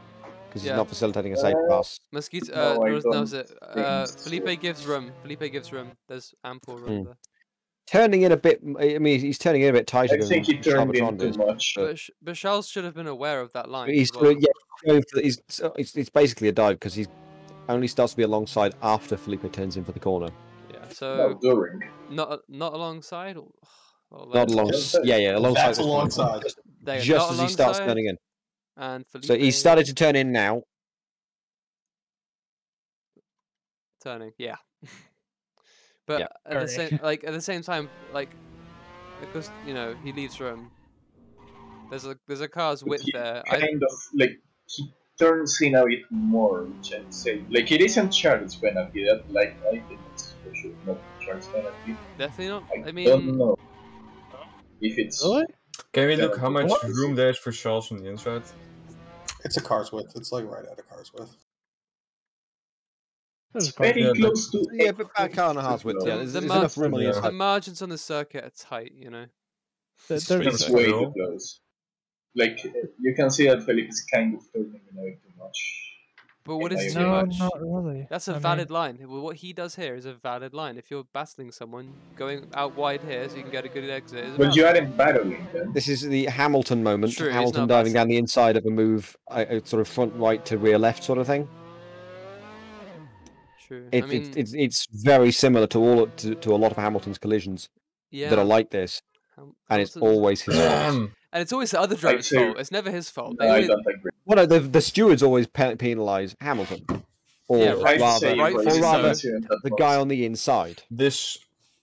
because
Yeah.
he's not facilitating a safe pass.
Mosquito.
No, I
no,
don't
it.
think so.
Felipe gives room. Felipe gives room. There's ample room there.
Turning in a bit. I mean, he's turning in a bit tighter
I
than
think he turned in
Charbatron
too
did.
much.
But Charles should have been aware of that line.
But he's
as well.
going for, it's basically a dive because he only starts to be alongside after Felipe turns in for the corner.
Yeah.
No,
So
during.
not alongside. Well,
Not
let's-
along.
Just-
Yeah, alongside.
That's alongside.
there you go,
Just
not
as he starts
alongside,
turning in.
And Felipe.
So he's started to turn in now.
turning. Yeah. But
Yeah.
at the
Turning.
same at the same time, because he leaves room. There's a car's width
He
there.
kind of like he turns in a bit more, which I'd say like it isn't Charles' penalty. That like I think it's for sure not Charles' penalty.
Definitely not. I
don't
mean,
know if it's
Really?
Can we
Yeah,
look how much
what?
room there is for Charles on the inside?
It's a car's width. It's like right at a car's width.
This is quite
very
Yeah, but-
close to.
Yeah, but back car and a half width. Yeah, there's
The
enough room on the
Yeah.
the
inside.
margins on the circuit are tight.
There's
It's
Pretty
way
cool.
too close. Like you can see that Felipe is kind of turning in a bit too much.
But what
Yeah,
is
I
too
no,
much?
not really.
That's a
I
valid line. Well, what he does here is a valid line. If you're battling someone, going out wide here so you can get a good exit. Is a
But
valid
you
line.
aren't battling then.
This is the Hamilton moment.
True, he's
Hamilton
not
diving down
battling.
the inside of a move, a sort of front right to rear left sort of thing.
True.
It,
I mean,
it's very similar to to a lot of Hamilton's collisions
yeah.
that are like this, and it's
Hamilton's-
always his fault.
And it's always the other driver's
say-
fault. It's never his fault.
No, I don't agree.
Well, no, the stewards always penalise Hamilton, or
Yeah,
I'd say
rather,
rightfully
or
so.
rather
that
the
much.
guy on the inside.
This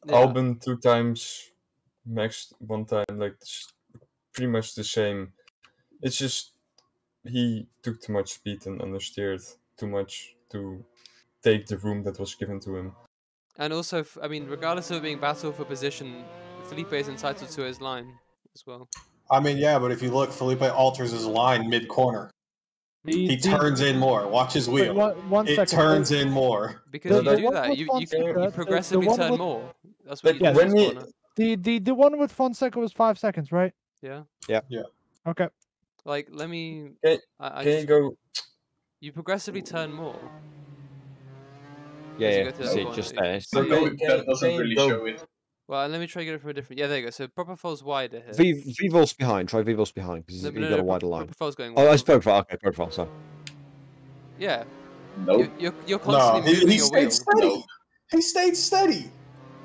Yeah.
Albon 2 times, Max 1 time, like it's pretty much the same. It's just he took too much speed and understeered too much to take the room that was given to him.
And also, I mean, regardless of it being battle for position, Felipe is entitled to his line as well.
I mean, yeah, but if you look, Felipe alters his line mid-corner. He turns in more. Watch his
Wait,
wheel.
one
It
second.
turns in more.
Because
The-
you
the
do
one
that,
with
you
Fonseca, the
progressively
one
turn
with-
more. That's what
Like
you do in
when
this
he,
corner.
The one with Fonseca was 5 seconds, right?
Yeah.
Okay.
Like, let me.
Okay,
I
can you
just,
go?
you progressively turn more.
Yeah,
As you
yeah.
go to that
See,
corner,
just
you-
there.
So
No,
can-
that doesn't
can you
really
go-
show it.
Well, let me try to get it from a different. Yeah, there you go. So proper falls wider here.
Vivos behind. Try Vivos behind because
No,
he's
no,
got
no,
a wider line.
Proper falls going
Oh,
wide.
that's profile. Okay, profile. Sorry.
Yeah.
No.
You're
No,
constantly moving
he
your
stayed
wheel.
steady.
No.
He stayed steady.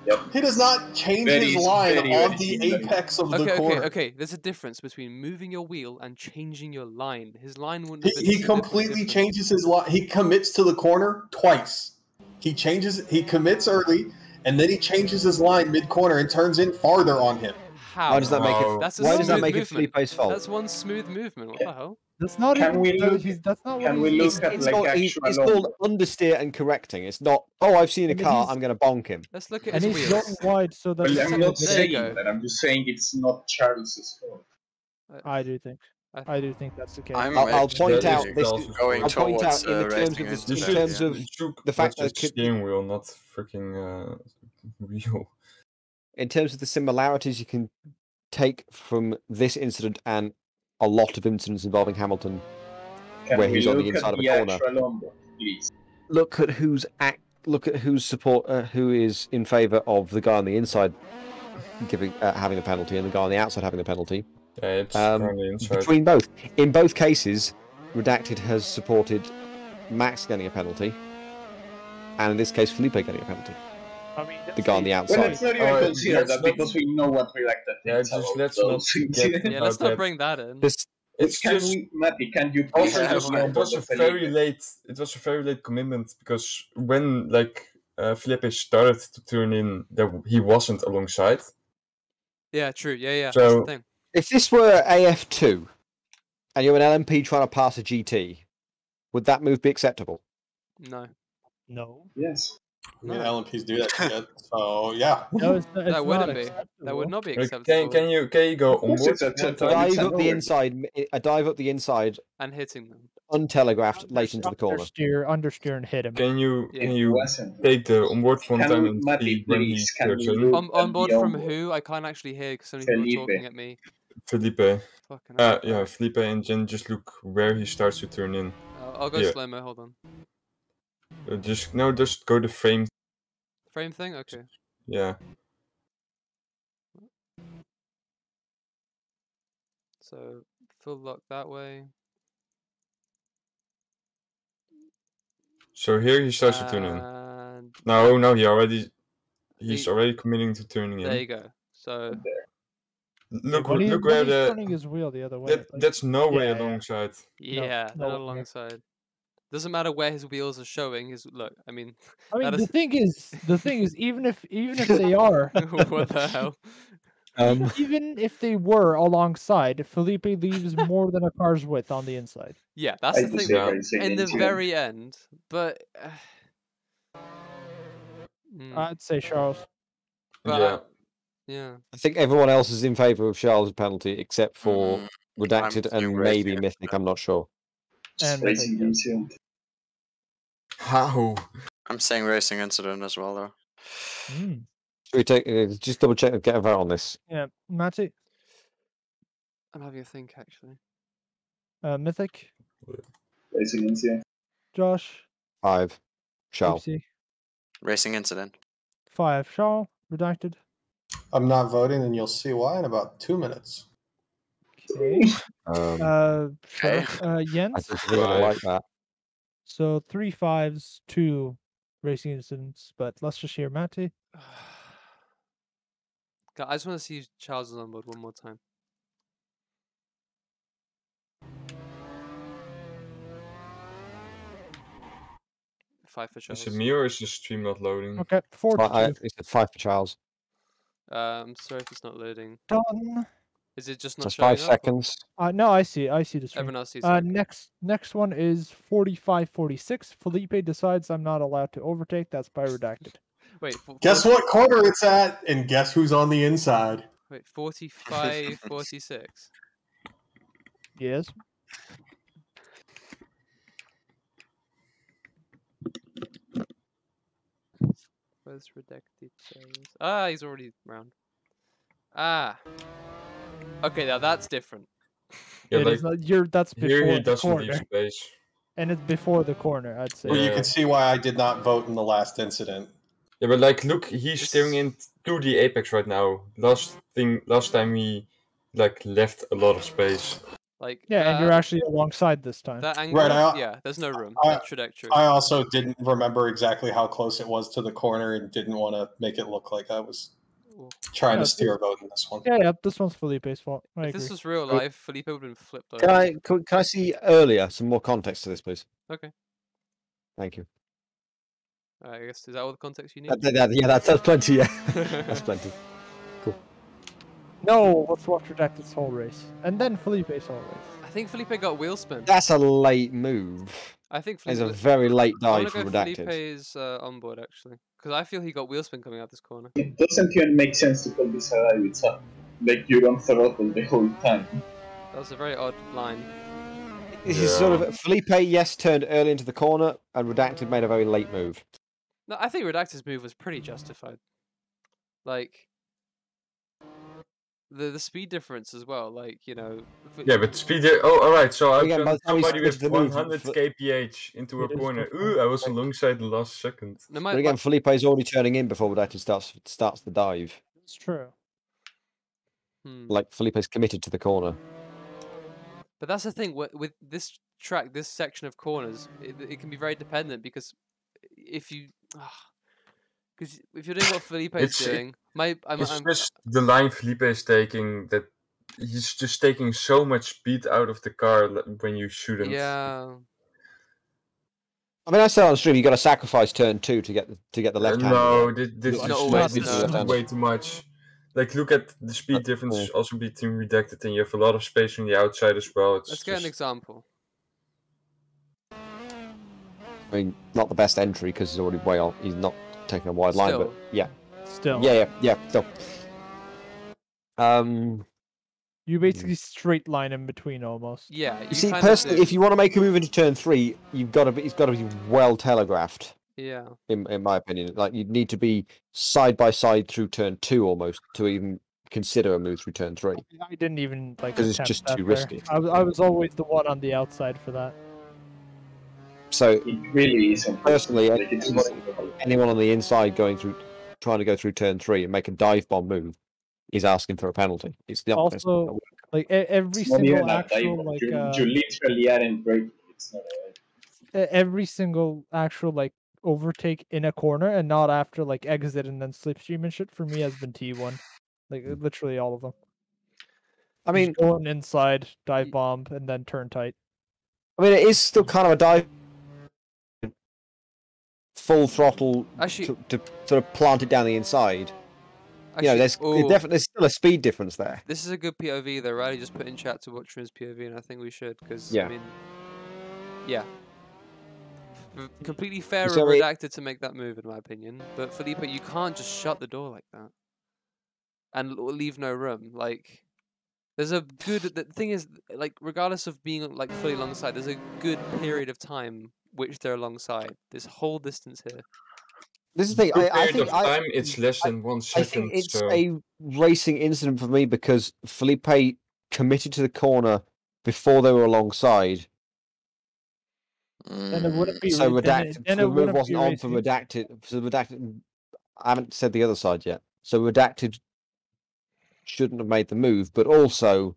Yep.
He does not change
Very
his line
steady
on
when
the
he's steady.
apex of the
Okay,
corner.
okay. There's a difference between moving your wheel and changing your line. His line wouldn't
He,
have been
he
significantly
completely
different.
changes his line. He commits to the corner twice. He commits early, and then he changes his line mid-corner and turns in farther on him.
How?
Why does that make it?
That's a
Why does that
smooth
make it
movement.
Felipe's fault?
That's one smooth movement. What the hell?
That's not
Can
even.
we look-
That's not what
can we
he's.
look at
It's,
like
not,
actual
it's called
on-
understeer and correcting. It's not. Oh, I've seen a
But
car.
he's-
I'm going to bonk him.
Let's look at
And
his
he's
wheels.
going wide, so that's.
Well, I'm not
There you
saying
go.
that. I'm just saying it's not Charles's fault.
I do think. I do think that's the case.
I'm
I'll point
actually
out this.
going
I'll point
towards
out in the terms
racing
of
it
the, in
You
terms
should-
of
you should
the fact
watch
that
the steering wheel, not freaking wheel.
in terms of the similarities you can take from this incident and a lot of incidents involving Hamilton
Can
where
we
he's on the
look
inside
at
of a
the
corner.
actual onboard, please?
Look at who's support who is in favour of the guy on the inside having a penalty and the guy on the outside having a penalty.
Yeah, it's currently inside.
Between both, in both cases, Redacted has supported Max getting a penalty, and in this case, Felipe getting a penalty.
I mean,
The guy on the
Well,
outside.
let's not even
Alright,
consider
let's
that because we know what Redacted
Yeah,
thinks
just
about
let's not
those things.
forget
Yeah, let's
about
not
that.
bring that in.
It's just
Matty, can you please
also
Yeah,
just,
why?
it was a very late. It was a very late commitment because when Felipe started to turn in, he wasn't alongside.
Yeah, true. Yeah, that's
So-
the thing.
If this were AF2, and you're an LMP trying to pass a GT, would that move be acceptable?
No.
no.
Yes.
I mean,
No.
LMPs do that shit. So yeah.
No, it's not,
That wouldn't
not
be.
acceptable.
That would not be
Like,
acceptable.
can you go
Of course
onboard?
it's acceptable.
one time?
It's
Dive up the
annoying.
inside, a dive up the inside,
And hitting them.
untelegraphed, late into the corner.
Understeer and hit him.
Can you
Yeah.
can
It
you
wasn't.
take the onboard one
Can
time
we,
and
Matty,
see when he
please, can
turns
we
in?
look
On
at
board
the
from
onboard?
who? I can't actually hear because so many people are
Felipe.
talking at me.
Felipe.
Fucking hell.
Yeah,
Alright.
Felipe, and then just look where he starts to turn in.
I'll go
Yeah.
slow-mo, hold on.
Just go the frame.
Frame thing? Okay.
Yeah.
So, full lock that way.
So here he starts to turn in.
And
No, he's
The-
already committing to turning
there you
in.
go. So,
Look
when
look where
he's
the
turning his wheel the other way.
that's no way
yeah, yeah.
alongside.
yeah,
no
not
way.
alongside. Doesn't matter where his wheels are showing. His look. I mean,
I mean,
that
the
is-
thing is, even if they are,
what the hell?
even if they were alongside, Felipe leaves more than a car's width on the inside.
Yeah, that's the thing.
Yeah.
In the very end, but.
I'd say Charles.
But
Yeah.
yeah.
I think everyone else is in favour of Charles' penalty except for Redacted
I'm
and
with
maybe
you.
Mythic. I'm not sure.
And
Racing
Mythic,
incident.
How?
I'm saying racing incident as well, though.
Should we take just double check and get a vote on this?
Yeah, Matty,
I'm having a think actually.
Mythic,
Racing incident.
Josh,
5. Charles.
Gypsy,
Racing incident.
5. Charles, redacted.
I'm not voting, and you'll see why in about 2 minutes.
Okay.
Um,
Sure.
I
Jens.
think we're gonna like that.
So 3 5s, 2 racing incidents, but let's just hear Matty.
God, I just want to see Charles on board one more time. Five for Charles.
Is it me or is the stream not loading?
Okay, 4 to 2.
It's 5 for Charles.
I'm sorry if it's not loading.
Done.
Is it just not
That's
showing
5
up, or-
seconds.
No, I see the stream.
Everyone else sees it. okay.
Next one is 45-46. Felipe decides I'm not allowed to overtake. That's by redacted.
Wait,
Guess what corner it's at, and guess who's on the inside.
Wait, 45, 46.
Yes.
Where's redacted? Ah, he's already round. Ah. Okay, now that's different.
Yeah,
It
like
is not, that's
here
before
he
the
doesn't leave
corner.
space.
And it's before the corner, I'd say.
Well, you
Yeah.
can see why I did not vote in the last incident.
Yeah, but like, look, he's steering into the apex right now. Last time he left a lot of space.
Like,
Yeah, and you're actually alongside this time.
that angle.
Right,
yeah, there's no room.
I-
That trajectory.
I also didn't remember exactly how close it was to the corner and didn't want to make it look like I was
Ooh.
trying
Yeah,
to steer a vote in this one.
Yeah, this one's Felipe's fault. I
If
agree.
this was real life, Felipe would have been flipped over.
Can I see earlier some more context to this, please?
Okay.
Thank you.
I guess, is that all the context you need?
Yeah, that's plenty. Yeah, that's plenty.
No, let's watch Redacted's whole race. And then Felipe's whole race.
I think Felipe got wheel spin.
That's a late move.
I think
It's
Felipe.
a very late
I want
dive
to
for
go
Redacted.
Felipe's onboard actually, because I feel he got wheel spin coming out this corner.
It doesn't even make sense to call this a dive. It's a, like you don't throttle the whole time.
That was a very odd line.
This is sort of Felipe, yes, turned early into the corner, and Redacted made a very late move.
No, I think Redacted's move was pretty justified. Like, the speed difference as well. Like
Yeah, but speed. Oh, all right. So I've
Again, by
got
the time he
somebody with
switches the move,
100 kph into a
It is
corner.
different.
Ooh, I was alongside the last second.
no
But
matter,
again, Felipe's already turning in before Vedette starts the dive.
It's true.
Like Felipe's committed to the corner.
But that's the thing with this track, this section of corners, it can be very dependent because if you're doing what Felipe's doing,
It's just the line Felipe is taking that he's just taking so much speed out of the car when you shouldn't.
Yeah.
I mean, I said on stream you got to sacrifice turn 2 to get the left hand.
No, this
Not
is
always,
this
no.
is way too much. Like, look at the speed difference also between Redacted, and you have a lot of space on the outside as well.
Let's get an example.
I mean, not the best entry because he's already way on. He's not taking a wide line, but yeah.
Still.
Yeah. Still.
You basically straight line in between almost.
Yeah.
You see, personally, if you want to make a move into turn 3, it's got to be well telegraphed.
Yeah.
In my opinion, like you'd need to be side by side through turn 2 almost to even consider a move through turn 3.
I didn't even like
because it's just too risky.
I was always the one on the outside for that.
So
it really isn't.
Personally, anyone on the inside trying to go through turn 3 and make a dive bomb move is asking for a penalty. It's not
also like every
not even
single
a
actual
dive,
like
you literally aren't breaking. It's not
every single actual like overtake in a corner and not after like exit and then slipstream and shit for me has been T1. Like literally all of them.
I mean,
just going inside, dive bomb, and then turn tight.
I mean, it is still kind of a dive, full throttle
Actually,
to sort of plant it down the inside.
Actually,
there's still a speed difference there.
This is a good POV though. Riley just put in chat to watch his POV, and I think we should because
Yeah.
I mean, yeah, completely fair
So
and Redacted to make that move in my opinion. But Felipe, you can't just shut the door like that and leave no room. Like, there's a good. The thing is, like, regardless of being like fully alongside, there's a good period of time which they're alongside. This whole distance here.
This is the thing. I think
it's less than 1 second.
I think it's a racing incident for me because Felipe committed to the corner before they were alongside.
Then it wouldn't be
So
Redacted.
the move wasn't on for Redacted. So Redacted. I haven't said the other side yet. So Redacted shouldn't have made the move, but also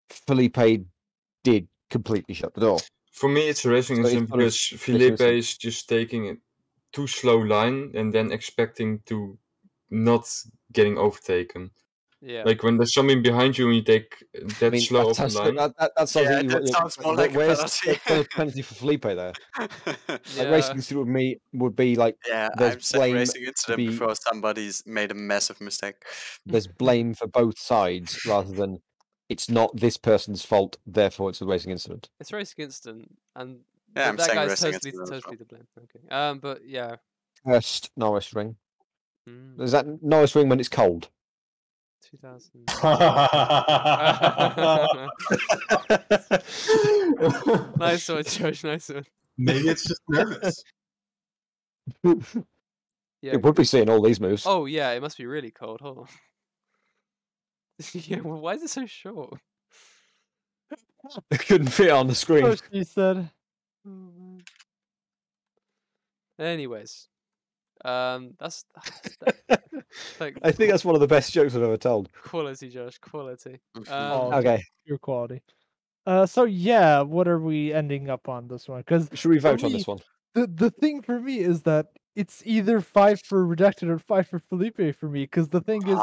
Felipe did completely shut the door.
For me, it's a racing incident because Felipe is just taking a too slow line and then expecting to not getting overtaken.
Yeah.
Like when there's something behind you and you take that slow off the line.
That
sounds more like a penalty.
Where's the penalty for Felipe there?
Yeah.
Like racing incident with me would be like
I've said racing incident before somebody's made a massive mistake.
There's blame for both sides rather than it's not this person's fault, therefore it's a racing incident.
It's racing incident, and
yeah, I'm
that
saying
guy's
racing
totally to blame. Okay. But yeah.
First Norris ring. Is that Norris ring when it's cold?
2000. Nice one, Josh. Nice one.
Maybe it's just nervous.
Yeah.
It would be seeing all these moves.
Oh yeah, it must be really cold. Hold on. Yeah, well, why is it so short?
It couldn't fit on the screen.
Oh, she said.
Anyways, that's like
I think that's one of the best jokes I've ever told.
quality, Josh. Quality.
Okay.
Pure quality. So yeah, what are we ending up on this one? Because
should we vote on this one?
The thing for me is that it's either 5 for Redacted or 5 for Felipe for me. Because the thing is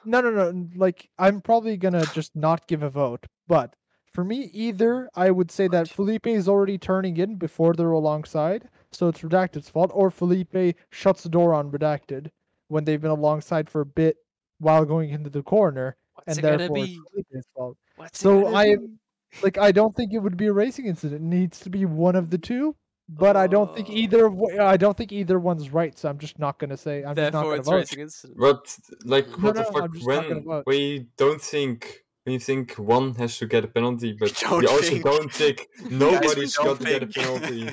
no. Like I'm probably gonna just not give a vote, but for me, either I would say that Felipe is already turning in before they're alongside, so it's Redacted's fault, or Felipe shuts the door on Redacted when they've been alongside for a bit while going into the corner, and therefore it's Felipe's fault. So I don't think it would be a racing incident. It needs to be one of the two, but I don't think either one's right. So I'm just not gonna say. I'm just not gonna vote.
Racing incident.
But like, what the fuck?
I'm just not gonna vote.
We don't think. We think one has to get a penalty, but
don't
we also
think.
don't think nobody's got to get a penalty.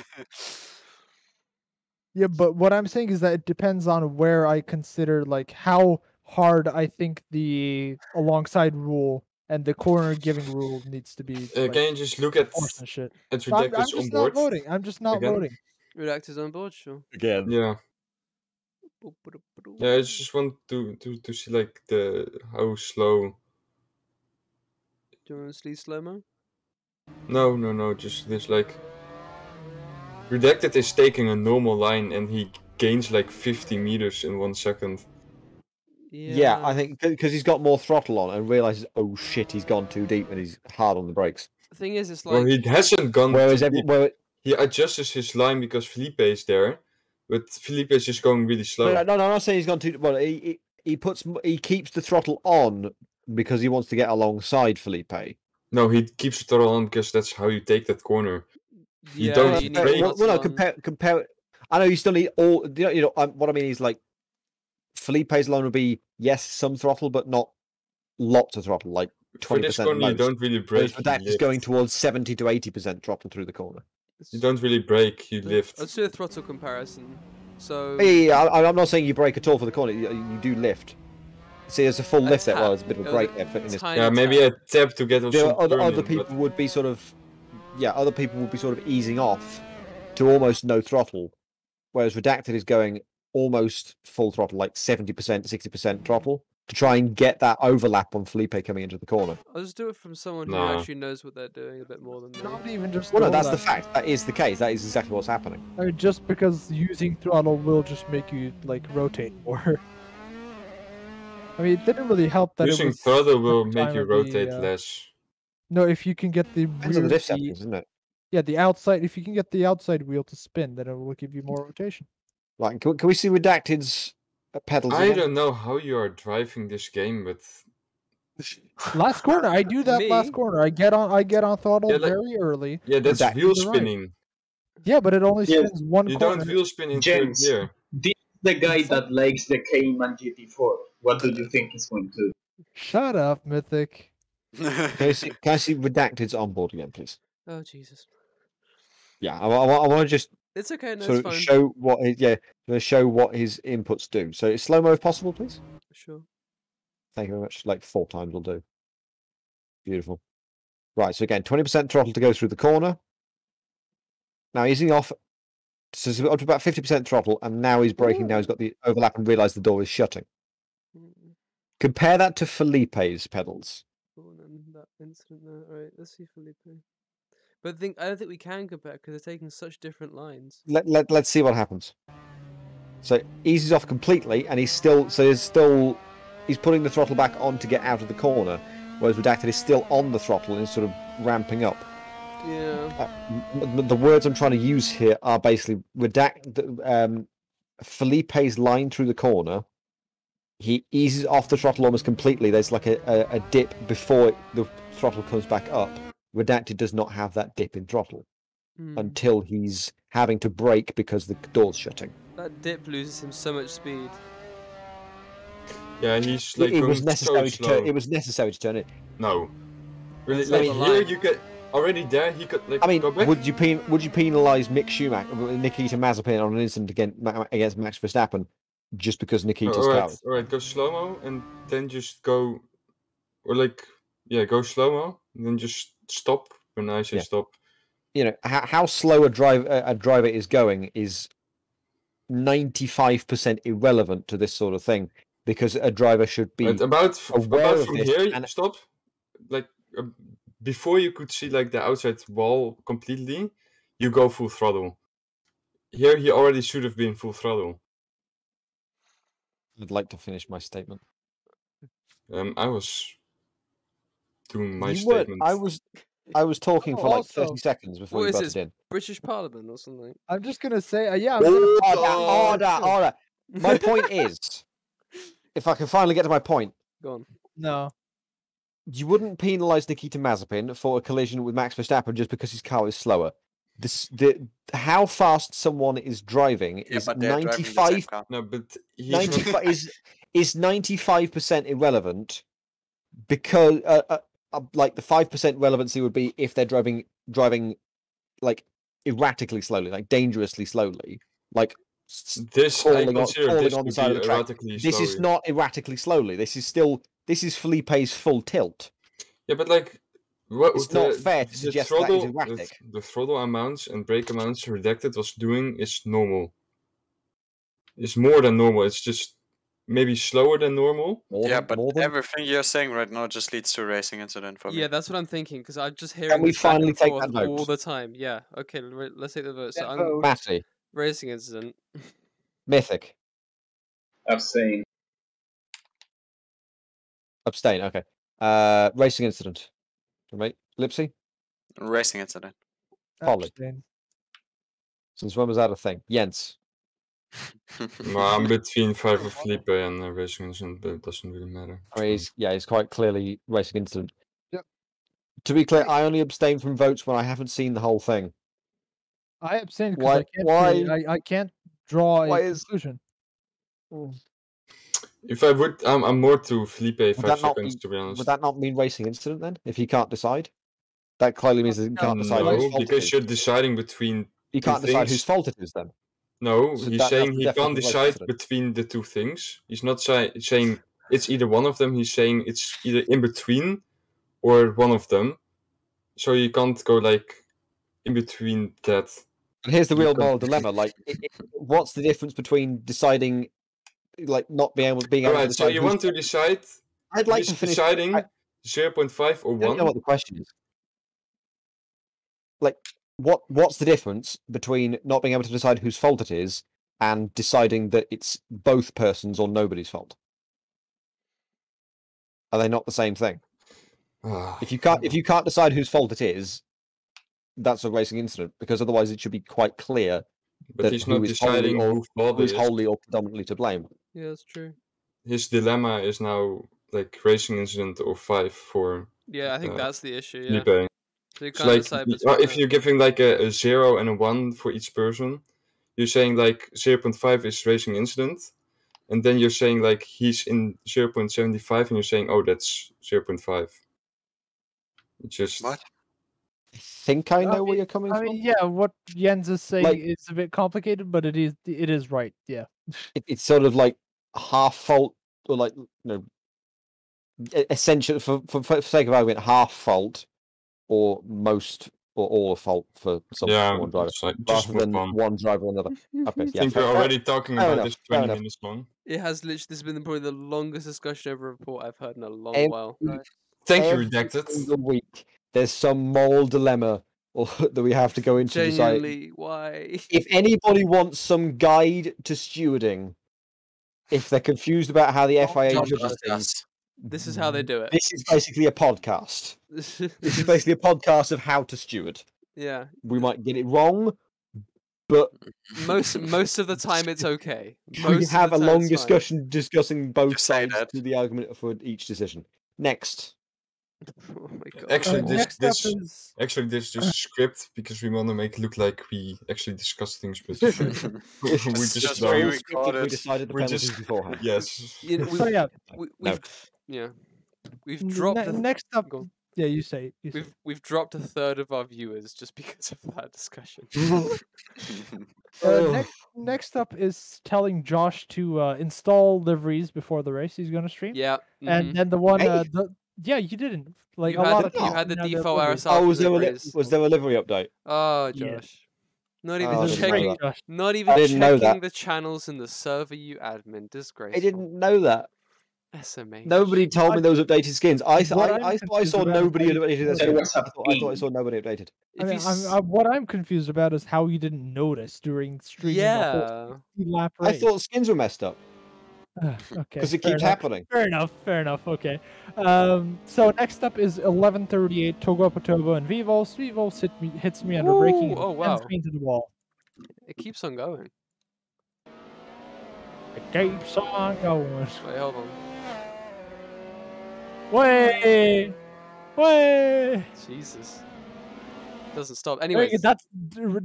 Yeah, but what I'm saying is that it depends on where I consider like how hard I think the alongside rule and the corner giving rule needs to be like,
Can you just look at
forced and shit. I'm
Redacted's
just
onboard?
not voting. I'm just not
again?
voting.
Redacted's on board, sure.
Again.
Yeah. Yeah, I just want to see like how slow.
Do you want to see slow-mo?
No, just this like Redacted is taking a normal line and he gains like 50 meters in 1 second.
Yeah, I think because he's got more throttle on and realizes, oh shit, he's gone too deep and he's hard on the brakes.
The thing is, it's like...
Well, he hasn't gone
Whereas
too deep. He adjusts his line because Felipe is there, but Felipe is just going really slow.
No, I'm not saying he's gone too. Well, he keeps the throttle on because he wants to get alongside Felipe.
No, he keeps the throttle on because that's how you take that corner.
Yeah,
you don't
you need
brake.
lots
Well, no,
on.
compare. I know you still need all. What I mean is like Felipe's line would be yes, some throttle, but not lots of throttle, like 20%.
For this corner, you don't really brake.
That is going towards 70 to 80% throttle through the corner.
You don't really brake, you lift.
Let's do a throttle comparison. So...
Yeah, I'm not saying you brake at all for the corner. You do lift. See, there's a full lift there. Well, there's a bit of a brake there.
Yeah, maybe a tap to get some
other people would be sort of... Yeah, other people would be sort of easing off to almost no throttle, whereas Redacted is going almost full throttle, like 70%, 60% throttle, to try and get that overlap on Felipe coming into the corner.
I'll just do it from someone who actually knows what they're doing a bit more than me.
Not even just.
Well, no, that's the fact. That is the case. That is exactly what's happening.
I mean, just because using throttle will just make you like rotate more. I mean, it didn't really help that
using
it was
throttle will
at the
make
time
you
of
rotate
the,
less.
No, if you can get the
Depends on the diff settings, isn't it?
Yeah, the outside. If you can get the outside wheel to spin, then it will give you more rotation.
Like, can we see Redacted's pedals?
I
again?
don't know how you are driving this game, but
Last corner, I do that last corner. I get on throttle
Yeah, like-
very early.
yeah, that's
Redacted
wheel
to the right.
spinning.
Yeah, but it only
Yeah,
spins one
You
corner.
don't wheel spin in third
James,
gear.
this is the guy that likes the Cayman GT4. What do you think he's going to do?
Shut up, Mythic.
Can I see Redacted's onboard again, please?
Oh, Jesus.
Yeah, I want to just
It's okay, no,
sort
it's
of
fine.
show what his inputs do. So slow mo if possible, please.
Sure.
Thank you very much. Like 4 times will do. Beautiful. Right, so again, 20% throttle to go through the corner. Now easing off, so it's up to about 50% throttle, and now he's braking. Now he's got the overlap and realised the door is shutting. Compare that to Felipe's pedals.
Oh, then that incident there. Alright, let's see Felipe. But I don't think we can compare because they're taking such different lines.
Let's see what happens. So eases off completely, and he's putting the throttle back on to get out of the corner, whereas Redacted is still on the throttle and is sort of ramping up.
Yeah.
The words I'm trying to use here are basically Felipe's line through the corner. He eases off the throttle almost completely. There's like a dip before the throttle comes back up. Redacted does not have that dip in throttle until he's having to brake because the door's shutting.
That dip loses him so much speed.
Yeah, he's like
It was
going
necessary
so
to
slow.
turn. It was necessary to turn it.
No, really,
That's
like
not the
here
line.
you could already there. He could like
I mean,
go back.
would you penalise Mick Schumacher, Nikita Mazepin on an incident against Max Verstappen just because Nikita's car?
All right, go slow mo and then just go, or like go slow mo and then just stop when I say stop.
You know how slow a driver is going is 95% irrelevant to this sort of thing, because a driver should be
Right, about
aware of
from
this
here,
and-
stop. Like before you could see like the outside wall completely, you go full throttle. Here he already should have been full throttle.
I'd like to finish my statement.
I was doing my
You weren't-
statement.
I was talking for like
Also-
30 seconds before
What
you
is
butted
this?
in.
British Parliament or something?
I'm just gonna say, yeah. I'm gonna...
Order. My point is, if I can finally get to my point,
Go on.
No.
you wouldn't penalise Nikita Mazepin for a collision with Max Verstappen just because his car is slower. How fast someone is driving is
but they're driving the same
95
car.
No, but he's
95 is 95% irrelevant, because like the 5% relevancy would be if they're driving like erratically slowly, like dangerously slowly, like
This I
crawling
consider this
on the
to
side
be
of the track.
erratically
This is
slowly.
not erratically slowly. This is Felipe's full tilt.
Yeah, but like, what
It's not fair to suggest that is erratic.
The throttle amounts and brake amounts Redacted was doing is normal. It's more than normal. It's just maybe slower than normal.
Everything you're saying right now just leads to a racing incident for me.
Yeah, that's what I'm thinking, because I'm just hearing
we
this back
finally
and
take
forth
that vote?
all the time. Yeah, okay, let's take the vote. So I'm
vote.
Matty,
racing incident.
Mythic,
Abstain.
abstain. Okay. Racing incident. Right, Lipsy,
Racing incident.
Polly.
Abstain.
Since when was that a thing? Jens.
I'm between 5 of Felipe and racing incident, but it doesn't really matter.
I mean, he's quite clearly racing incident.
Yep.
To be clear, I only abstain from votes when I haven't seen the whole thing.
I abstain because I can't draw a conclusion.
If I would, I'm more to Felipe 5 seconds, to be honest.
Would that not mean racing incident then? If he can't decide, that clearly means that he can't decide.
No, because you're deciding between.
He can't decide whose fault it is then.
No,
So
he's saying he can't
definitely
decide between the two things. He's not saying it's either one of them. He's saying it's either in between or one of them. So you can't go like in between that.
And here's the real moral dilemma: like, what's the difference between deciding, like, not being able to decide?
Right. So you want to decide?
I'd like to finish
deciding 0.5 or 1.
I don't know what the question is. Like, what's the difference between not being able to decide whose fault it is and deciding that it's both persons or nobody's fault? Are they not the same thing? If you can't decide whose fault it is, that's a racing incident, because otherwise it should be quite clear
But he's not deciding whose fault
who is wholly or predominantly to blame.
Yeah, that's true.
His dilemma is now like racing incident or 5 for.
Yeah, I think that's the issue. Yeah.
Felipe.
So you
It's
can't
like
decide
if you're giving like a 0 and a 1 for each person, you're saying like 0.5 is racing incident, and then you're saying like he's in 0.75, and you're saying, oh, that's 0.5. Just
what?
I think I know where you're coming from.
Yeah, what Jens is saying is a bit complicated, but it is right. Yeah,
it's sort of like half fault, or like, essentially for sake of argument, half fault, or most or all fault for one driver, rather than one driver or another. Okay,
I think we're already talking about this 20 minutes long.
It has literally. This has been probably the longest discussion over a report I've heard in a long while.
Thank you, Redacted.
Every week, there's some moral dilemma that we have to go into.
Genuinely, why?
If anybody wants some guide to stewarding, if they're confused about how the FIA judges things,
this is how they do it.
This is basically a podcast. This is basically a podcast of how to steward.
Yeah.
We might get it wrong, but
most of the time it's okay.
We have a long discussion discussing both sides to the argument for each decision. Next.
Oh my god.
Actually, this is just script because we want to make it look like we actually discuss things, but we just
we decided the penalties beforehand.
Yes.
You know, we've dropped
next up. Yeah, you say.
We've dropped a third of our viewers just because of that discussion.
Next up is telling Josh to install liveries before the race he's going to stream.
Yeah.
And then the one, yeah, you didn't. Like
you
a lot of
you had the default RSL.
Oh, was there a livery update?
Oh, Josh.
Yeah.
Not even checking. Not even checking the channels in the server, you admin. Disgraceful.
I didn't know that.
SMH.
Nobody told me those updated skins. I thought I saw nobody updated their skins. I thought I saw nobody updated.
What I'm confused about is how you didn't notice during streaming.
Yeah.
Lap race.
I thought skins were messed up.
Okay.
Because it keeps happening.
Fair enough. Okay. So next up is 11:38 Togo and Vivos. Vivos hits me under braking.
Oh wow.
Sends me into the wall.
It keeps on going.
It keeps on going.
Wait, hold on.
Way.
Jesus. Doesn't stop. Anyways.
That's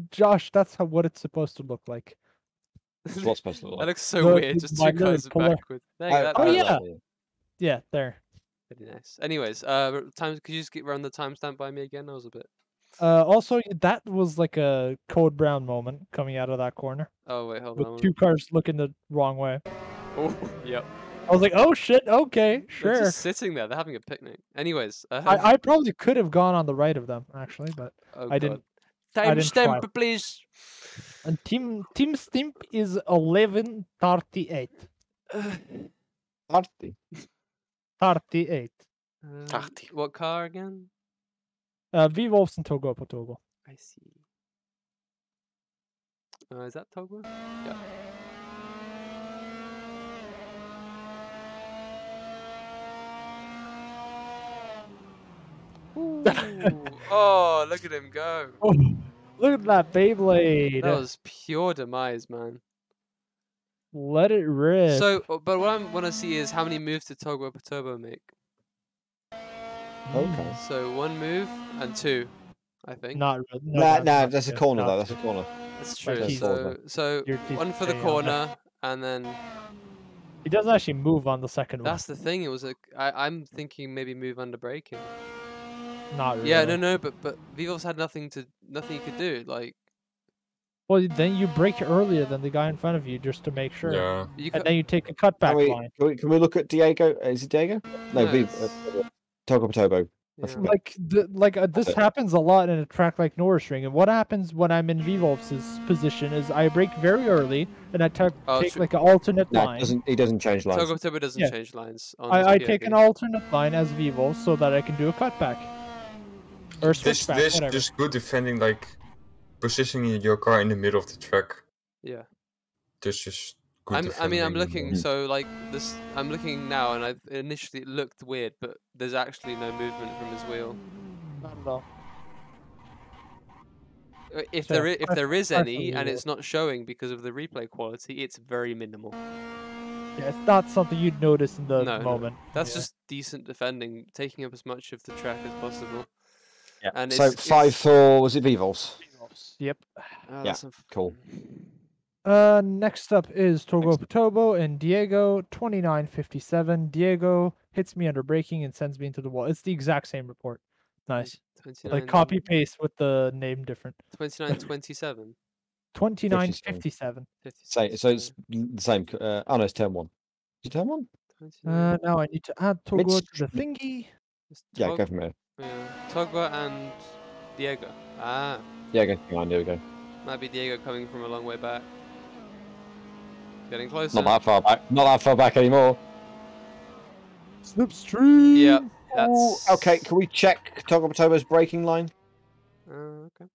Josh. That's what it's supposed to look like.
What's supposed to look like?
That looks so weird. Just two cars backwards.
Yeah, there.
Pretty nice. Anyways, time. Could you just run the timestamp by me again? That was a bit.
Also, that was like a Code Brown moment coming out of that corner
Oh wait, hold
with
on.
2 cars looking the wrong way.
Oh, yep.
I was like, oh shit, okay,
They're
sure.
just sitting there. They're having a picnic. Anyways,
I probably could have gone on the right of them actually, but
oh
I
god.
didn't. I didn't try.
Timestamp, please.
And team stamp is 11:38.
30.
38.
Tarty.
What car again?
V-Wolves and Togo Potogo.
I see. Is that Togo? Yeah. Ooh. Oh, look at him go.
Oh, look at that Beyblade.
That was pure demise, man.
Let it rip.
So, but what I want to see is how many moves did Togo Potobo make?
Okay.
So 1 move and 2, I think.
Not really.
Nah, that's a corner though. That's a corner.
That's true.
he's-
So
You're
1 for the
saying,
corner, and then
He doesn't actually move on the second one.
that's the thing. It was I'm thinking maybe move under braking.
Not really.
Yeah, no, but Vivos had nothing he could do. Like,
Well, then you brake earlier than the guy in front of you just to make sure.
Yeah.
you
And
could,
then you take a cutback line.
Can we look at Diego? Is it Diego? No,
No, it's-
Togo Potobo.
yeah.
This happens a lot in a track like Nürburgring. And what happens when I'm in V-Wolf's position is I brake very early and I take
true.
like an alternate
No,
line.
he doesn't change lines.
Togo Potobo doesn't
Yeah.
change lines. On
I
the
take
POV.
an alternate line as V-Wolf so that I can do a cutback. Or a switchback,
This
whatever.
just good defending, like positioning your car in the middle of the track.
Yeah.
This just good
I'm
defending.
looking. So like this, I'm looking now, and initially it looked weird, but there's actually no movement from his wheel.
Not at all.
If
So,
there is
I
any,
feel
and
you.
it's not showing because of the replay quality, it's very minimal.
Yeah, it's not something you'd notice in the
No, no.
moment.
That's
Yeah.
just decent defending, taking up as much of the track as possible.
Yeah.
And
So
it's
5 for was it Vivos?
Yep.
that's
cool.
Next up is Togo Potobo and Diego, 29:57. Diego hits me under braking and sends me into the wall. It's the exact same report. Nice.
29,
Like copy paste with the name different.
29:27.
29:57.
So it's the same. Oh no, it's turn 1. Is it turn 1?
29.
Now I need to add Togo to the
Midstream.
thingy.
It's
Yeah,
Tog-
go from there.
Yeah. Togo and Diego. Ah,
Yeah, go behind. There we go.
might be Diego coming from a long way back. Getting closer.
Not that far back. Not that far back anymore.
Slipstream.
Yeah,
Ooh,
that's
okay, can we check Togo Potobo's braking line
Okay.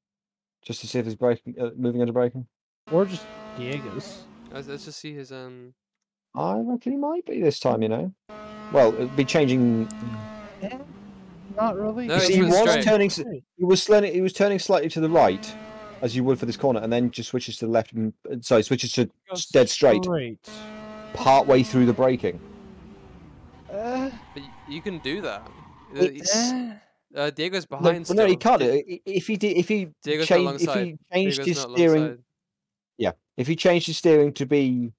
just to see if he's braking, moving under braking?
Or just Diego's.
Let's just see his
I reckon he might be this time. You know. Well, it'd be changing.
Not really.
No,
You
it's
see, he
just
was
straight.
turning. He was turning slightly to the right, as you would for this corner, and then just switches to the left. And sorry, switches to dead straight part way through the braking.
But you can do that.
It's-
Diego's
No,
behind.
well, no, he
still.
can't. If he
Diego's not
changed, if
alongside.
he changed
Diego's
his
not
steering,
alongside.
yeah, if he changed his steering to be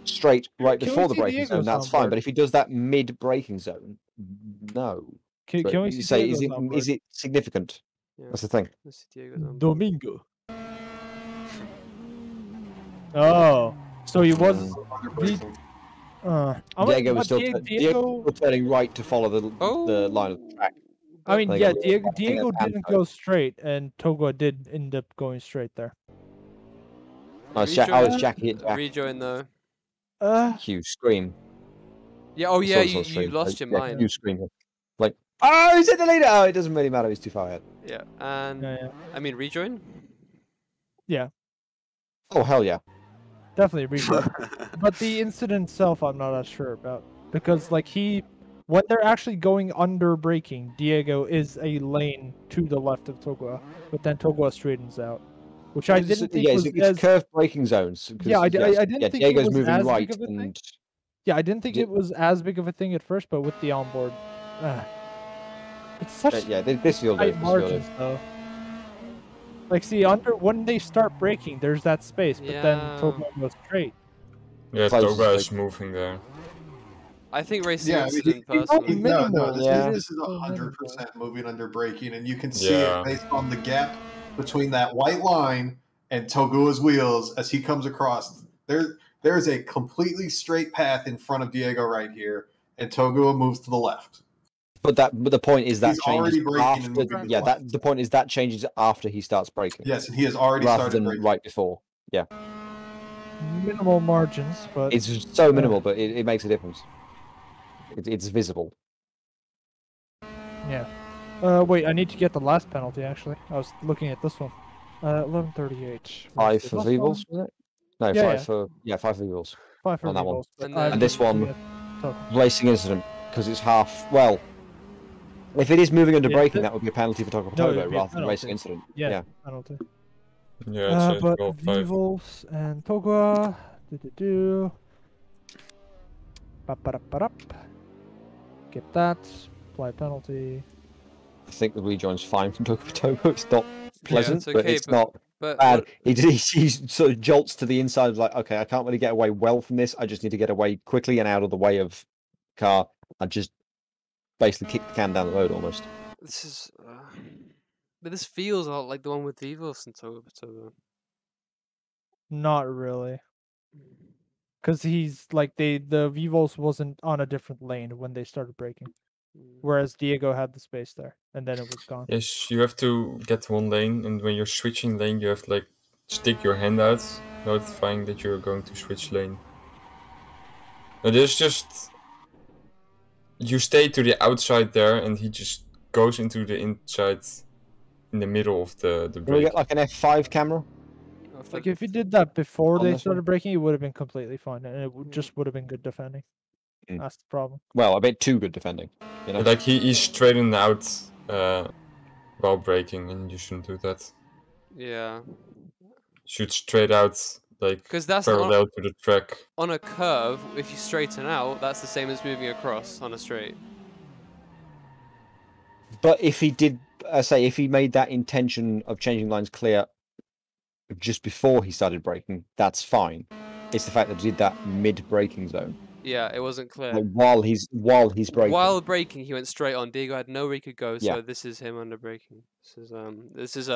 straight right
Can we
before the
see
braking zone,
Diego's
that's
on
fine.
board?
But if he does that mid braking zone, no.
Can
So
we
you
see
say
Diego's on board?
is it significant?
Yeah.
That's the thing.
Let's see Diego's on.
Domingo. Oh, so he was.
Diego was still Diego was turning right to follow the
Oh.
line of the track.
I mean,
think
yeah,
it's-
Diego
I think it's
didn't
anti.
go straight, and Togo did end up going straight there.
Oh, it's Jackie hit Jack.
Rejoin though.
Hugh scream.
Yeah. Oh
I
yeah.
saw
You
this on stream.
lost your
Yeah,
mind.
Hugh scream. Like, oh, he's in the leader. Oh, it doesn't really matter. He's too far ahead.
Yeah. And
Yeah.
I mean rejoin.
Oh hell yeah.
Definitely rejoin. But the incident itself, I'm not as sure about, because like when they're actually going under braking, Diego is a lane to the left of Togo, but then Togo straightens out, which I didn't think was
it's
as
curved braking zones. 'cause,
Yeah, I didn't
yeah,
think it
Diego's
was
moving
as big
right
of a thing.
and
yeah, I didn't think
Di-
it was as big of a thing at first, but with the onboard, it's such
yeah, this feels
tight margins though. Like, see, when they start braking, there's that space, but then
Yeah.
Togo goes straight.
Yeah,
Close,
Toga
like-
is moving there.
I think racing
Yeah, I mean,
incident
he-
personally.
minimal,
this,
yeah.
this is
so
100% moving under braking, and you can see
Yeah.
it based on the gap between that white line and Togua's wheels as he comes across. There is a completely straight path in front of Diego right here, and Togua moves to the left.
But the point is that
He's already
changes
braking and
after.
moving to the
Yeah,
left.
the point is that changes after he starts braking,
Yes, and he has already
rather
started
than
braking.
right before. Yeah,
minimal margins, but
it's so minimal, but it makes a difference. It's visible.
yeah. Wait, I need to get the last penalty. Actually, I was looking at this one. 11:38.
5 for Vivals, was it? No,
Yeah,
5
yeah.
for 5 for Vivals.
5 for
on that one.
Vivals, but
And
I'm
then-
this one-
looking at total.
Racing incident because it's half. Well, if it is moving under
It-
braking, that would be a penalty for Togo
No, it
Potobo
would be a
rather than racing
penalty.
incident.
Yeah,
Yeah.
penalty.
Yeah, it's a
But
12-5.
Vivals and Togua. Do. Ba-ba-da-ba-da. Get that. Apply penalty.
I think the rejoin's fine from Togo Potobo. It's not pleasant,
it's
but
okay,
it's
but-
not
But
bad.
what-
He sort of jolts to the inside, like, okay, I can't really get away well from this. I just need to get away quickly and out of the way of car. I just basically kick the can down the road almost.
this is. But this feels a lot like the one with Vivos and Togo.
Not really. Because he's like the Vivos wasn't on a different lane when they started braking, whereas Diego had the space there, and then it was gone.
Yes, you have to get one lane, and when you're switching lane, you have to like stick your hand out, notifying that you're going to switch lane. Now there's just you stay to the outside there, and he just goes into the inside in the middle of the
Can we
break.
get like an F5 camera?
Like if he did that before
On
they
this
started
one?
braking, it would have been completely fine, and it
Mm.
just would have been good defending.
Mm.
That's the problem.
Well, a bit too good defending. You know?
Like he straightened out while braking, and you shouldn't do that.
Yeah,
You should straight out like
because that's not
parallel to the track.
on a curve. If you straighten out, that's the same as moving across on a straight.
But if he did, if he made that intention of changing lines clear just before he started braking, that's fine. It's the fact that he did that mid-braking zone,
Yeah, it wasn't clear.
like while he's braking.
While braking, he went straight on. Diego had nowhere he could go, so
Yeah.
this is him under braking. This is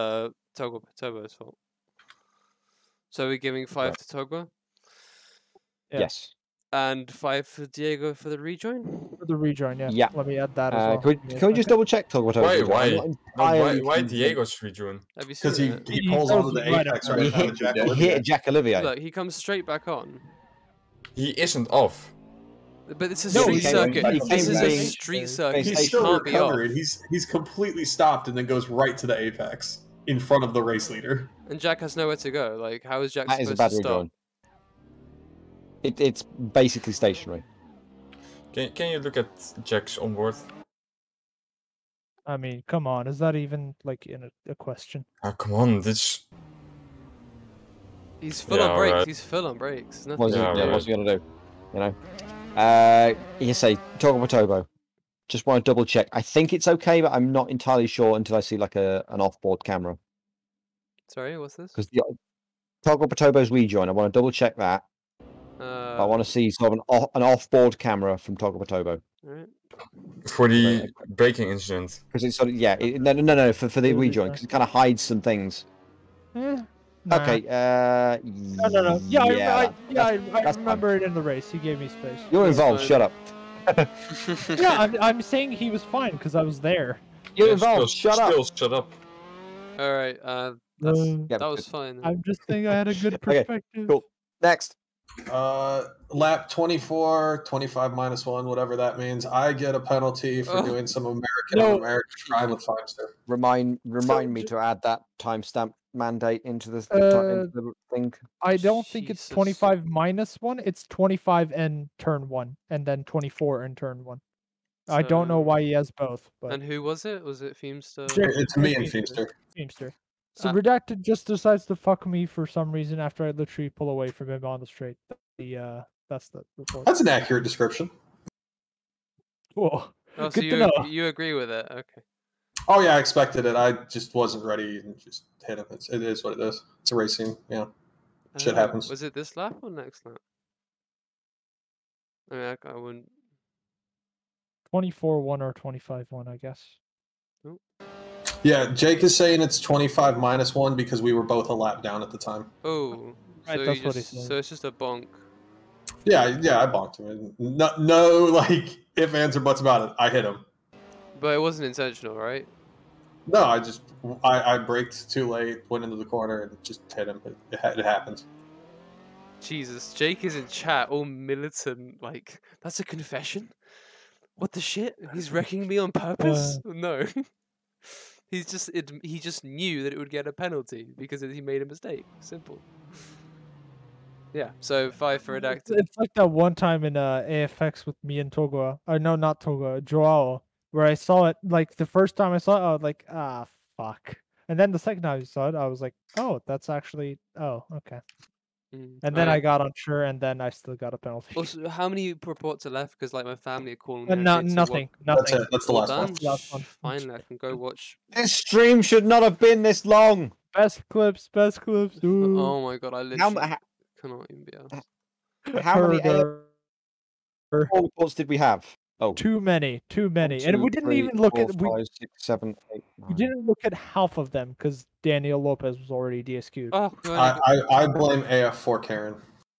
Togo's fault. So we're giving 5
Right.
to Togo
Yeah.
Yes.
and 5 for Diego for the rejoin.
For the rejoin, yeah.
Yeah.
Let me add that as well.
Can we just
Okay.
double check Togo?
Why?
Why
Why Diego's rejoin?
Have you seen
Because
it?
he
He
pulls
goes
onto the
right
apex
up
right
He
in front
hit,
of Jack
he
Olivier.
hit Jack Olivier.
Look, he comes straight back on.
He isn't off.
But this is
No,
a
he
street
came-
circuit.
he
This
came
is a
being-
street
He's
circuit.
He's
He
still
can't be off.
recovering. He's completely stopped and then goes right to the apex in front of the race leader.
And Jack has nowhere to go. Like, how is Jack
That is a
supposed
bad
to stop?
rejoin. It's basically stationary.
Can you look at Jack's onboard?
I mean, come on, is that even like in a question?
Oh come on, this.
He's full
Yeah,
on brakes.
alright.
He's full on brakes. There's
What's
nothing
Yeah,
he, what's
right.
he gonna do? You know. You say Togo Potobo. Just want to double check. I think it's okay, but I'm not entirely sure until I see like an off-board camera.
Sorry, what's this?
Because the Toggle Potobo's rejoin, I want to double check that. I want to see sort of an off-board camera from Toggle Potobo.
Alright.
For the braking incident.
Because it's sort of, no, for the
For the
rejoin, because it kind of hides some things.
Nah.
Okay,
No. Yeah, I
that's fine.
remember it in the race. He gave me space.
You're
That's
involved,
fine.
shut up.
Yeah, I'm saying he was fine because I was there.
You're
Yeah,
involved, shut up.
Still, shut up.
Alright,
Uh,
Yeah,
that was fine.
I'm just saying I had a good
Okay,
perspective.
Cool. Next.
Lap 24, 25 minus 1, whatever that means. I get a penalty for
Oh.
doing some American
No.
on American crime with 5-star.
Remind me
ju-
to add that timestamp mandate into the thing.
I don't think it's
Jesus.
25 minus 1. It's 25 in turn 1, and then 24 in turn 1. I don't know
So-
why he has both, but
And who was it? Was it Feemster?
It's me and Feemster.
Teamster. So
Ah.
Redacted just decides to fuck me for some reason after I literally pull away from him on the straight. That's the report.
That's an accurate description.
Cool.
Oh, so
Good to know.
you agree with it? Okay.
Oh yeah, I expected it. I just wasn't ready and just hit him. It is what it is. It's a racing. Yeah. Shit happens.
Was it this lap or next lap? I mean, I wouldn't.
24-1 or 25-1, I guess.
Yeah, Jake is saying it's 25 minus 1 because we were both a lap down at the time.
Oh,
Right,
so
that's
you
what he
just
said.
so it's just a bonk.
Yeah, I bonked him. No, like if ands or buts about it. I hit him.
But it wasn't intentional, right?
No, I braked too late, went into the corner, and just hit him. It happened.
Jesus, Jake is in chat, all militant. Like, that's a confession. What the shit? He's wrecking me on purpose? No. He just knew that it would get a penalty because he made a mistake. Simple. Yeah. So 5 for redacted.
It's like that one time in AFX with me and Togo. No, not Togo. Joao, where I saw it. Like the first time I saw it, I was like, ah, fuck. And then the second time I saw it, I was like, oh, that's actually. Oh, okay. And then I got unsure, and then I still got a penalty.
Also, how many reports are left? Because like my family are calling me.
Nothing.
That's it. That's the last
done?
one.
Last one.
Finally, I can go watch.
This stream should not have been this long.
Best clips. Ooh.
Oh my god, I literally cannot even be asked.
How many reports did we have? Oh,
too many.
1,
And
2,
we didn't
3,
even look
4,
at.
5, 6, 7, 8, 9.
We didn't look at half of them because Daniel Lopez was already DSQ'd.
Oh,
I blame AF for Karen.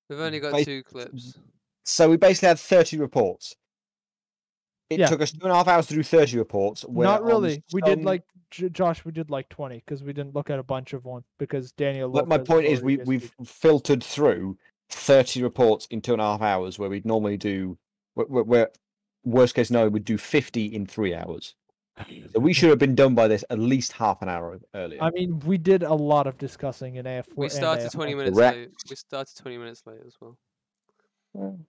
We've only got 2 clips.
So we basically had 30 reports. It
Yeah.
took us 2.5 hours to do 30 reports.
Not really. We did
some-
like Josh. We did like 20 because we didn't look at a bunch of one because Daniel.
But
Lopez
my point
was
is,
already
we've
DSQ'd.
filtered through 30 reports in 2.5 hours, where we'd normally do, where worst case scenario, we'd do 50 in 3 hours. So we should have been done by this at least half an hour earlier.
I mean, we did a lot of discussing in AF4.
We started 20 minutes
Correct.
late. We started 20 minutes late as well.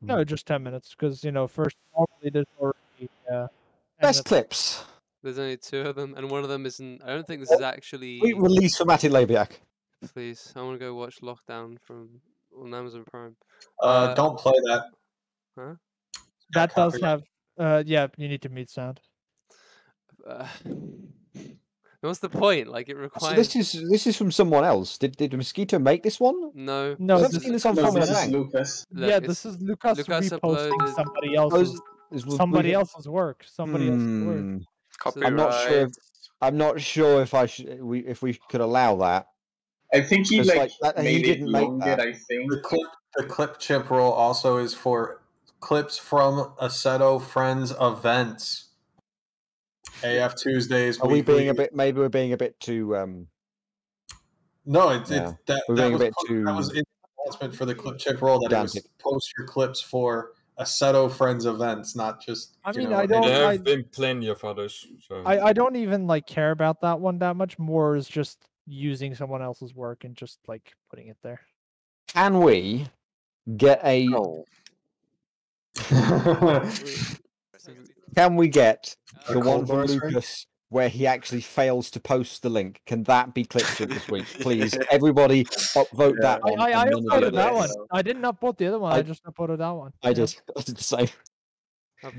No, just 10 minutes because first normally there's already
Best clips.
There's only 2 of them, and one of them isn't. I don't think this is actually.
We release for Matty Labiak.
Please, I want to go watch Lockdown on Amazon Prime.
Don't play that.
Huh?
That does have. Yeah, you need to mute sound.
What's the point? Like it
So
requires.
this is from someone else. Did Mosquito make this one?
No.
No,
I've seen this on
No,
Formula
this is
One.
Lucas.
Look,
yeah,
it's-
this is Lucas
Lucas
reposting
uploaded-
somebody else's work. Somebody else's work.
Hmm.
Copyright.
I'm not sure if if we could allow that.
I think he
'Cause,
like,
like, that- he
made it
didn't make
longer.
that.
I think.
The clip chimp rule also is for clips from Assetto Friends events. AF Tuesdays.
Are we being
weekly.
maybe we're being a bit too
No,
Yeah. We're being a bit too
that was in the announcement for the clip chip roll that it was
gigantic.
post your clips for Assetto Friends events, not just.
I mean,
know,
I don't-
There
I-
have been plenty of others. So.
I don't even like care about that one that much. More is just using someone else's work and just like putting it there.
Can we get a Can we get the one from Lucas where he actually fails to post the link? Can that be clipped in this week, please? Everybody upvote that one.
I
and none of the
uploaded that
others.
one. I didn't upload the other one. I just uploaded that one.
I did the same.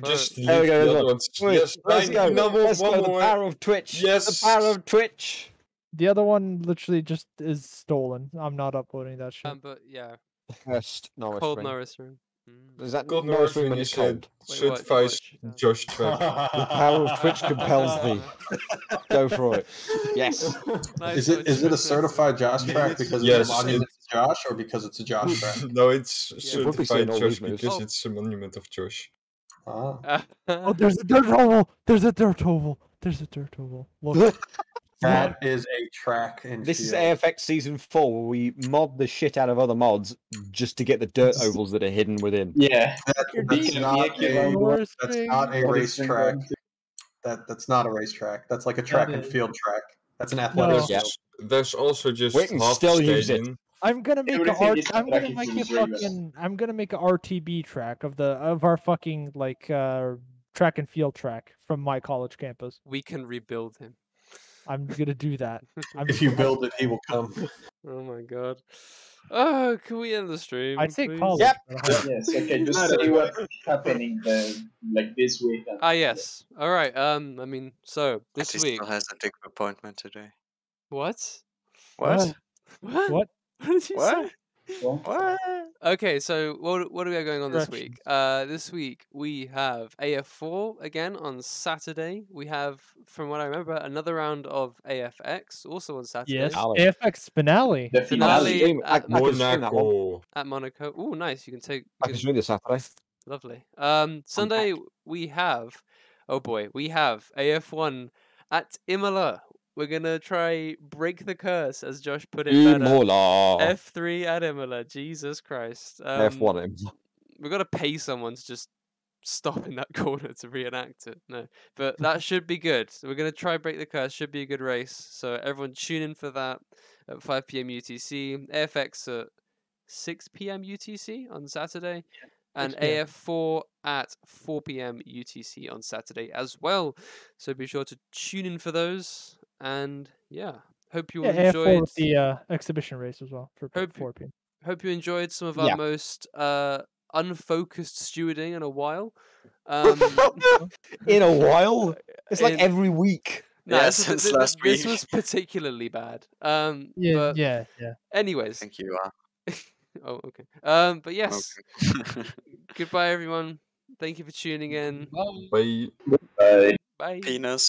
Just
There we
leave
go.
the
there's
other
one.
ones.
Wait,
Yes,
let's go. Let's
one
go. The
more.
power of Twitch.
Yes.
The power of Twitch.
The other one literally just is stolen. I'm not uploading that shit.
But yeah,
First Norris
cold
ring.
Norris room.
Is that
Cold
Norris
Norris
ring
ring
when
is
it's
a
cold?
certified Josh track.
The power of Twitch compels thee. Go for it. Yes.
Is it a certified Josh track because
Yes,
it's a monument to Josh, or because it's a Josh track?
No, it's
it would be saying
certified
all
Josh
these moves.
because
Oh.
it's a monument of Josh.
Ah.
Oh, there's a dirt oval. There's a dirt oval. Look.
That is a track in
This is
field.
AFX Season 4 where we mod the shit out of other mods just to get the dirt ovals that are hidden within.
Yeah.
That's not a
Norris
That's
ring.
not a
What is
racetrack.
it?
That's not a racetrack. That's like a track and
is.
field track. That's an athletic
No.
Yeah.
field.
There's also just
We can
half
still use it.
stadium.
I'm gonna make
Everything is
I'm gonna
tracking
make
from
a
Vegas.
fucking I'm gonna make a RTB track of our fucking like track and field track from my college campus.
We can rebuild him.
I'm gonna do that.
If you build it, he will come.
Oh my god. Oh, can we end the stream?
I'd say
please?
college.
Yep.
Yes. Okay. Just say what's happening like this week.
Ah yes. All right. I mean, so this
He
week.
still has a dick appointment today.
What?
What?
What?
What?
What did you
What?
say?
Well,
Okay, so what do we got going on this week?
Directions.
This week we have AF4 again on Saturday. We have, from what I remember, another round of AFX also on Saturday.
Yes,
Finale.
AFX finale.
the
Finale
finale.
I can stream that one.
Monaco.
at Monaco. Oh, nice! You can take.
I can stream this Saturday.
Lovely. Sunday we have. Oh boy, we have AF1 at Imola. We're gonna try break the curse, as Josh put it better.
Imola.
F3 at Imola. Jesus Christ.
F1 Imola.
We've got to pay someone to just stop in that corner to reenact it. No, but that should be good. So we're gonna try break the curse. Should be a good race. So everyone tune in for that at 5 p.m. UTC. AFX at 6 p.m. UTC on Saturday. And
6 p.m.
AF4 at 4 p.m. UTC on Saturday as well. So be sure to tune in for those. And yeah, hope you
Yeah, AF4
enjoyed.
with the exhibition race as well for
Hope
4 p.m.
Hope you enjoyed some of our
Yeah.
most unfocused stewarding in a while.
In a while? It's like
in-
every week.
No,
Yeah,
this,
since
this,
last
this
week.
was particularly bad.
Yeah,
But
yeah.
anyways.
Thank you.
Oh, okay. But yes.
Okay.
Goodbye, everyone. Thank you for tuning in.
Bye.
Uh,
Bye.
Penis.